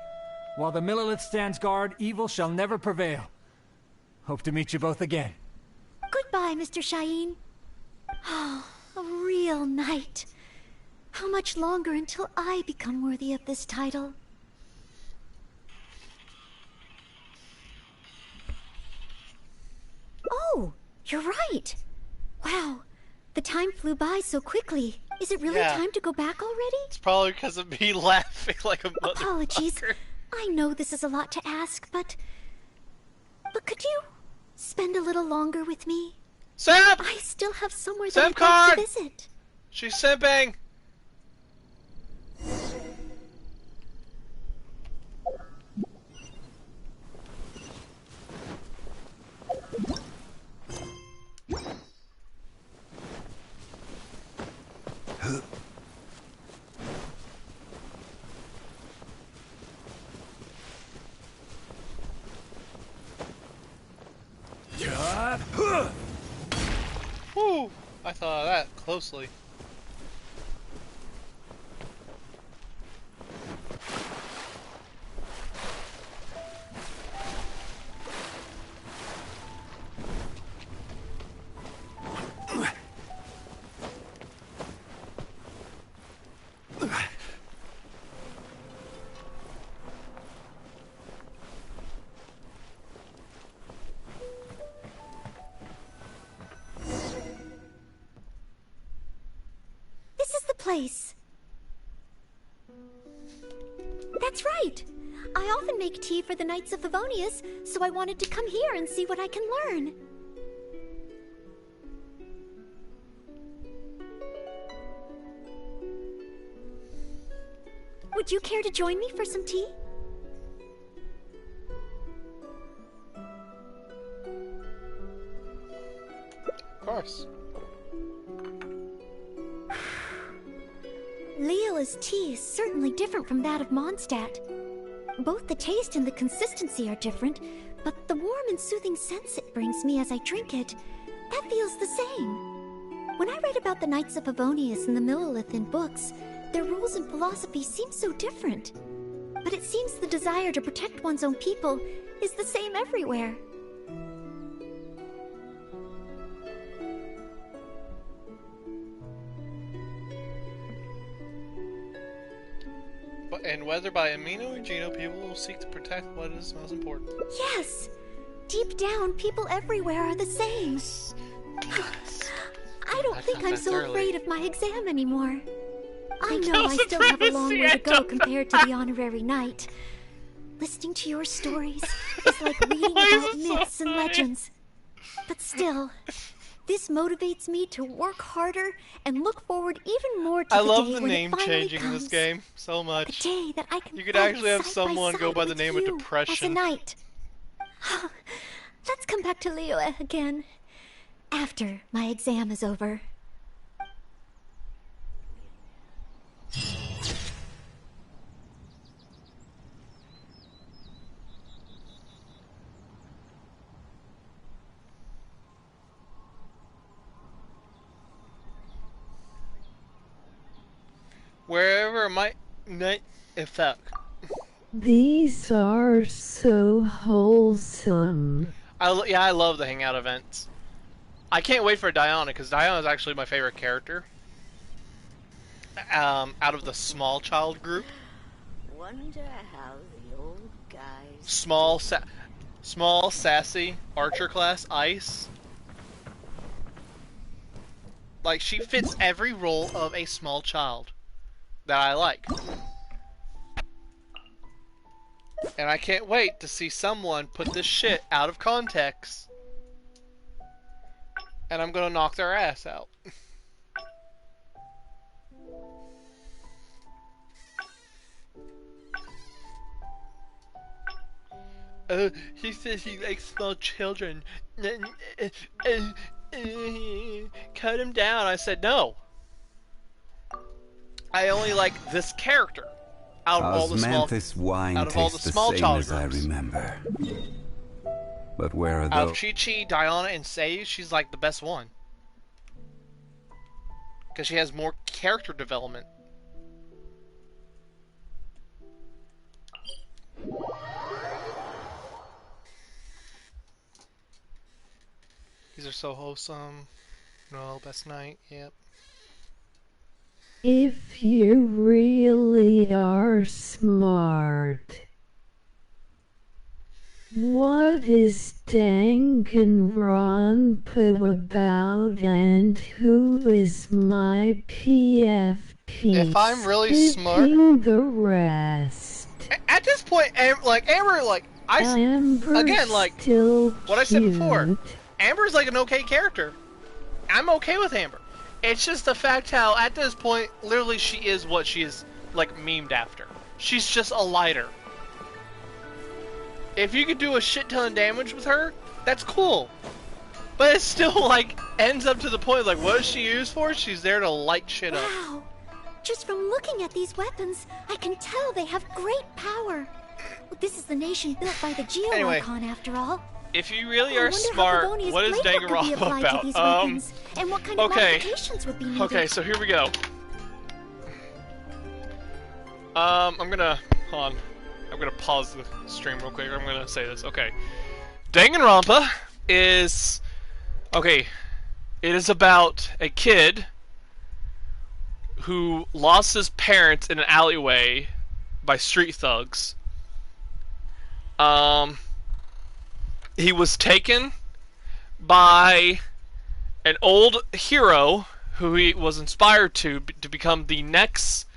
While the Millelith stands guard, evil shall never prevail. Hope to meet you both again. Goodbye, Mr. Shaheen. Oh, a real knight. How much longer until I become worthy of this title? Oh, you're right. Wow, the time flew by so quickly. Is it really time to go back already? It's probably because of me laughing like a motherfucker. Apologies. I know this is a lot to ask, but could you spend a little longer with me? Sam! I still have somewhere that Sam I'd like card! to visit. She's simping! Whew! I thought of that closely. Place. That's right. I often make tea for the Knights of Favonius, so I wanted to come here and see what I can learn. Would you care to join me for some tea? Of course. Leela's tea is certainly different from that of Mondstadt. Both the taste and the consistency are different, but the warm and soothing sense it brings me as I drink it, that feels the same. When I read about the Knights of Favonius and the Millelith in books, their rules and philosophy seem so different. But it seems the desire to protect one's own people is the same everywhere. And whether by Amino or Geno, people will seek to protect what is most important. Yes! Deep down, people everywhere are the same. I don't think I'm so afraid of my exam anymore. I know I still have a long way to go compared to the honorary knight. Listening to your stories is like reading about myths and legends. But still, this motivates me to work harder and look forward even more to the day when it finally comes. I love the name changing in this game so much. The day that I can you could actually have someone go by the name of Depression. As a knight. Let's come back to Liyue again. After my exam is over. Wherever my night effect. These are so wholesome. I love the hangout events. I can't wait for Diana, because Diana is actually my favorite character. Out of the small child group. Wonder how the old guys... Small, sassy, archer class, Ice. Like, she fits every role of a small child that I like. And I can't wait to see someone put this shit out of context. And I'm gonna knock their ass out. He says he likes small children. Cut him down. I said no. I only like this character out of all the small. Wine out of all the tastes small the same child as I groups. remember. But where are Out those? of Chi-Chi, Diana, and Sei, she's like the best one. Because she has more character development. These are so wholesome. No, best night, yep. If you really are smart, what is Danganronpa about, and who is my PFP? If I'm really smart, the rest. At this point, Amber, again, like what I said before, Amber's like an okay character. I'm okay with Amber. It's just the fact how, at this point, literally she is what she is, like, memed after. She's just a lighter. If you could do a shit ton of damage with her, that's cool. But it still, like, ends up to the point, like, what is she used for? She's there to light shit up. Wow! Just from looking at these weapons, I can tell they have great power. This is the nation built by the Geo-Archon, after all. If you really are smart, what is Danganronpa about? And what kind of modifications would be needed? Okay, so here we go. I'm gonna pause the stream real quick. I'm gonna say this. Okay, Danganronpa is it is about a kid who lost his parents in an alleyway by street thugs. He was taken by an old hero who he was inspired to become the next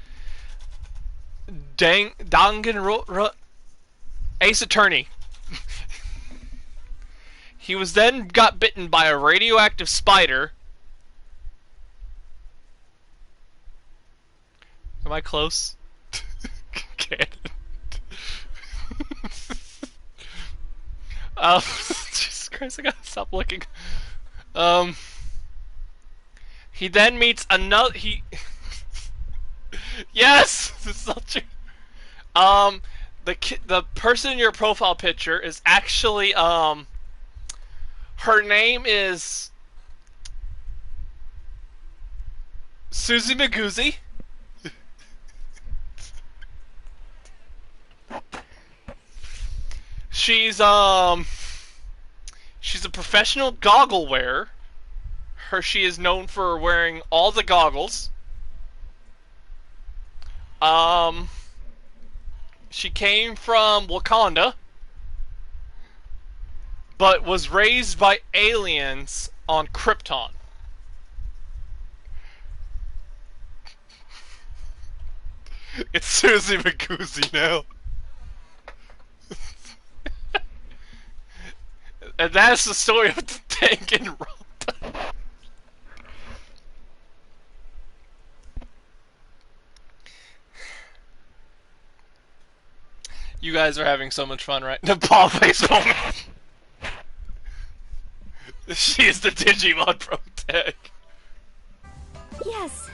Ace Attorney. He was then got bitten by a radioactive spider. Am I close? Can't. Jesus Christ, I gotta stop looking. He then meets another. Yes, this is not true. The person in your profile picture is actually her name is Susie Maguzi. She's a professional goggle wearer. She is known for wearing all the goggles. She came from Wakanda, but was raised by aliens on Krypton. It's Susie McGoozy now. And that's the story of the tank and Rhonda. You guys are having so much fun, right? The ball face woman. She is the Digimon Protag. Yes,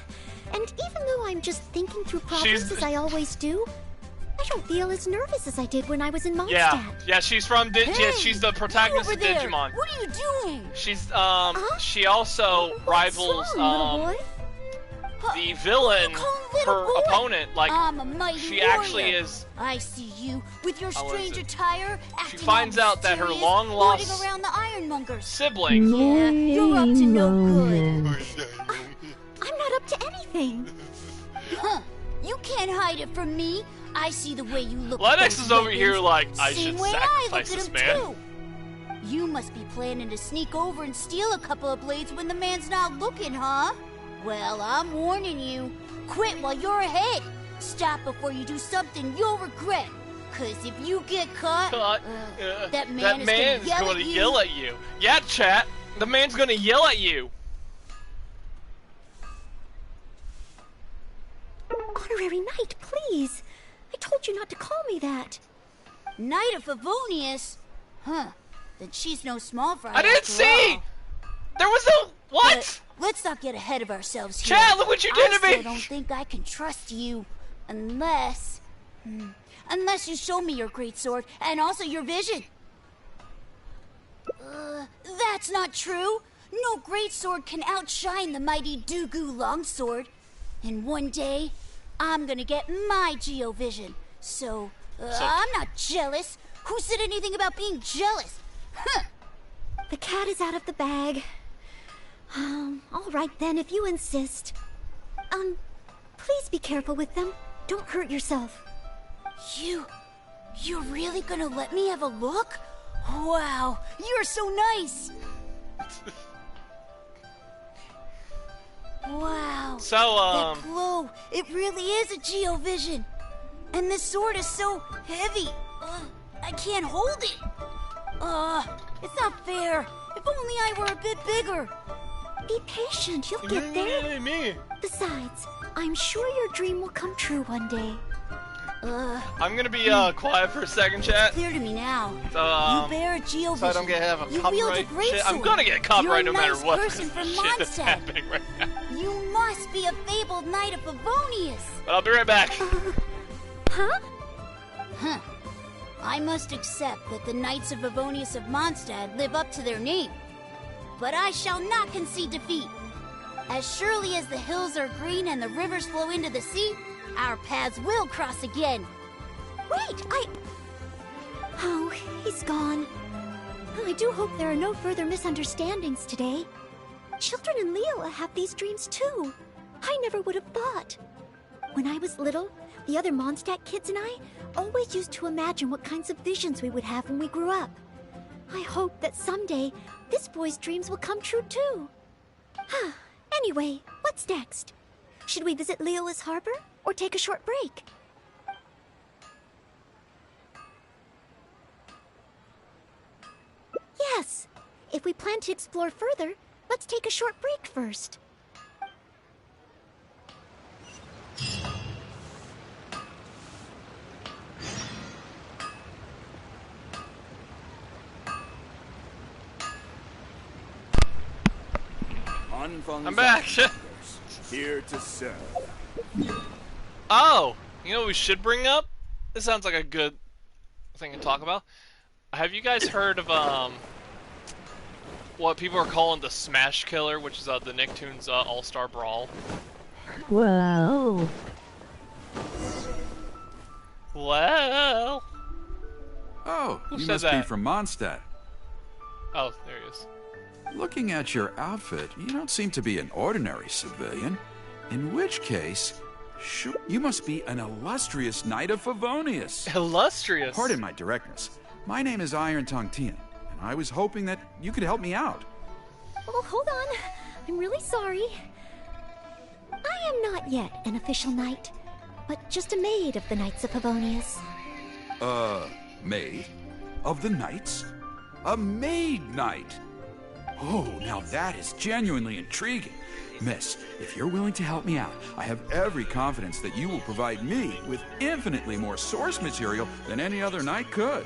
and even though I'm just thinking through problems as I always do, I don't feel as nervous as I did when I was in Mondstadt. Yeah, she's from she's the protagonist of Digimon. What are you doing? She's she also rivals the villain, her opponent. Like I'm a mighty she warrior. actually is. I see you with your strange attire. She finds out that her long lost around the Ironmonger sibling. Yeah, you're up to no good. I'm not up to anything. Huh? You can't hide it from me. I see the way you look. Lennox at is those over here like, I Same should way sacrifice I look this at man. him too. You must be planning to sneak over and steal a couple of blades when the man's not looking, huh? Well, I'm warning you. Quit while you're ahead. Stop before you do something you'll regret. Cause if you get caught, that man is gonna yell at you. Yeah, chat. The man's gonna yell at you. Honorary Knight, please. I told you not to call me that. Knight of Favonius? Huh. Then she's no small fry. I didn't see! All. There was no... What? But let's not get ahead of ourselves here. Chad, look what you did to me! I don't think I can trust you. Unless... unless you show me your great sword and also your vision. That's not true. No great sword can outshine the mighty Doogu longsword. And one day, I'm gonna get my Geovision. So, I'm not jealous. Who said anything about being jealous? Huh. The cat is out of the bag. All right then, if you insist. Please be careful with them. Don't hurt yourself. You're really gonna let me have a look? Wow, you're so nice. Wow. So, that glow, it really is a Geovision. And this sword is so heavy. I can't hold it. It's not fair. If only I were a bit bigger. Be patient, you'll get there. Besides, I'm sure your dream will come true one day. I'm gonna be quiet for a second, chat. It's clear to me now. So, you bear a Geovision. so I don't have a you copyright wield a great shit. sword. I'm gonna get copyright You're no a matter nice what. person from Shit that's Mondstadt. happening right now. You must be a fabled knight of Favonius. But I'll be right back. Huh? Huh. I must accept that the Knights of Favonius of Mondstadt live up to their name. But I shall not concede defeat. As surely as the hills are green and the rivers flow into the sea, our paths will cross again. Wait, Oh, he's gone. I do hope there are no further misunderstandings today. Children in Leela have these dreams too. I never would have thought. When I was little, the other Mondstadt kids and I always used to imagine what kinds of visions we would have when we grew up. I hope that someday this boy's dreams will come true too. Anyway, what's next? Should we visit Leola's harbor or take a short break? Yes. If we plan to explore further, let's take a short break first. I'm back. Here to serve. Oh, you know what we should bring up? This sounds like a good thing to talk about. Have you guys heard of what people are calling the Smash Killer, which is the Nicktoons All-Star Brawl? Well. Well. Oh, who you said must that? be from Mondstadt. Oh, there he is. Looking at your outfit, you don't seem to be an ordinary civilian. In which case, Sure. You must be an illustrious knight of Favonius. Illustrious? Pardon my directness. My name is Iron Tongue Tian, and I was hoping that you could help me out. Oh, hold on. I'm really sorry. I am not yet an official knight, but just a maid of the Knights of Favonius. Maid? Of the knights? A maid knight? Oh, now that is genuinely intriguing. Miss, if you're willing to help me out, I have every confidence that you will provide me with infinitely more source material than any other knight could.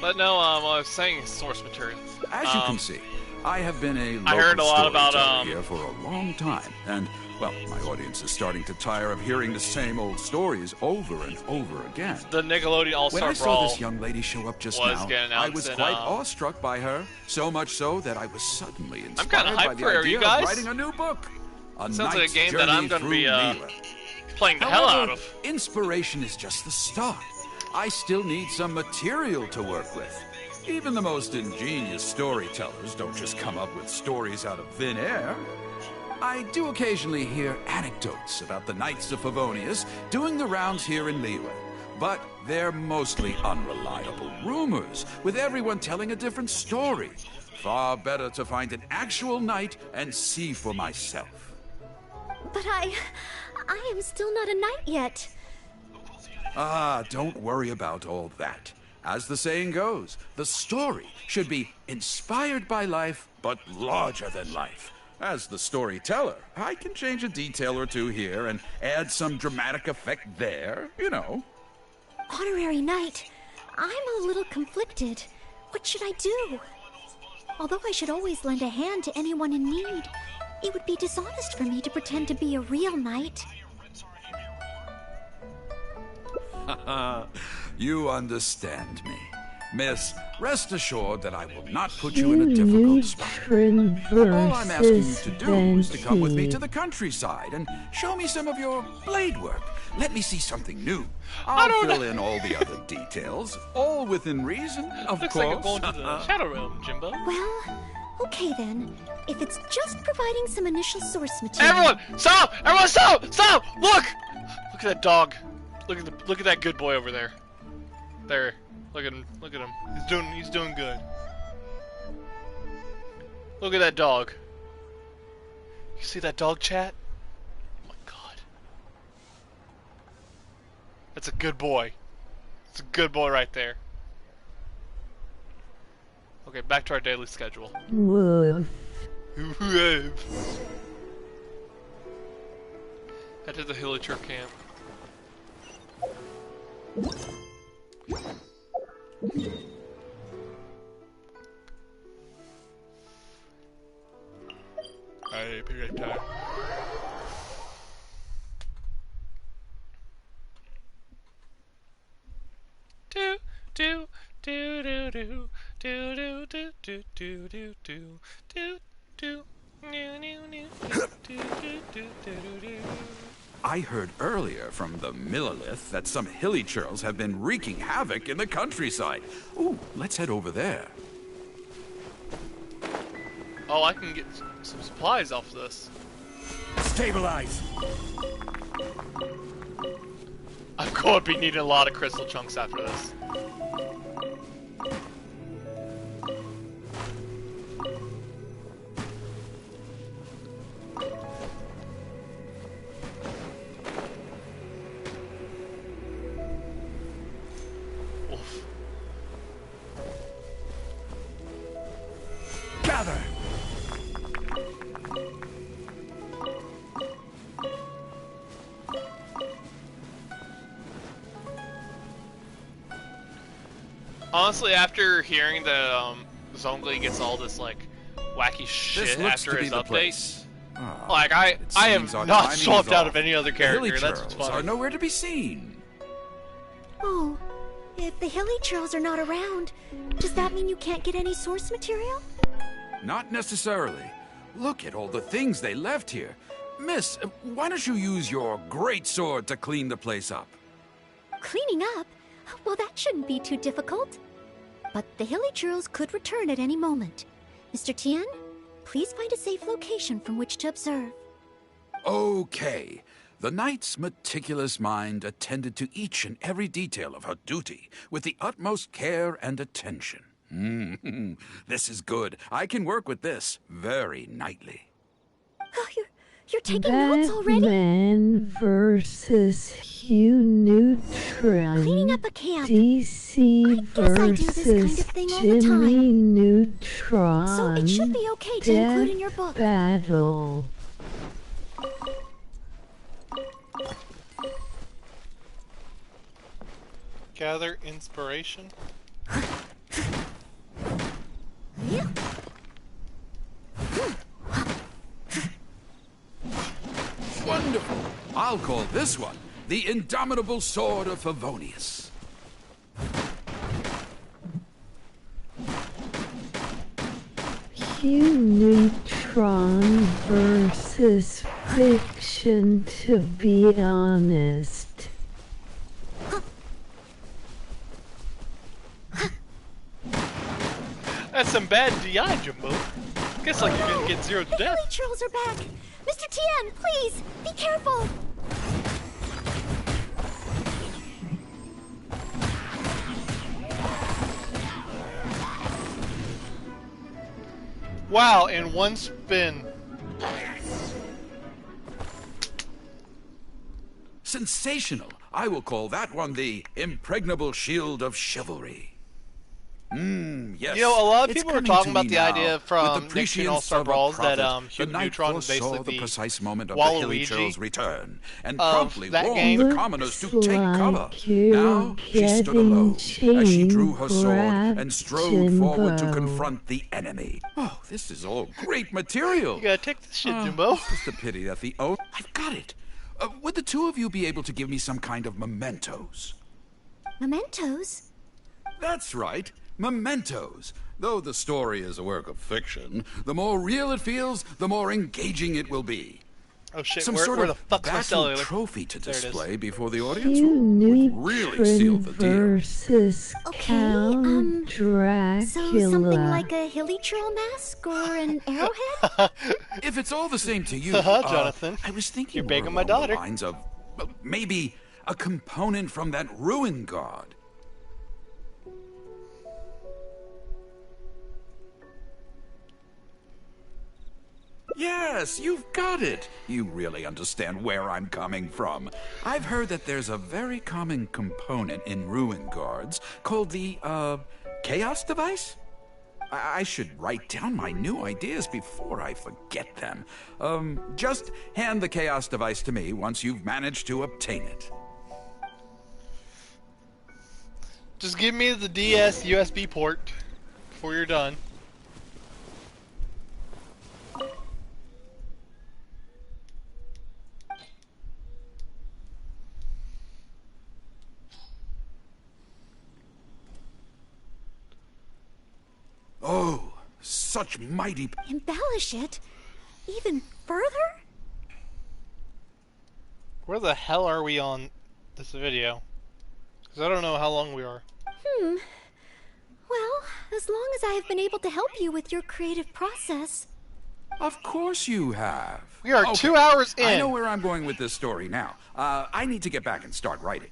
But no, I was saying source material. As you can see, I have been a I heard a lot about storyteller here for a long time, and, well, my audience is starting to tire of hearing the same old stories over and over again. The Nickelodeon All-Star When I saw Brawl this young lady show up just was now, getting I announced was in, quite awestruck by her, so much so that I was suddenly I'm inspired kinda by hyped the for her. idea You guys? of writing a new book. Sounds like a game that I'm gonna be playing the However, hell out of. Inspiration is just the start. I still need some material to work with. Even the most ingenious storytellers don't just come up with stories out of thin air. I do occasionally hear anecdotes about the Knights of Favonius doing the rounds here in Liyue, but they're mostly unreliable rumors, with everyone telling a different story. Far better to find an actual knight and see for myself. But I am still not a knight yet. Ah, don't worry about all that. As the saying goes, the story should be inspired by life, but larger than life. As the storyteller, I can change a detail or two here and add some dramatic effect there, you know. Honorary knight, I'm a little conflicted. What should I do? Although I should always lend a hand to anyone in need, it would be dishonest for me to pretend to be a real knight. You understand me. Miss, rest assured that I will not put you in a difficult spot. All I'm asking you to do is to come with me to the countryside and show me some of your blade work. Let me see something new. I'll fill in all the other details, all within reason, of Looks course. like I'm going to the Shadow Realm, Jimbo. Well, okay then. If it's just providing some initial source material. Everyone, stop! Everyone, stop! Stop! Look! Look at that dog. Look at that good boy over there. There. Look at him. Look at him. He's doing good. Look at that dog. You see that dog, chat? Oh my god. That's a good boy. It's a good boy right there. Okay, back to our daily schedule. Woof. Head to the Hillicher camp. I'll be right back. Do do do do do do do do do do do do do do new new new do do do do do. I heard earlier from the Millilith that some hilly churls have been wreaking havoc in the countryside. Ooh, let's head over there. Oh, I can get some supplies off this. Stabilize! I'm going to be needing a lot of crystal chunks after this. Oof. Gather! Honestly, after hearing that Zhongli gets all this like wacky shit after his update, like I am not swapped out of any other character. That's what's funny. Are nowhere to be seen. Oh, if the hilly churls are not around, does that mean you can't get any source material? Not necessarily. Look at all the things they left here. Miss, why don't you use your great sword to clean the place up? Cleaning up? Well, that shouldn't be too difficult. But the hilly churls could return at any moment. Mr. Tian, please find a safe location from which to observe. Okay. The knight's meticulous mind attended to each and every detail of her duty with the utmost care and attention. This is good. I can work with this very knightly. Oh, you're taking notes already? Batman versus Hugh Neutron. Cleaning up a camp. DC versus Jimmy Neutron. So it should be okay to include in your book. Battle. Gather inspiration. Wonderful. I'll call this one the Indomitable Sword of Favonius. Hugh Neutron versus fiction, to be honest. That's some bad DI, Jumbo. Guess like you're gonna get 0 to death. The Hilly trolls are back. Mr. Tien, please, be careful. Wow, in one spin. Sensational. I will call that one the Impregnable Shield of Chivalry. Yes. You know, a lot of It's people were coming talking to about me the now, idea with from the Genshin prescience All-Star of a Brawls that prophet, Hugh the knight Neutron was foresaw basically the precise moment of Waluigi the Hilly Churl's return, and of promptly that warned game. the commoners to take Looks cover. like you're Now she stood getting alone as she drew her sword chain and strode forward to Jimbo. confront the enemy. Oh, this is all great material. You gotta take this shit, Jumbo. It's just a pity that the I've got it. Would the two of you be able to give me some kind of mementos? Mementos? That's right, mementos. Though the story is a work of fiction, the more real it feels, the more engaging it will be. Oh shit, Some where sort the of fuck's my battle cellular? trophy to There it is. display before the audience Hugh would really seal the deal. versus Count Dracula. So something like a Hilly troll mask or an arrowhead? If it's all the same to you, Jonathan, I was thinking you're begging more my along daughter. the lines of maybe a component from that ruin guard. Yes, you've got it. You really understand where I'm coming from. I've heard that there's a very common component in ruin guards called the, chaos device? I should write down my new ideas before I forget them. Just hand the chaos device to me once you've managed to obtain it. Just give me the DS USB port before you're done. Oh, such mighty... Embellish it? Even further? Where the hell are we on this video? Because I don't know how long we are. Well, as long as I have been able to help you with your creative process. Of course you have. We are 2 hours in. I know where I'm going with this story now. I need to get back and start writing.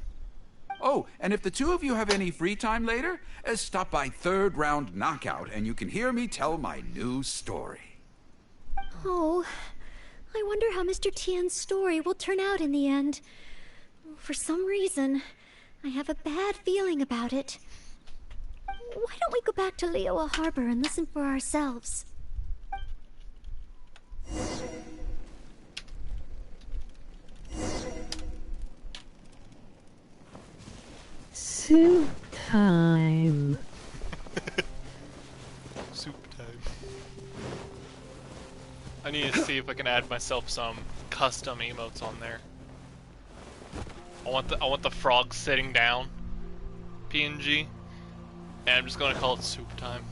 Oh, and if the two of you have any free time later, stop by Third Round Knockout and you can hear me tell my new story. Oh, I wonder how Mr. Tien's story will turn out in the end. For some reason, I have a bad feeling about it. Why don't we go back to Liyue Harbor and listen for ourselves? Soup time. Soup time. I need to see if I can add myself some custom emotes on there. I want the frog sitting down PNG, and I'm just gonna call it soup time.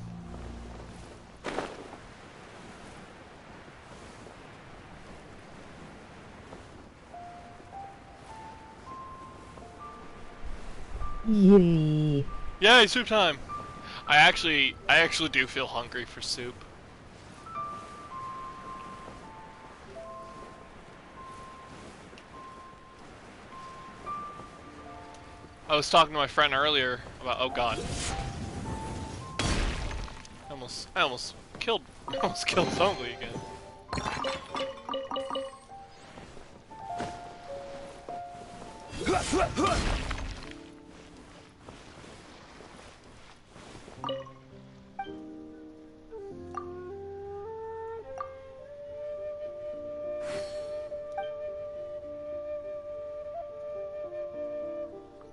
Yay. Yay, soup time! I actually do feel hungry for soup. I was talking to my friend earlier about. Oh God. I almost killed Zongli again.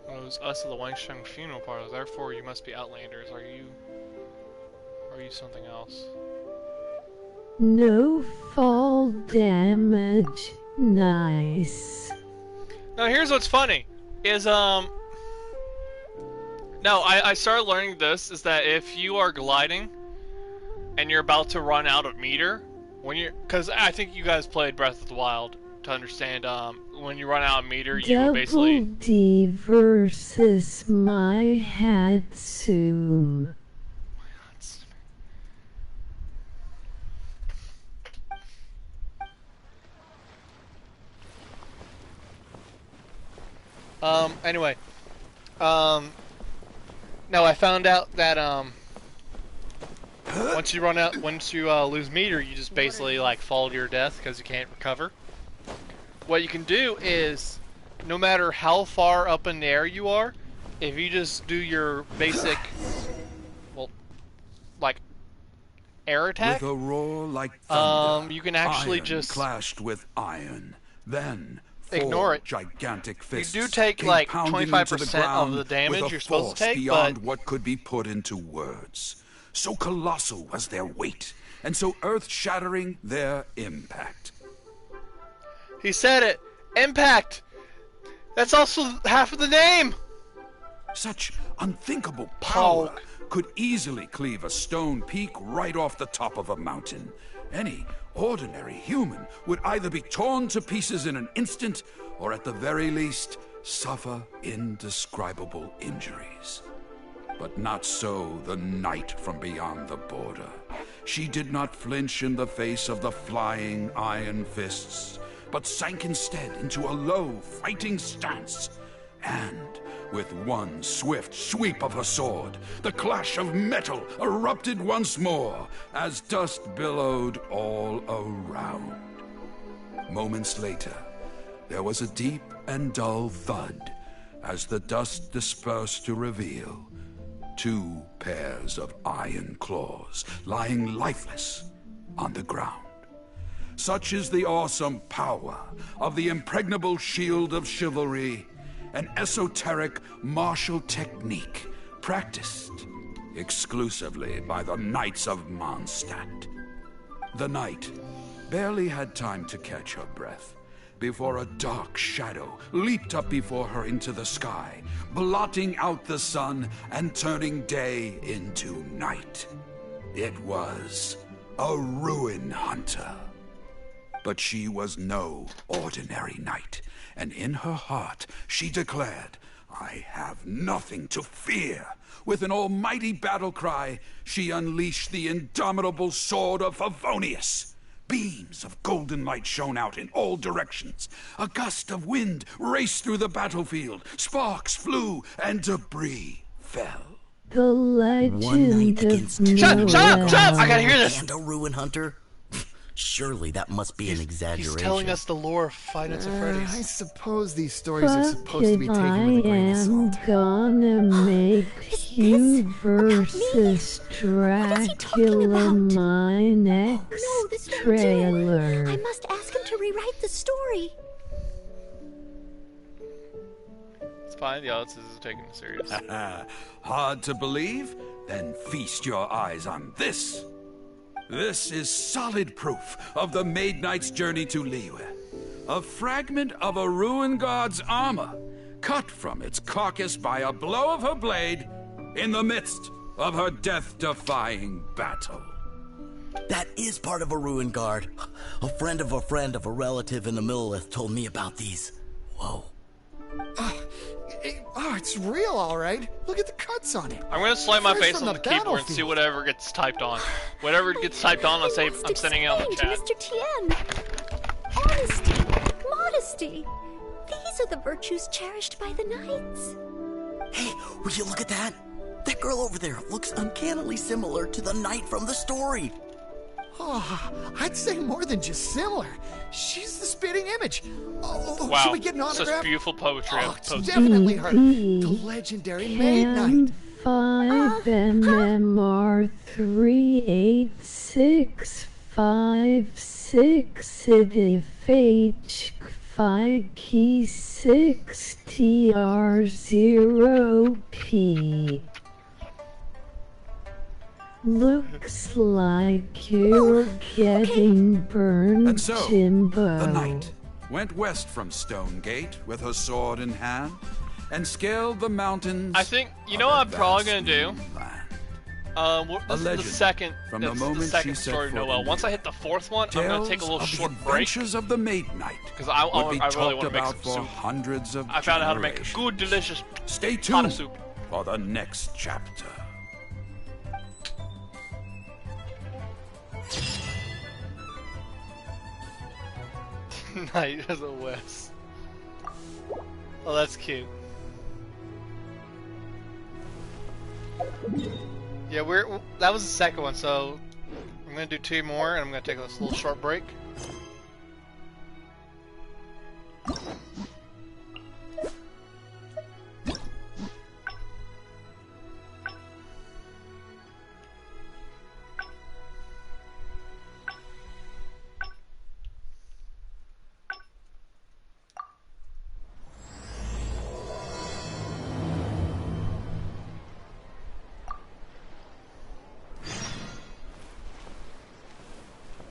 It was us at the Wangsheng funeral parlor. Therefore, you must be Outlanders. Are you something else? No fall damage. Nice. Now here's what's funny, is no, I started learning this, is that if you are gliding, and you're about to run out of meter, cause I think you guys played Breath of the Wild to understand, when you run out of meter, you basically... Double D versus my Hatsum. Anyway, no, I found out that, once you lose meter, you just basically, like, fall to your death because you can't recover. What you can do is, no matter how far up in the air you are, if you just do your basic, well, like, air attack, with a roar like thunder, you can actually iron just clashed with iron. Then ignore it. Gigantic fists You do take came like pounding 25% into the ground of the damage with a you're supposed to force take, beyond but what could be put into words. So colossal was their weight, and so earth-shattering their impact. he said it. Impact. That's also half of the name. Such unthinkable power could easily cleave a stone peak right off the top of a mountain. Any ordinary human would either be torn to pieces in an instant, or at the very least, suffer indescribable injuries. But not so the knight from beyond the border. She did not flinch in the face of the flying iron fists, but sank instead into a low, fighting stance. And with one swift sweep of her sword, the clash of metal erupted once more as dust billowed all around. Moments later, there was a deep and dull thud as the dust dispersed to reveal two pairs of iron claws lying lifeless on the ground. Such is the awesome power of the impregnable shield of chivalry, an esoteric martial technique practiced exclusively by the Knights of Mondstadt. The knight barely had time to catch her breath before a dark shadow leaped up before her into the sky, blotting out the sun and turning day into night. It was a ruin hunter. But she was no ordinary knight, and in her heart she declared, "I have nothing to fear." With an almighty battle cry, she unleashed the indomitable sword of Favonius. Beams of golden light shone out in all directions. A gust of wind raced through the battlefield. Sparks flew and debris fell. The legend One night against of Shut up! I gotta hear this! And a ruin hunter? Surely that must be an exaggeration. He's telling us the lore of Five Nights at Freddy's. I suppose these stories are supposed to be taken with a grain of salt. I'm gonna make you versus Dracula my next No, this won't do. trailer. I must ask him to rewrite the story. It's fine, the audience is taking it serious. Hard to believe? Then feast your eyes on this. This is solid proof of the Maid Knight's journey to Liyue. A fragment of a ruin god's armor, cut from its carcass by a blow of her blade in the midst of her death-defying battle. That is part of a ruin guard. A friend of a relative in the Millelith told me about these. Whoa. It's real, all right. Look at the cuts on it. I'm gonna slam my Fresh face from on the the keyboard and see battlefield. whatever gets typed on. Whatever gets typed on, I'm sending it on the Explain chat. to Mr. Tien. Honesty, modesty. These are the virtues cherished by the knights. Hey, will you look at that? That girl over there looks uncannily similar to the knight from the story. Oh, I'd say more than just similar. She's the spitting image. Oh, wow, should we get an autograph? such beautiful poetry. Oh, it's definitely her. The legendary Maid Knight. 5 MMR 38656 IDIF 5 key 6 TR0P. Looks like you're getting burned, And so, Jimbo. the knight went west from Stonegate with her sword in hand and scaled the mountains. I think, you know what I'm probably gonna do? This is the second, from the this is moment the second she set story foot Noel. in Once I hit the fourth one, I'm gonna take a little short break. Adventures of the Maid Knight Because I would be really talked want to make about some for soup. hundreds of I found out how to make a generations. good, delicious Stay pot tuned of soup. for the next chapter. Night as a west. Oh, that's cute. Yeah, that was the second one, so I'm gonna do 2 more, and I'm gonna take this little short break.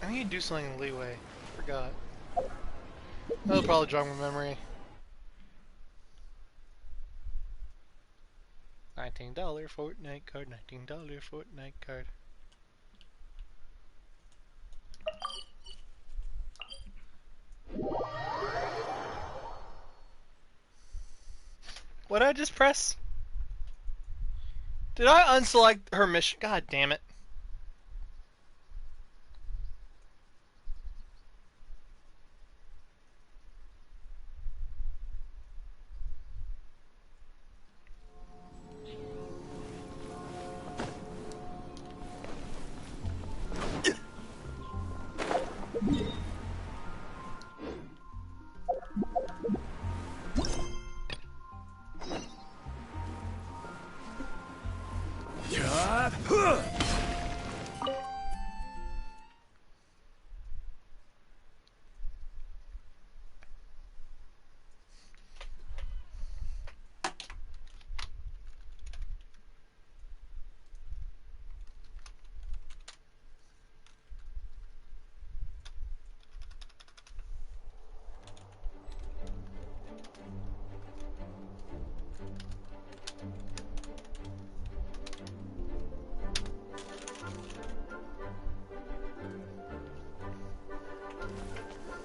I need to do something in leeway. Forgot. That'll probably jog my memory. $19 Fortnite card, $19 Fortnite card. What did I just press? Did I unselect her mission? God damn it.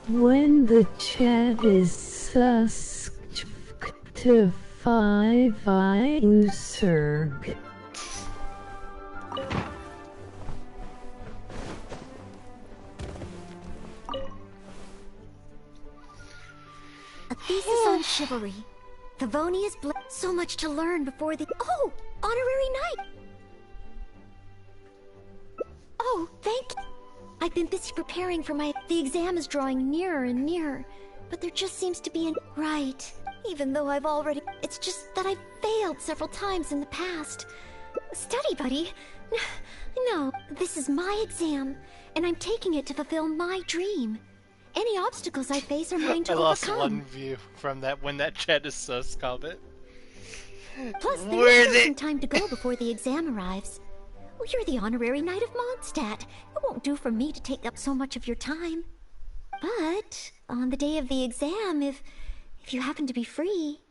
When the chat is susked to 5 usurg. A thesis on chivalry. Favonia's so much to learn before the— Oh! Honorary knight! Oh, thank you. I've been busy preparing for the exam is drawing nearer and nearer, but there just seems to be right. Even though I've already— It's just that I've failed several times in the past. Study buddy? No, this is my exam, and I'm taking it to fulfill my dream. Any obstacles I face are mine to I lost overcome. one view from that when that chat is sus comment. Plus, there's still some time to go before the exam arrives. Well, you're the honorary knight of Mondstadt. It won't do for me to take up so much of your time. But on the day of the exam, if you happen to be free...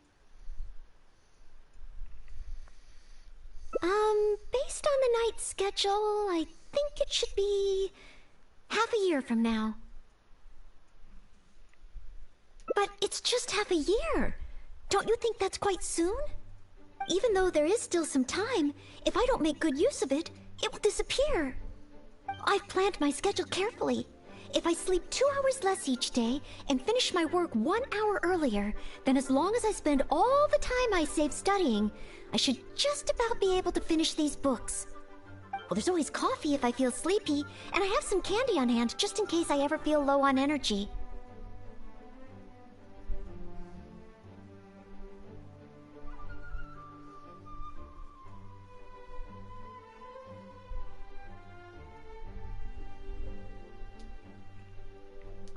Based on the night's schedule, I think it should be half a year from now. But it's just half a year. Don't you think that's quite soon? Even though there is still some time, if I don't make good use of it, it will disappear. I've planned my schedule carefully. If I sleep 2 hours less each day and finish my work 1 hour earlier, then as long as I spend all the time I save studying, I should just about be able to finish these books. Well, there's always coffee if I feel sleepy, and I have some candy on hand just in case I ever feel low on energy.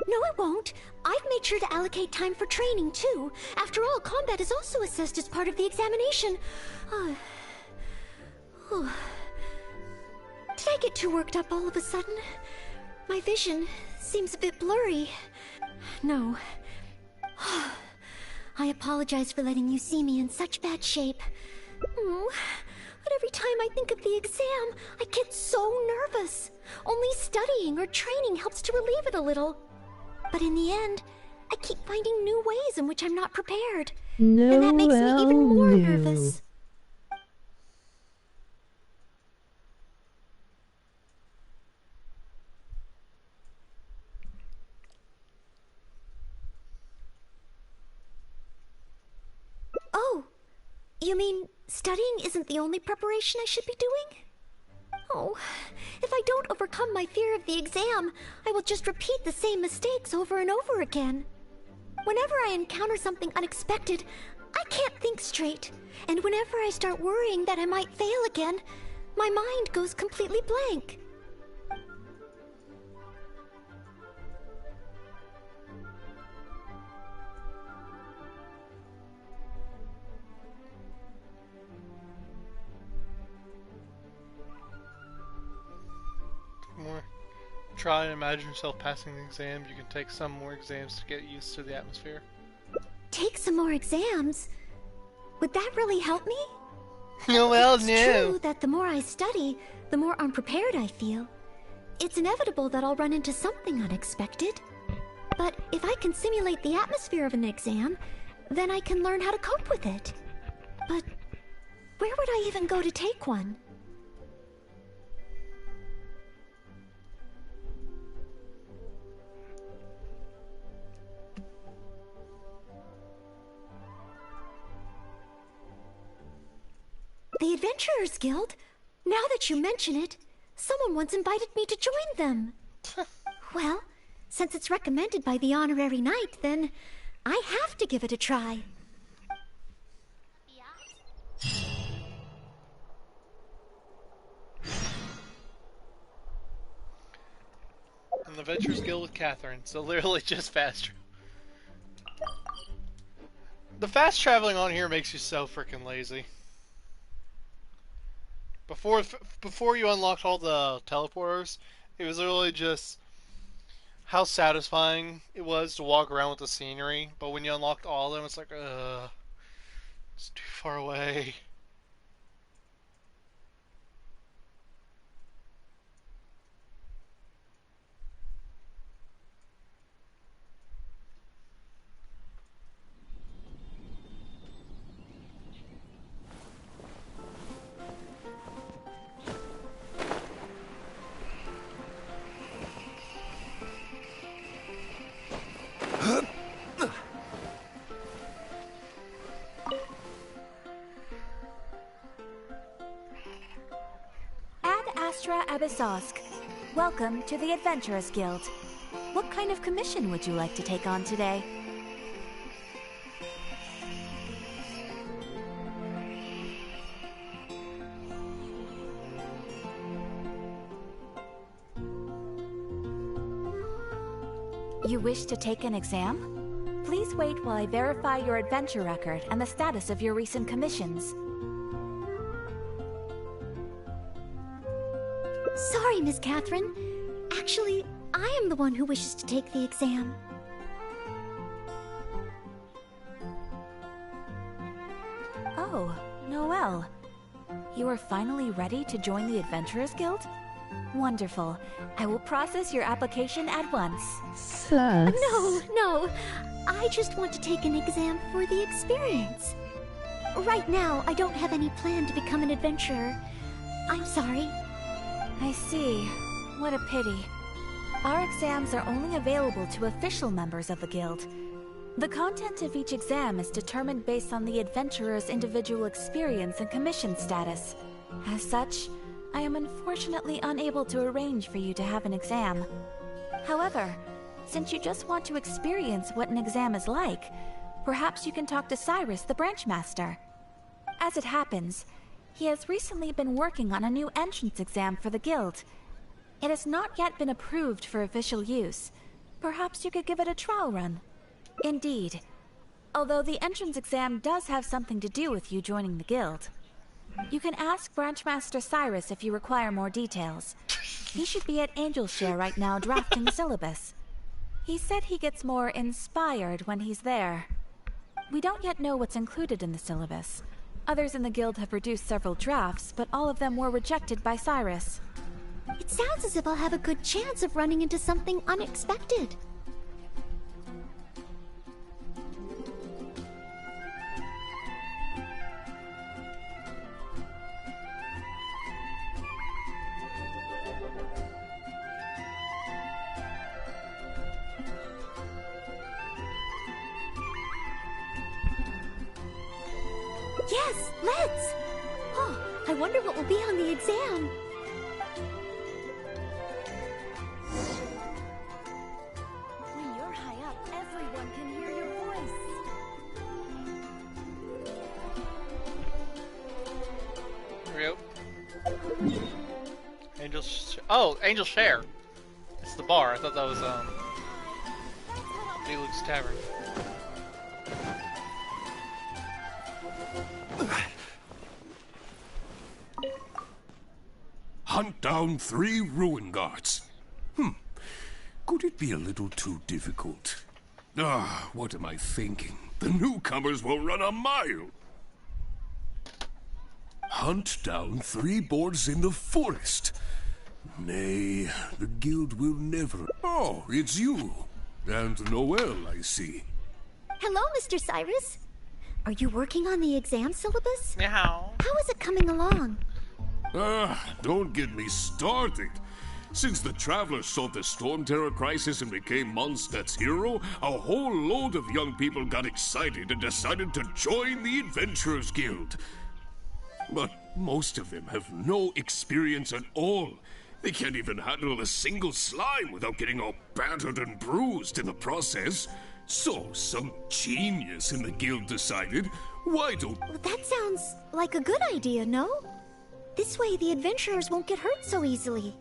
No, it won't. I've made sure to allocate time for training, too. After all, combat is also assessed as part of the examination. Did I get too worked up all of a sudden? My vision seems a bit blurry. No. I apologize for letting you see me in such bad shape. But every time I think of the exam, I get so nervous. Only studying or training helps to relieve it a little. But in the end, I keep finding new ways in which I'm not prepared. And that makes me even more nervous. Oh, you mean studying isn't the only preparation I should be doing? Oh, if I don't overcome my fear of the exam, I will just repeat the same mistakes over and over again. Whenever I encounter something unexpected, I can't think straight. And whenever I start worrying that I might fail again, my mind goes completely blank. Try and imagine yourself passing the exam. You can take some more exams to get used to the atmosphere. Take some more exams? Would that really help me? No, well, it's true that the more I study, the more unprepared I feel. It's inevitable that I'll run into something unexpected. But if I can simulate the atmosphere of an exam, then I can learn how to cope with it. But where would I even go to take one? The Adventurers Guild? Now that you mention it, someone once invited me to join them. Well, since it's recommended by the honorary knight, then I have to give it a try. And the Adventurers Guild with Catherine, so literally just fast. The fast traveling on here makes you so freaking lazy. Before you unlocked all the teleporters, it was literally just how satisfying it was to walk around with the scenery. But when you unlocked all of them, it's like, it's too far away. Abyssosque. Welcome to the Adventurers Guild. What kind of commission would you like to take on today? You wish to take an exam? Please wait while I verify your adventure record and the status of your recent commissions. Sorry, Miss Catherine. Actually, I am the one who wishes to take the exam. Oh, Noelle. You are finally ready to join the Adventurers Guild? Wonderful. I will process your application at once. Sus. No. I just want to take an exam for the experience. Right now, I don't have any plan to become an adventurer. I'm sorry. I see. What a pity. Our exams are only available to official members of the guild. The content of each exam is determined based on the adventurer's individual experience and commission status. As such, I am unfortunately unable to arrange for you to have an exam. However, since you just want to experience what an exam is like, perhaps you can talk to Cyrus, the branch master. As it happens, he has recently been working on a new entrance exam for the guild. It has not yet been approved for official use. Perhaps you could give it a trial run. Indeed. Although the entrance exam does have something to do with you joining the guild. You can ask Branchmaster Cyrus if you require more details. He should be at Angelshare right now drafting the syllabus. He said he gets more inspired when he's there. We don't yet know what's included in the syllabus. Others in the guild have produced several drafts, but all of them were rejected by Cyrus. It sounds as if I'll have a good chance of running into something unexpected. Yes, let's! Oh, I wonder what will be on the exam. When you're high up, everyone can hear your voice. There we go. Angel Share. It's the bar. I thought that was Luke's Tavern. Hunt down 3 ruin guards. Could it be a little too difficult? What am I thinking? The newcomers will run a mile. Hunt down 3 boards in the forest. Nay, the guild will never... Oh, it's you. And Noelle, I see. Hello, Mr. Cyrus. Are you working on the exam syllabus? Yeah. How is it coming along? Don't get me started. Since the Travelers solved the Storm Terror crisis and became Mondstadt's hero, a whole load of young people got excited and decided to join the Adventurers Guild. But most of them have no experience at all. They can't even handle a single slime without getting all battered and bruised in the process. So some genius in the guild decided, why don't... Well, that sounds like a good idea, no? This way the adventurers won't get hurt so easily.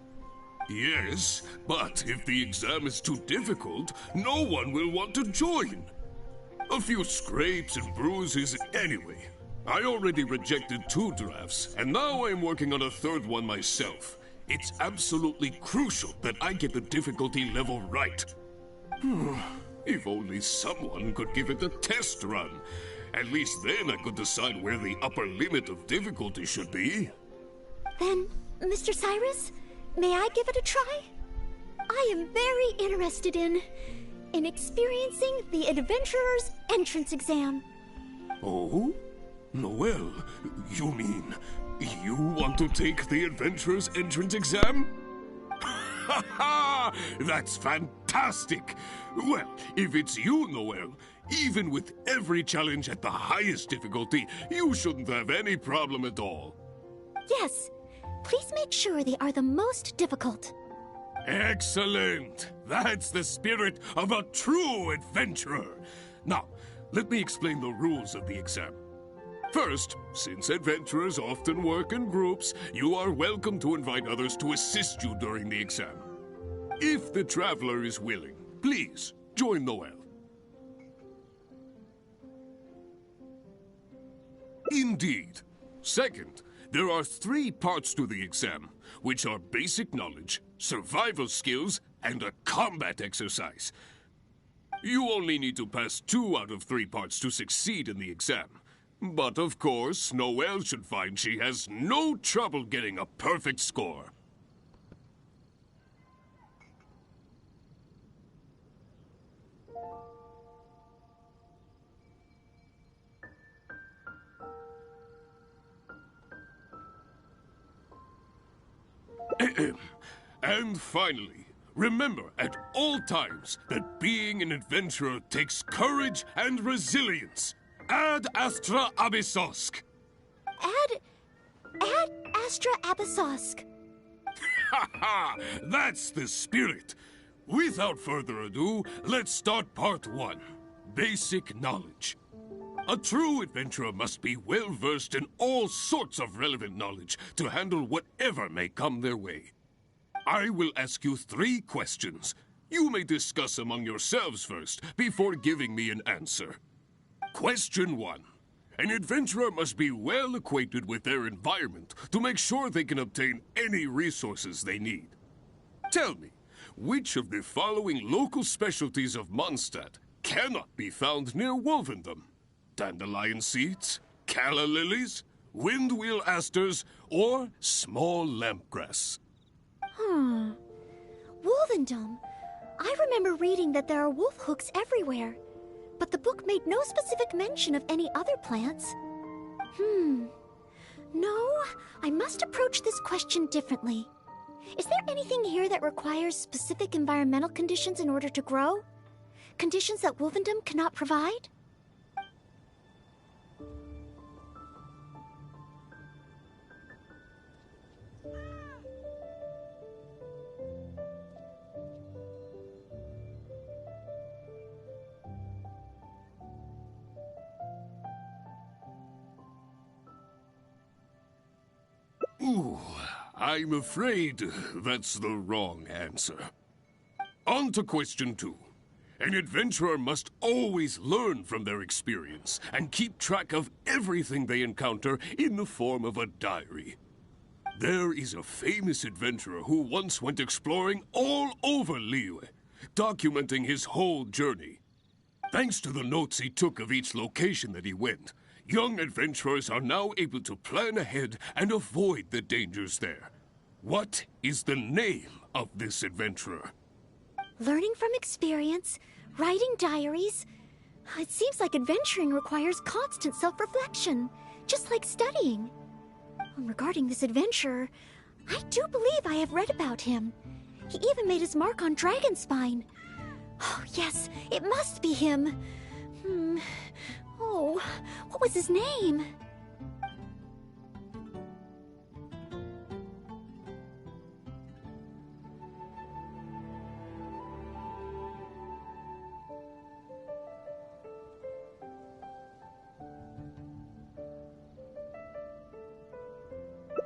Yes, but if the exam is too difficult, no one will want to join. A few scrapes and bruises anyway. I already rejected 2 drafts, and now I'm working on a 3rd one myself. It's absolutely crucial that I get the difficulty level right. If only someone could give it a test run. At least then I could decide where the upper limit of difficulty should be. Then, Mr. Cyrus, may I give it a try? I am very interested in experiencing the Adventurer's entrance exam. Oh? Noelle, you mean you want to take the Adventurer's entrance exam? Ha ha! That's fantastic! Well, if it's you, Noelle, even with every challenge at the highest difficulty, you shouldn't have any problem at all. Yes. Please make sure they are the most difficult. Excellent! That's the spirit of a true adventurer. Now, let me explain the rules of the exam. First, since adventurers often work in groups, you are welcome to invite others to assist you during the exam. If the traveler is willing, please join Noelle. Indeed. Second, there are 3 parts to the exam, which are basic knowledge, survival skills, and a combat exercise. You only need to pass 2 out of 3 parts to succeed in the exam. But of course, Noelle should find she has no trouble getting a perfect score. And finally, Remember at all times that being an adventurer takes courage and resilience. Ad Astra Abyssosk. Ad Astra Abyssosk. Ha ha! That's the spirit. Without further ado, let's start part 1. Basic knowledge. A true adventurer must be well versed in all sorts of relevant knowledge to handle whatever may come their way. I will ask you 3 questions. You may discuss among yourselves first before giving me an answer. Question 1. An adventurer must be well acquainted with their environment to make sure they can obtain any resources they need. Tell me, which of the following local specialties of Mondstadt cannot be found near Wolvendom? Dandelion seeds, calla lilies, windwheel asters, or small lampgrass? Wolvendom. I remember reading that there are wolf hooks everywhere, but the book made no specific mention of any other plants. No, I must approach this question differently. Is there anything here that requires specific environmental conditions in order to grow? Conditions that Wolvendom cannot provide? Ooh, I'm afraid that's the wrong answer. On to question 2. An adventurer must always learn from their experience and keep track of everything they encounter in the form of a diary. There is a famous adventurer who once went exploring all over Liyue, documenting his whole journey. Thanks to the notes he took of each location that he went, young adventurers are now able to plan ahead and avoid the dangers there. What is the name of this adventurer? Learning from experience, writing diaries. It seems like adventuring requires constant self-reflection, just like studying. Regarding this adventurer, I do believe I have read about him. He even made his mark on Dragonspine. Oh, yes, it must be him. Oh, what was his name?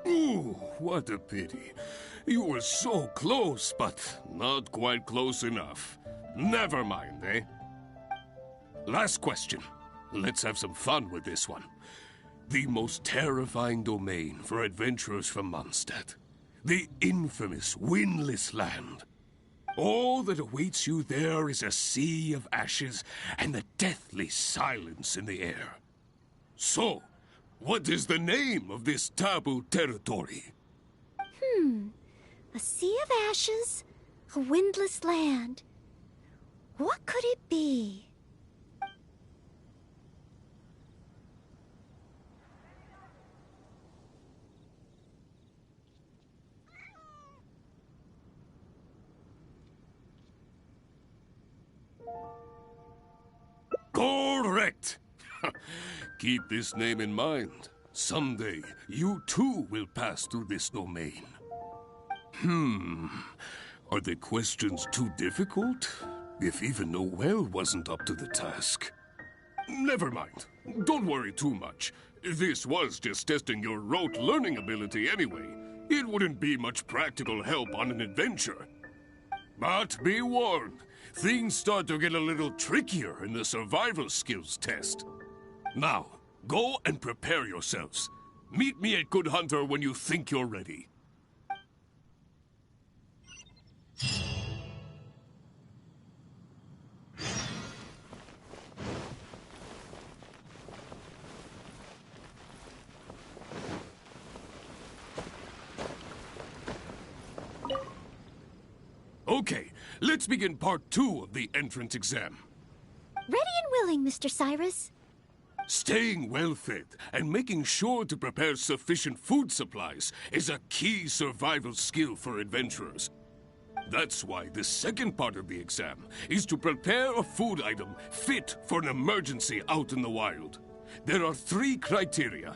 Ooh, what a pity. You were so close, but not quite close enough. Never mind, eh? Last question. Let's have some fun with this one. The most terrifying domain for adventurers from Mondstadt. The infamous Windless Land. All that awaits you there is a sea of ashes and the deathly silence in the air. So, what is the name of this taboo territory? A sea of ashes, a windless land. What could it be? Correct! Keep this name in mind. Someday, you too will pass through this domain. Are the questions too difficult? If even Noel wasn't up to the task. Never mind. Don't worry too much. This was just testing your rote learning ability anyway. It wouldn't be much practical help on an adventure. But be warned, things start to get a little trickier in the survival skills test. Now, go and prepare yourselves. Meet me at Good Hunter when you think you're ready. Okay, let's begin part 2 of the entrance exam. Ready and willing, Mr. Cyrus. Staying well-fed and making sure to prepare sufficient food supplies is a key survival skill for adventurers. That's why the second part of the exam is to prepare a food item fit for an emergency out in the wild. There are 3 criteria.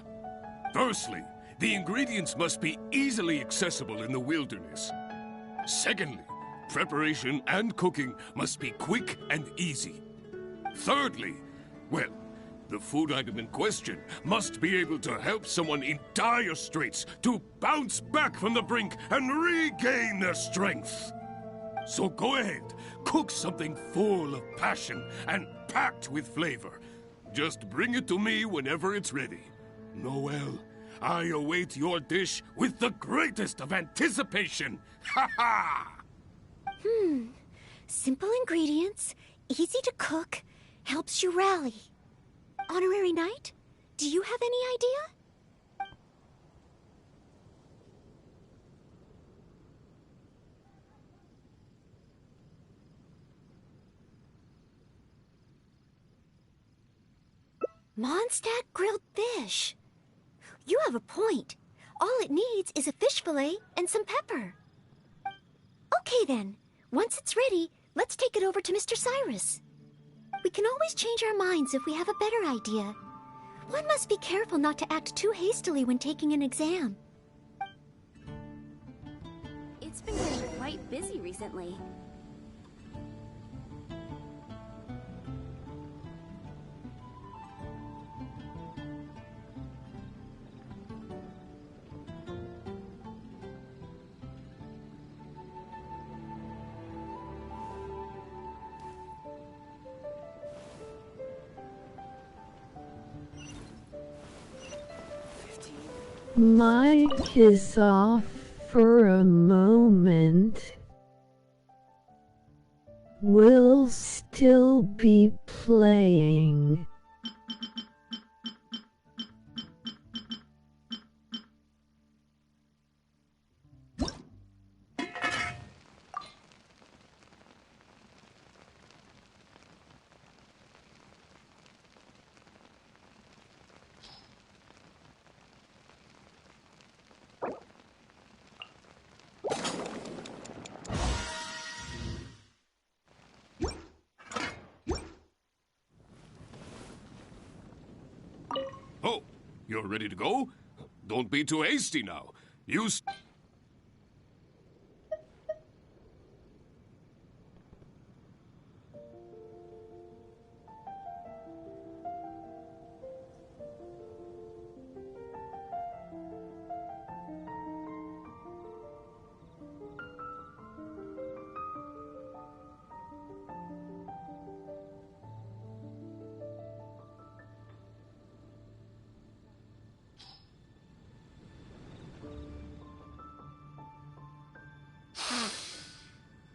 Firstly, the ingredients must be easily accessible in the wilderness. Secondly, preparation and cooking must be quick and easy. Thirdly, well, the food item in question must be able to help someone in dire straits to bounce back from the brink and regain their strength. So go ahead, cook something full of passion and packed with flavor. Just bring it to me whenever it's ready. Noel, I await your dish with the greatest of anticipation. Ha ha! Simple ingredients, easy to cook, helps you rally. Honorary Knight, do you have any idea? Mondstadt grilled fish. You have a point. All it needs is a fish fillet and some pepper. Okay then, once it's ready, let's take it over to Mr. Cyrus. We can always change our minds if we have a better idea. One must be careful not to act too hastily when taking an exam. It's been getting quite busy recently. Mic is off for a moment. We'll still be playing. Oh, you're ready to go? Don't be too hasty now.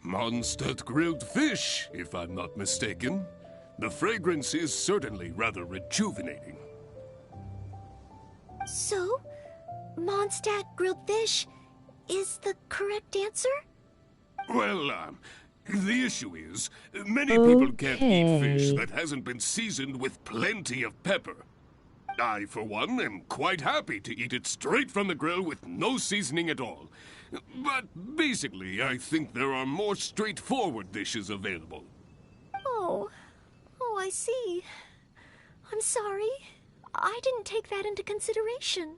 Mondstadt grilled fish, if I'm not mistaken. The fragrance is certainly rather rejuvenating. So, Mondstadt grilled fish is the correct answer? Well, the issue is, many people can't eat fish that hasn't been seasoned with plenty of pepper. I, for one, am quite happy to eat it straight from the grill with no seasoning at all. But basically, I think there are more straightforward dishes available. Oh, I see. I'm sorry. I didn't take that into consideration.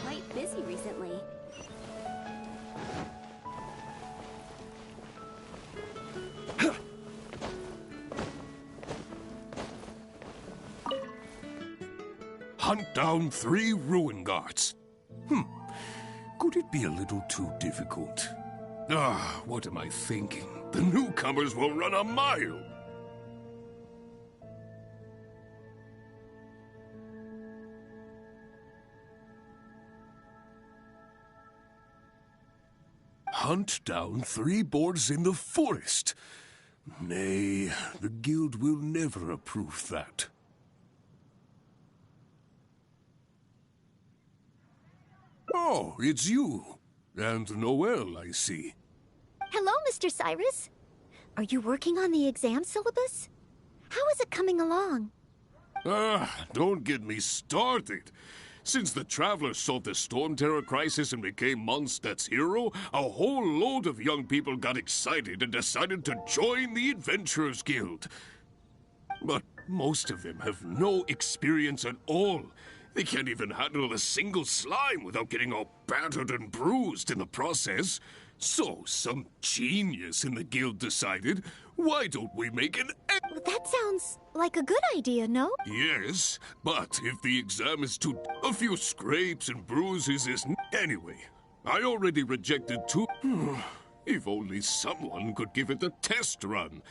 Quite busy recently. Hunt down 3 ruin guards. Could it be a little too difficult? What am I thinking? The newcomers will run a mile. Hunt down 3 boars in the forest. Nay, the guild will never approve that. Oh, it's you. And Noel, I see. Hello, Mr. Cyrus. Are you working on the exam syllabus? How is it coming along? Don't get me started. Since the Travelers solved the Storm Terror crisis and became Mondstadt's hero, a whole load of young people got excited and decided to join the Adventurers Guild. But most of them have no experience at all. They can't even handle a single slime without getting all battered and bruised in the process. So some genius in the guild decided, why don't we make an... Well, that sounds like a good idea, no? Yes, but if the exam is too... A few scrapes and bruises isn't... Anyway, I already rejected 2... If only someone could give it a test run.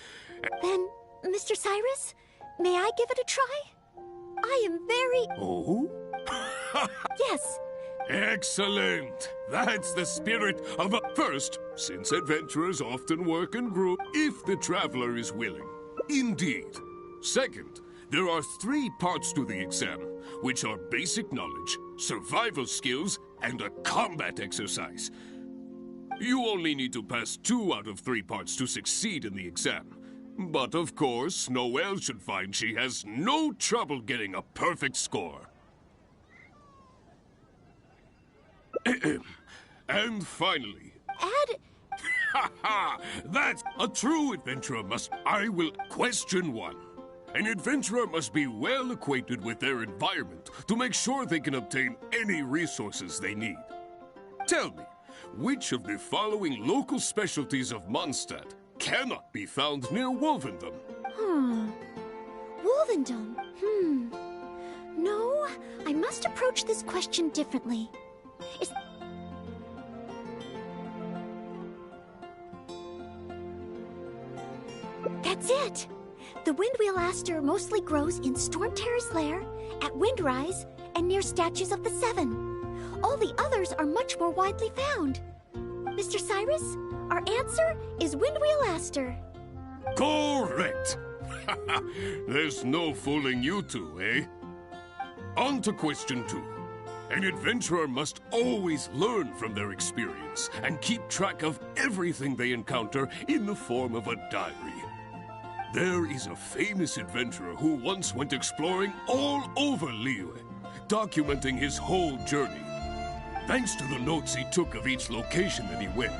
Then, Mr. Cyrus, may I give it a try? I am very... Oh? Yes. Excellent! That's the spirit of a... First, since adventurers often work in group, if the traveler is willing. Indeed. Second, there are 3 parts to the exam, which are basic knowledge, survival skills, and a combat exercise. You only need to pass 2 out of 3 parts to succeed in the exam. But of course, Noelle should find she has no trouble getting a perfect score. And finally... Add... Ha ha! That's a true adventurer must... I will question 1. An adventurer must be well acquainted with their environment to make sure they can obtain any resources they need. Tell me, which of the following local specialties of Mondstadt cannot be found near Wolvendom? Wolvendom? No, I must approach this question differently. That's it! The Windwheel Aster mostly grows in Storm Terror's lair, at Windrise, and near statues of the Seven. All the others are much more widely found. Mr. Cyrus, our answer is Windwheel Aster. Correct! There's no fooling you two, eh? On to question 2. An adventurer must always learn from their experience and keep track of everything they encounter in the form of a diary. There is a famous adventurer who once went exploring all over Liyue, documenting his whole journey. Thanks to the notes he took of each location that he went,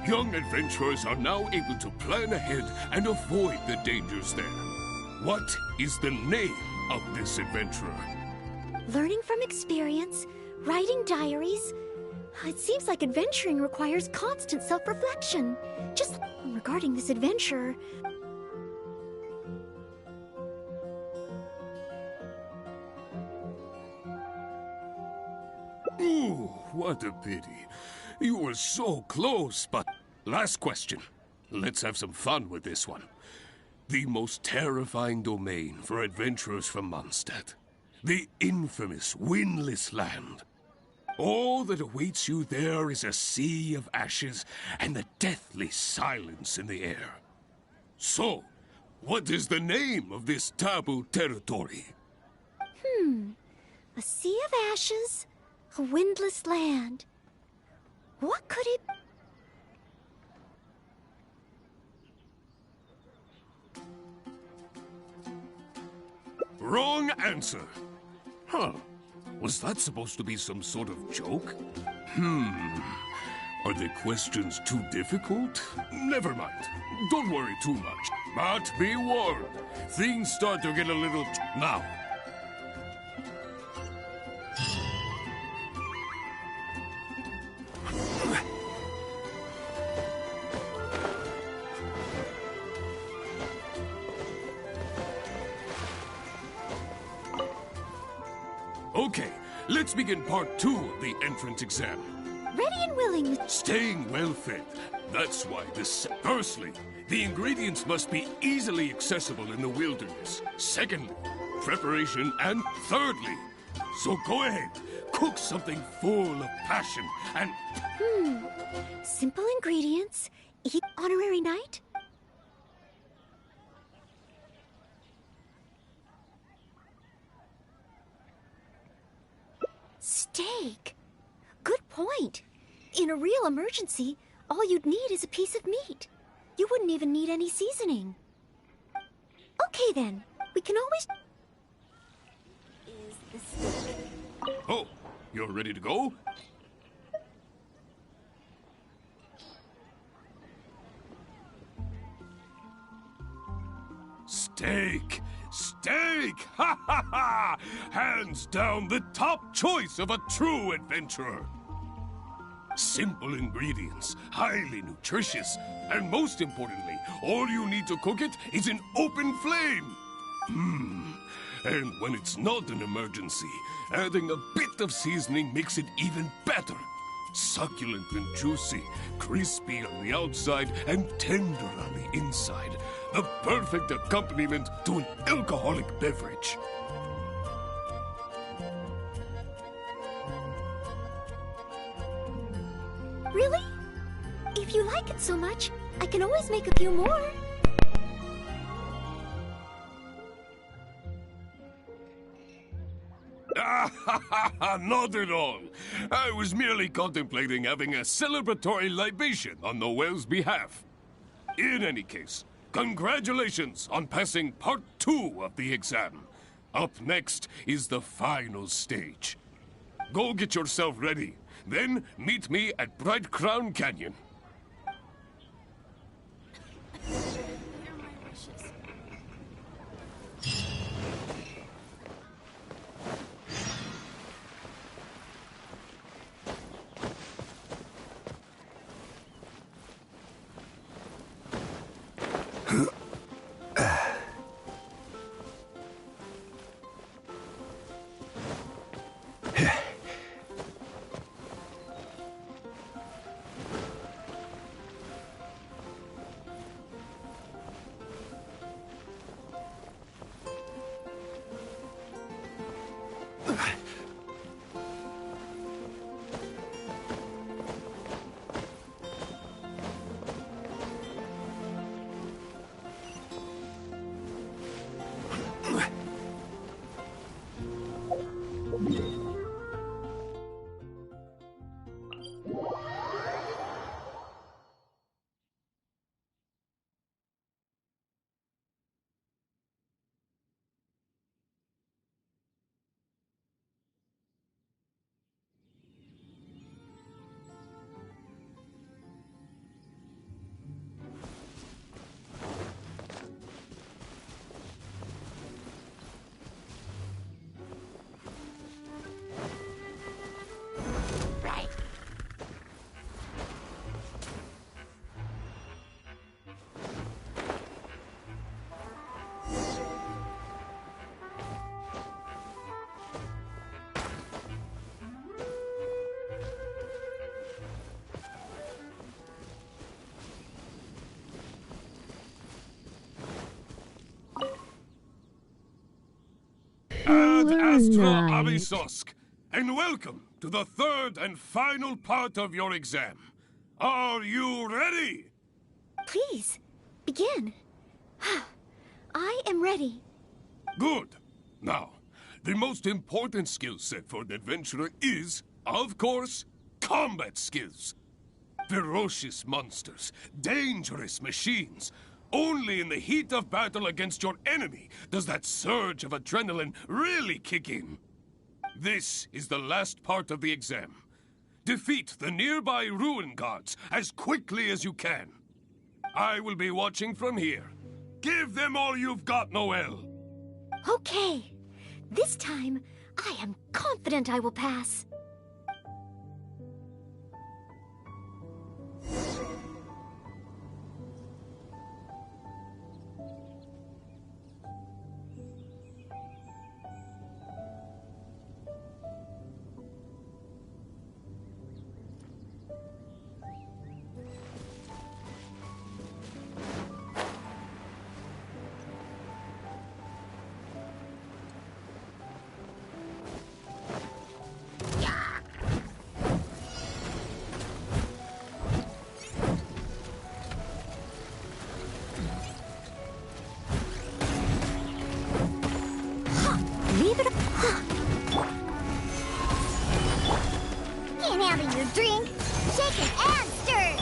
young adventurers are now able to plan ahead and avoid the dangers there. What is the name of this adventurer? Learning from experience, writing diaries. It seems like adventuring requires constant self-reflection. Just regarding this adventurer... Ooh, what a pity. You were so close, but... Last question. Let's have some fun with this one. The most terrifying domain for adventurers from Mondstadt. The infamous Windless Land. All that awaits you there is a sea of ashes and the deathly silence in the air. So, what is the name of this taboo territory? A sea of ashes, a windless land. What could it... Wrong answer. Huh. Was that supposed to be some sort of joke? Are the questions too difficult? Never mind. Don't worry too much. But be warned. Things start to get a little... Now. Okay, let's begin part 2 of the entrance exam. Ready and willing. Staying well fed. That's why this... Firstly, the ingredients must be easily accessible in the wilderness. Secondly, preparation. And thirdly, so go ahead, cook something full of passion and... Simple ingredients. Eat honorary night. Steak. Good point. In a real emergency, all you'd need is a piece of meat. You wouldn't even need any seasoning. Okay then, we can always... Oh, you're ready to go? Steak! Steak! Ha ha ha! Hands down the top choice of a true adventurer. Simple ingredients, highly nutritious, and most importantly, all you need to cook it is an open flame. And when it's not an emergency, adding a bit of seasoning makes it even better. Succulent and juicy, crispy on the outside and tender on the inside. The perfect accompaniment to an alcoholic beverage. Really? If you like it so much, I can always make a few more. Not at all. I was merely contemplating having a celebratory libation on Noel's behalf. In any case, congratulations on passing part 2 of the exam. Up next is the final stage. Go get yourself ready. Then meet me at Bright Crown Canyon. Ad Astra Abysosk, and welcome to the third and final part of your exam. Are you ready? Please, begin. I am ready. Good. Now, the most important skill set for an adventurer is, of course, combat skills. Ferocious monsters, dangerous machines. Only in the heat of battle against your enemy does that surge of adrenaline really kick in. This is the last part of the exam. Defeat the nearby ruin guards as quickly as you can. I will be watching from here. Give them all you've got, Noel. Okay. This time, I am confident I will pass. Yeah. can handle your drink. Shaken and stirred.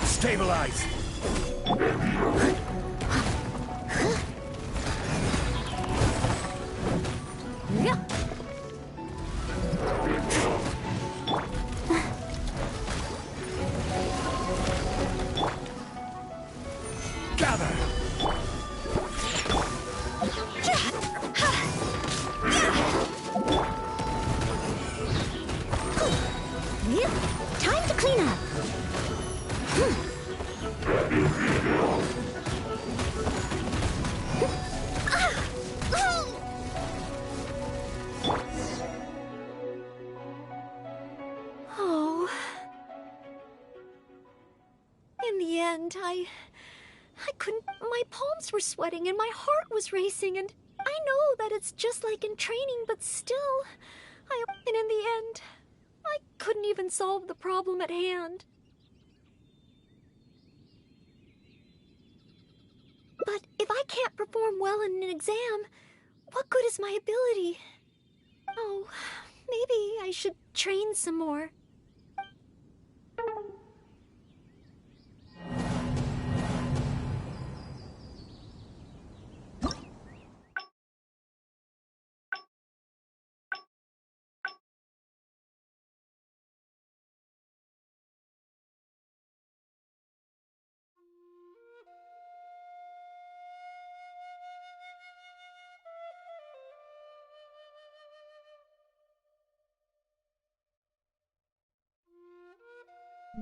Stabilize. Gather. Time to clean up. Oh. In the end, I couldn't. My palms were sweating and my heart was racing, and I know that it's just like in training, but still, and in the end, I couldn't even solve the problem at hand. But if I can't perform well in an exam, what good is my ability? Oh, maybe I should train some more.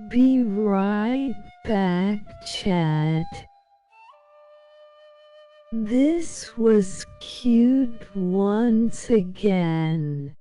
Be right back, chat. This was cute once again.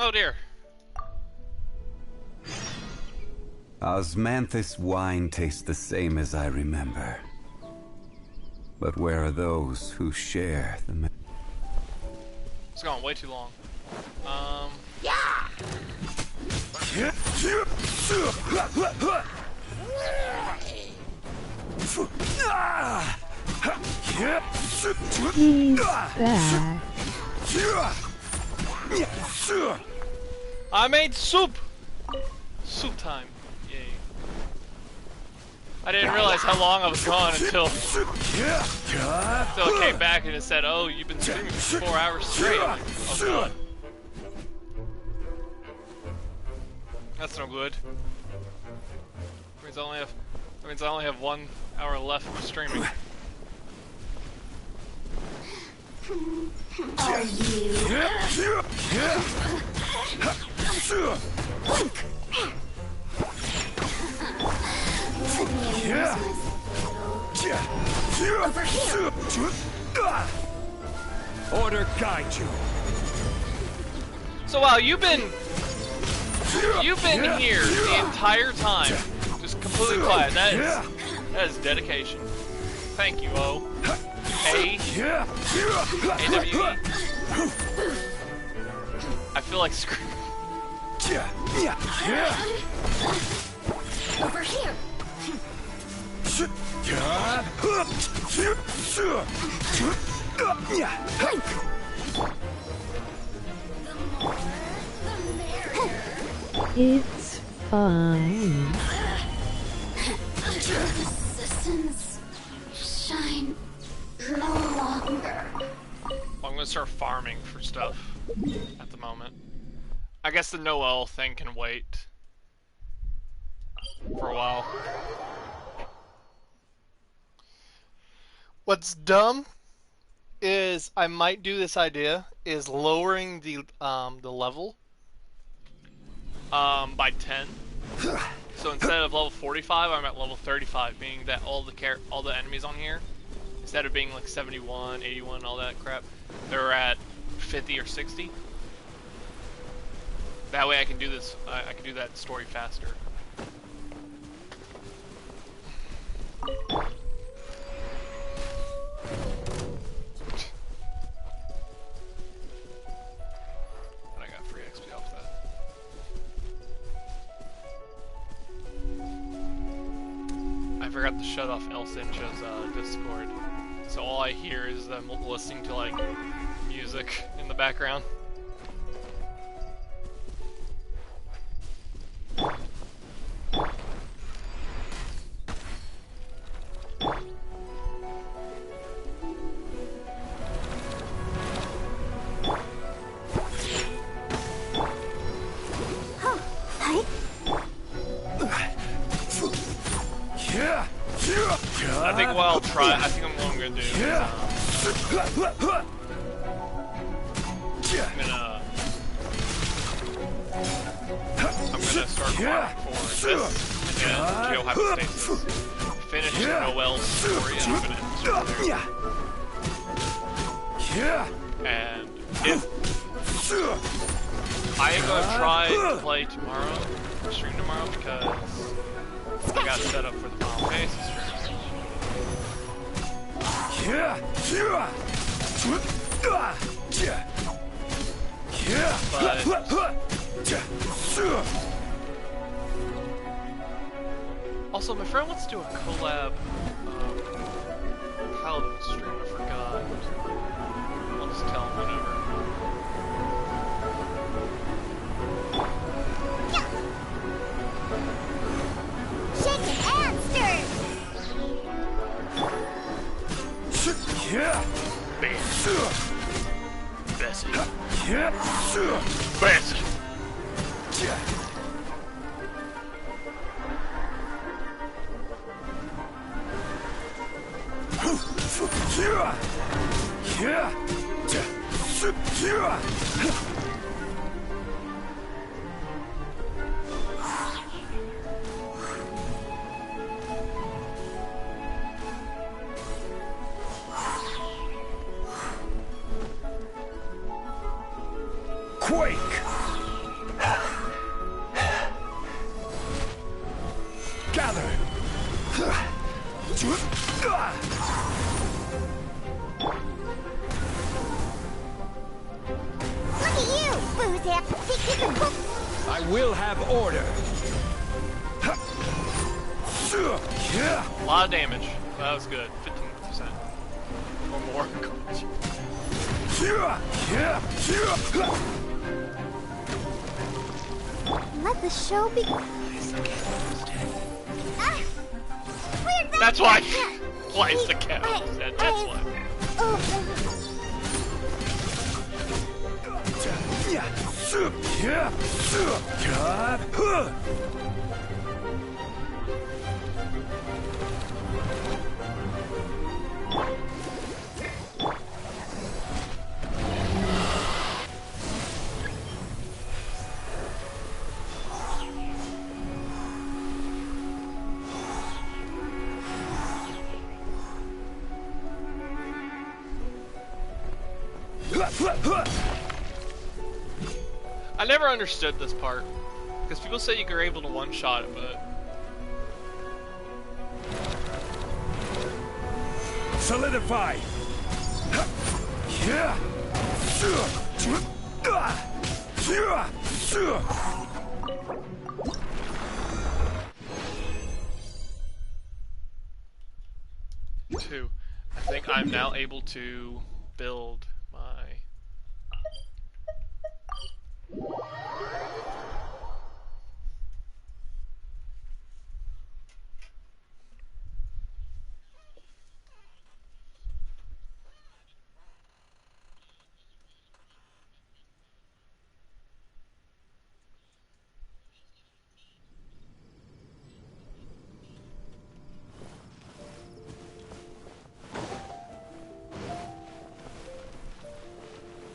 Oh dear. Osmanthus wine tastes the same as I remember. But where are those who share the... It's gone way too long. Yeah! He's back. I made soup! Soup time. Yay. I didn't realize how long I was gone until it came back and it said, oh, you've been streaming for 4 hours straight. I'm like, oh god. That's no good. Means I only have 1 hour left of streaming. Are you? Over here. Order guide you. So wow, you've been here the entire time, just completely quiet. That is dedication. Thank you, O. A. AWE. I feel like screaming. Over here. It's fine. Resistance shine no longer. I'm gonna start farming for stuff at the moment. I guess the Noel thing can wait for a while. What's dumb is I might do this idea is lowering the level by 10. So instead of level 45, I'm at level 35, meaning that all the enemies on here, instead of being like 71, 81, all that crap, they're at 50 or 60. That way I can do this. I can do that story faster. And I got free XP off that. I forgot to shut off El Cincho's Discord, so all I hear is them listening to like music in the background. I think what I'll try, I think what I'm gonna do is, I'm gonna start farming for this, and then Geo Hypostasis. Finish Noel's story, and I'm gonna end there. And if I am gonna try to play tomorrow, stream tomorrow, because I got set up for the Final Fantasy stream. But also, my friend wants to do a collab Paladin stream. I forgot. I'll just tell him whenever. Shake it and stir. Bessie. Bessie. Quake! Look at you, Boozap! I will have order. A lot of damage. That was good. 15% or more. Let the show begin. That's why. Why is the cat dead? That's why. I never understood this part because people say you're able to one-shot it, but solidify. 2. I think I'm now able to build my.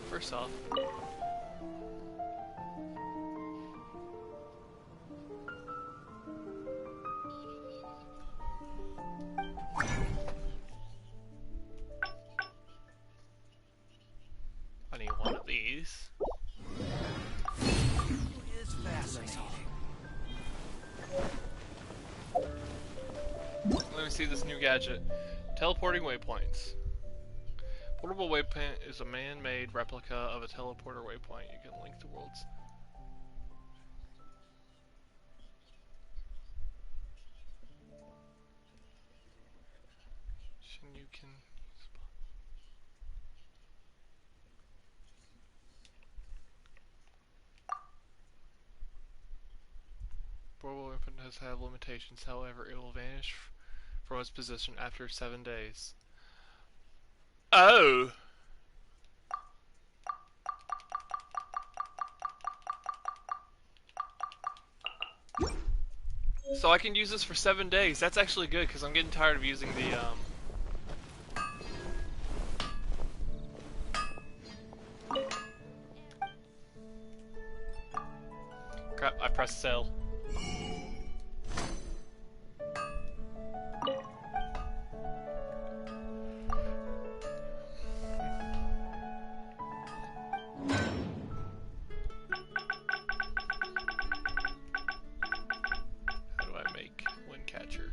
First off, I need one of these. Let me see this new gadget. Teleporting waypoints. Portable waypoint is a man-made replica of a teleporter waypoint. You can link the worlds. You can. Portable weapon does have limitations. However, it will vanish from its position after 7 days. Oh! So I can use this for 7 days. That's actually good because I'm getting tired of using the crap, I pressed sell. How do I make Windcatcher?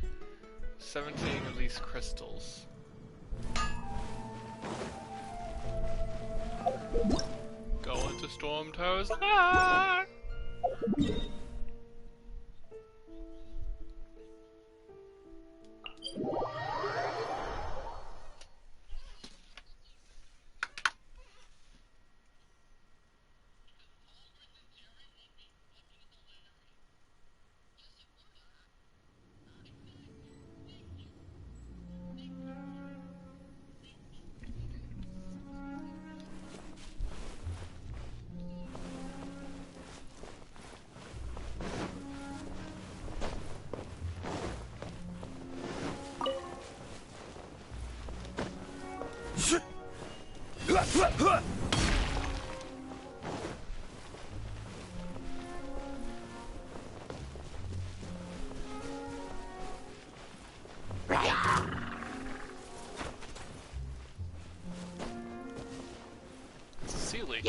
17 of these crystals. Go into Storm Towers. Ah! It's a Sealy.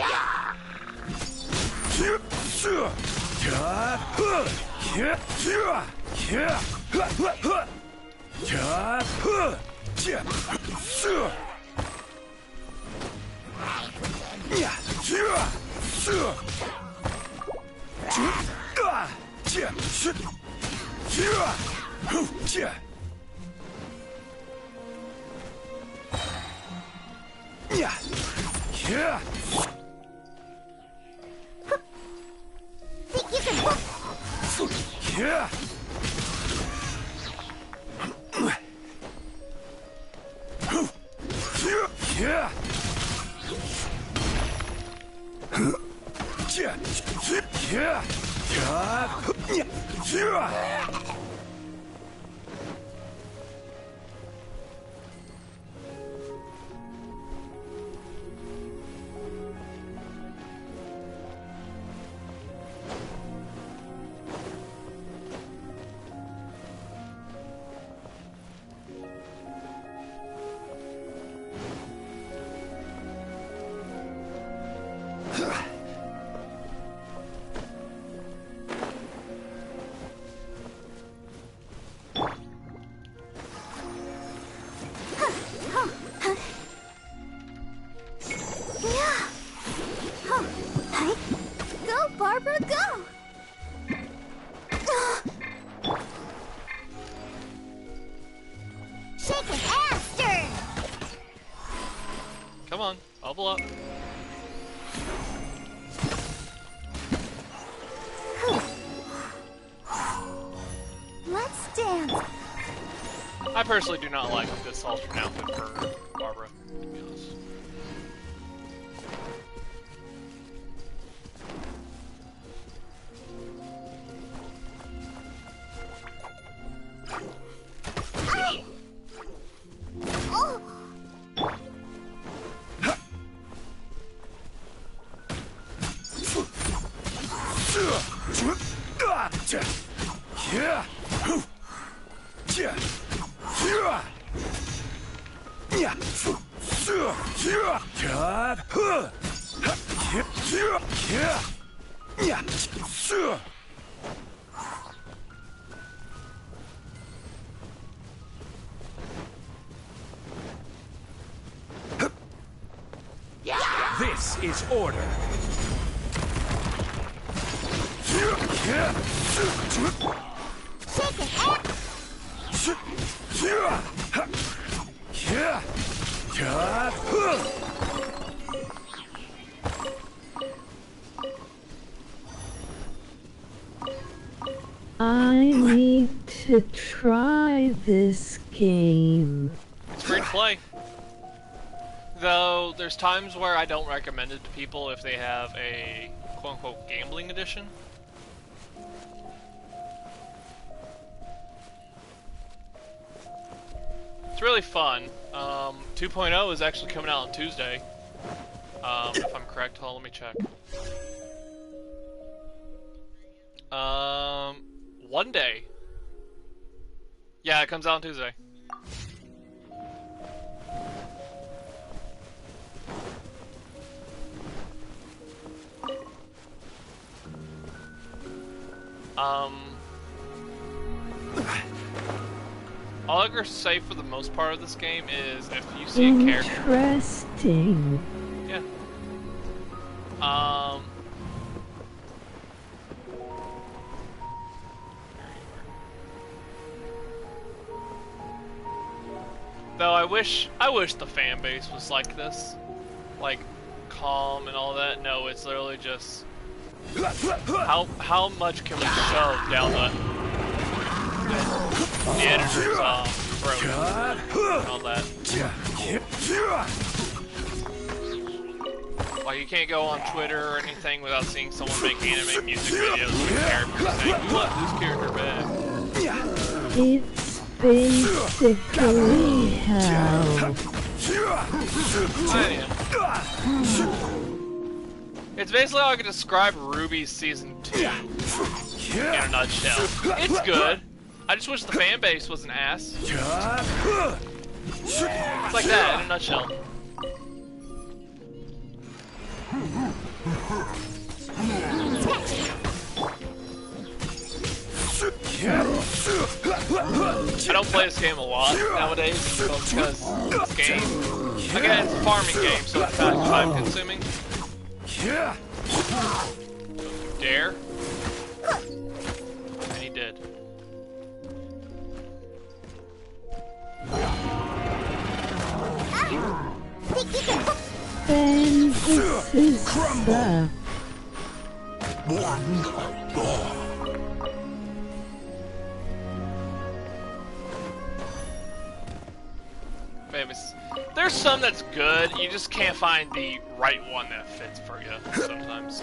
Go, Barbara, go! Shake an ass turn! Come on, bubble up. Let's dance. I personally do not like this alternate outfit for Barbara, to be honest. This is order. Shake an ass. I need to try this game. It's free to play. Though, there's times where I don't recommend it to people if they have a quote-unquote gambling edition. It's really fun. 2.0 is actually coming out on Tuesday. If I'm correct, hold on, let me check. One day. Yeah, it comes out on Tuesday. All I can say for the most part of this game is if you see a character. Interesting. Yeah. Though I wish the fan base was like this, like calm and all that. No, it's literally just how much can we shove down the editor's throat and all that. Like you can't go on Twitter or anything without seeing someone make anime music videos with characters saying, "We want this character back." It's basically hell. It's basically how I could describe Ruby's Season 2 in a nutshell. It's good. I just wish the fan base was an ass. It's like that in a nutshell. I don't play this game a lot nowadays because this game, again, it's a farming game, so it's kind of time consuming. Dare? And he did. Ben, this is stuff. Famous. There's some that's good, you just can't find the right one that fits for you sometimes.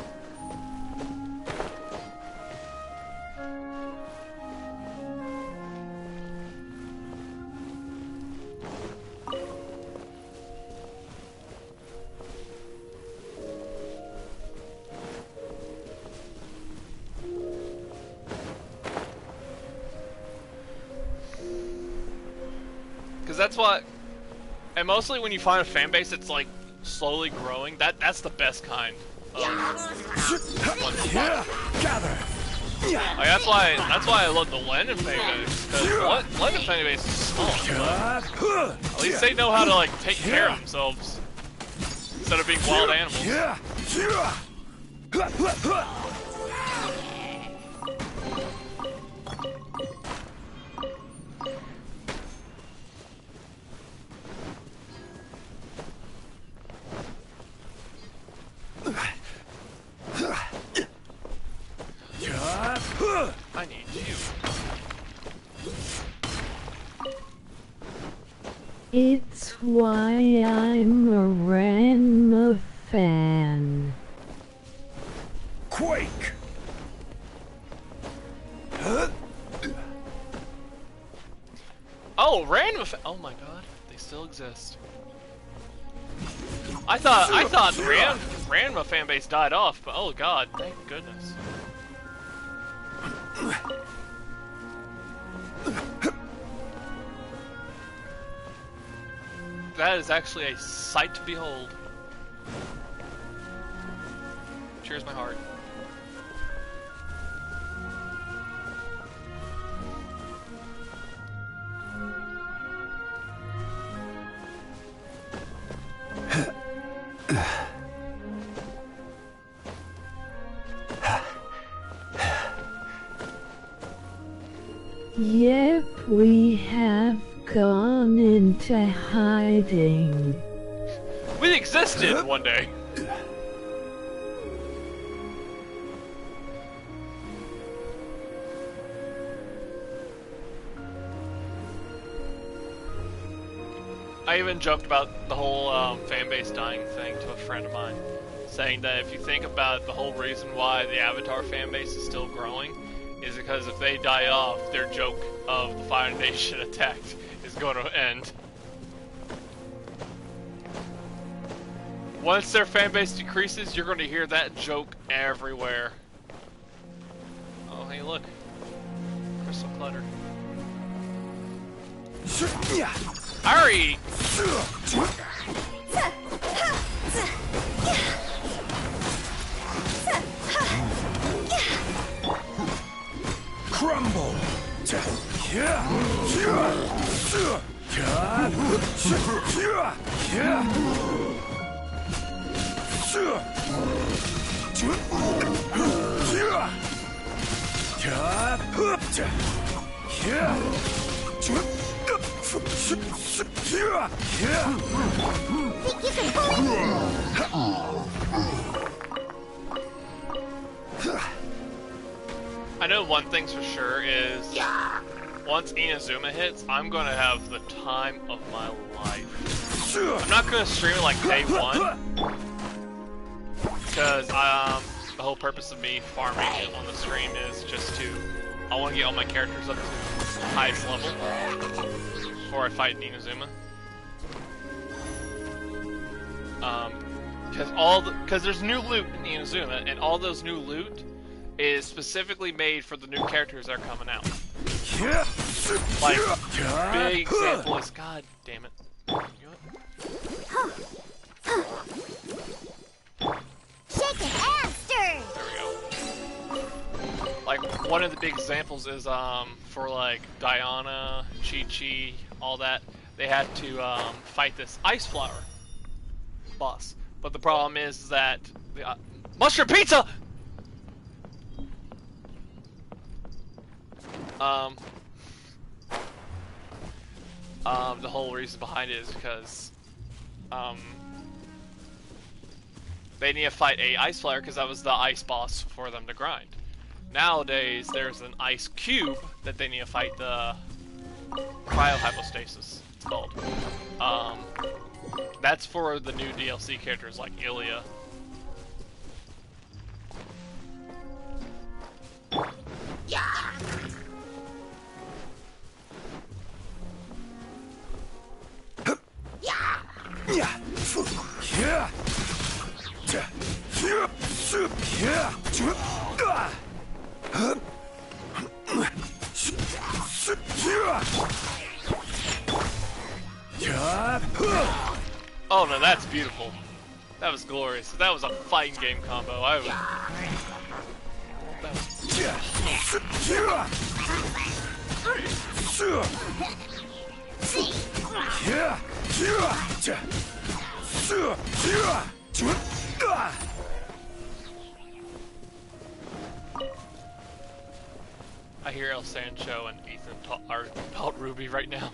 Because that's what, and mostly when you find a fan base that's like slowly growing, that's the best kind of one to find. Gather. Like, that's why I love the London fan base, because London fan base is small, but at least they know how to like take care of themselves instead of being wild animals. I need you. It's why I'm a Ranma fan. Quake. Oh, oh my god, they still exist. I thought the Ranma fanbase died off, but oh god, thank goodness. That is actually a sight to behold. Cheers my heart. Yep, we have gone into hiding. We existed one day. I even joked about the whole fanbase dying thing to a friend of mine, saying that if you think about the whole reason why the Avatar fanbase is still growing is because if they die off, their joke of the Fire Nation attacked is going to end. Once their fanbase decreases, you're going to hear that joke everywhere. Oh, hey, look. Crystal Clutter. Hurry! Crumble. I know one thing's for sure is once Inazuma hits, I'm gonna have the time of my life. I'm not gonna stream it like day one, because the whole purpose of me farming it on the stream is just I want to get all my characters up to the highest level before I fight Inazuma. Because there's new loot in Inazuma, and all those new loot is specifically made for the new characters that are coming out. Like, big example is, god damn it. Shake a hamster! There we go. Like, one of the big examples is for like Diana, Chi-Chi, all that. They had to fight this ice flower boss, but the problem is that the mushroom pizza. The whole reason behind it is because they need to fight a ice flower because that was the ice boss for them to grind. Nowadays, there's an ice cube that they need to fight the cryohypostasis. It's called. That's for the new DLC characters like Ilya. Yeah. Oh no, that's beautiful. That was glorious. That was a fighting game combo. I was. I hear El Sancho and Ethan are about Ruby right now.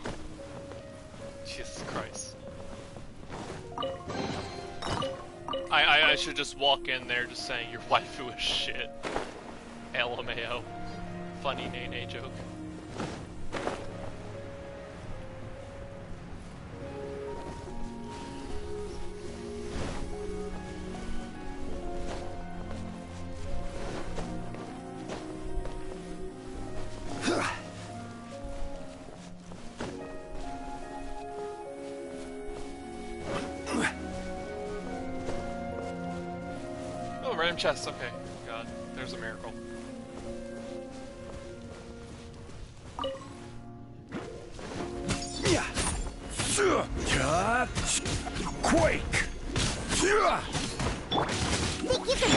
Jesus Christ. I should just walk in there just saying your waifu is shit. LMAO. Funny nay joke. Random chest, okay. God, there's a miracle. Quake! Think you can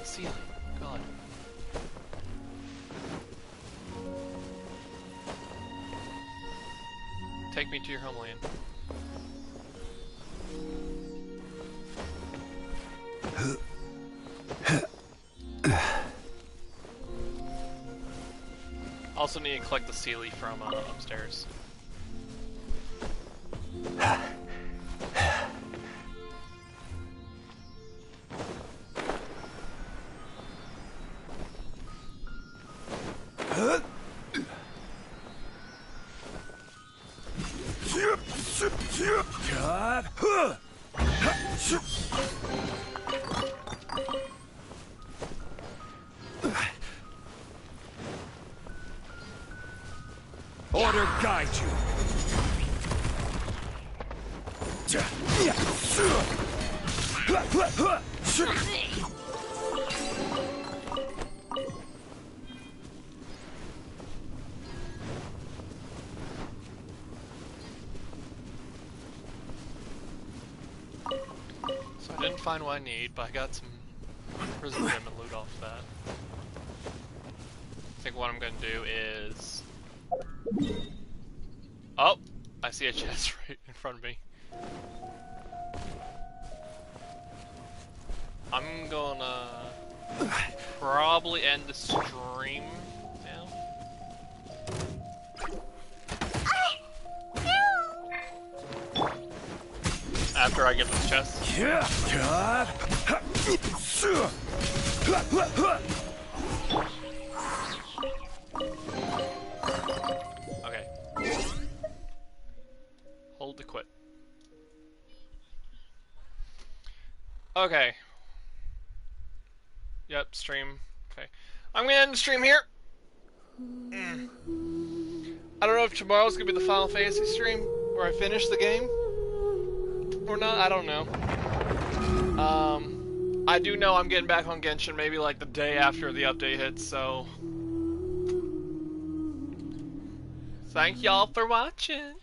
Ceiling, God. Take me to your homeland. Also need to collect the Sealy from upstairs. Order guide you. So I didn't find what I need, but I got some prison gem and loot off that. I think what I'm gonna do is... Oh! I see a chest right in front of me. I'm gonna probably end the stream now. After I get this chest. Okay. Hold to quit. Okay. Yep, stream. Okay. I'm gonna end the stream here. I don't know if tomorrow's gonna be the Final Fantasy stream where I finish the game or not. I don't know. I do know I'm getting back on Genshin maybe like the day after the update hits, so Thank y'all for watching.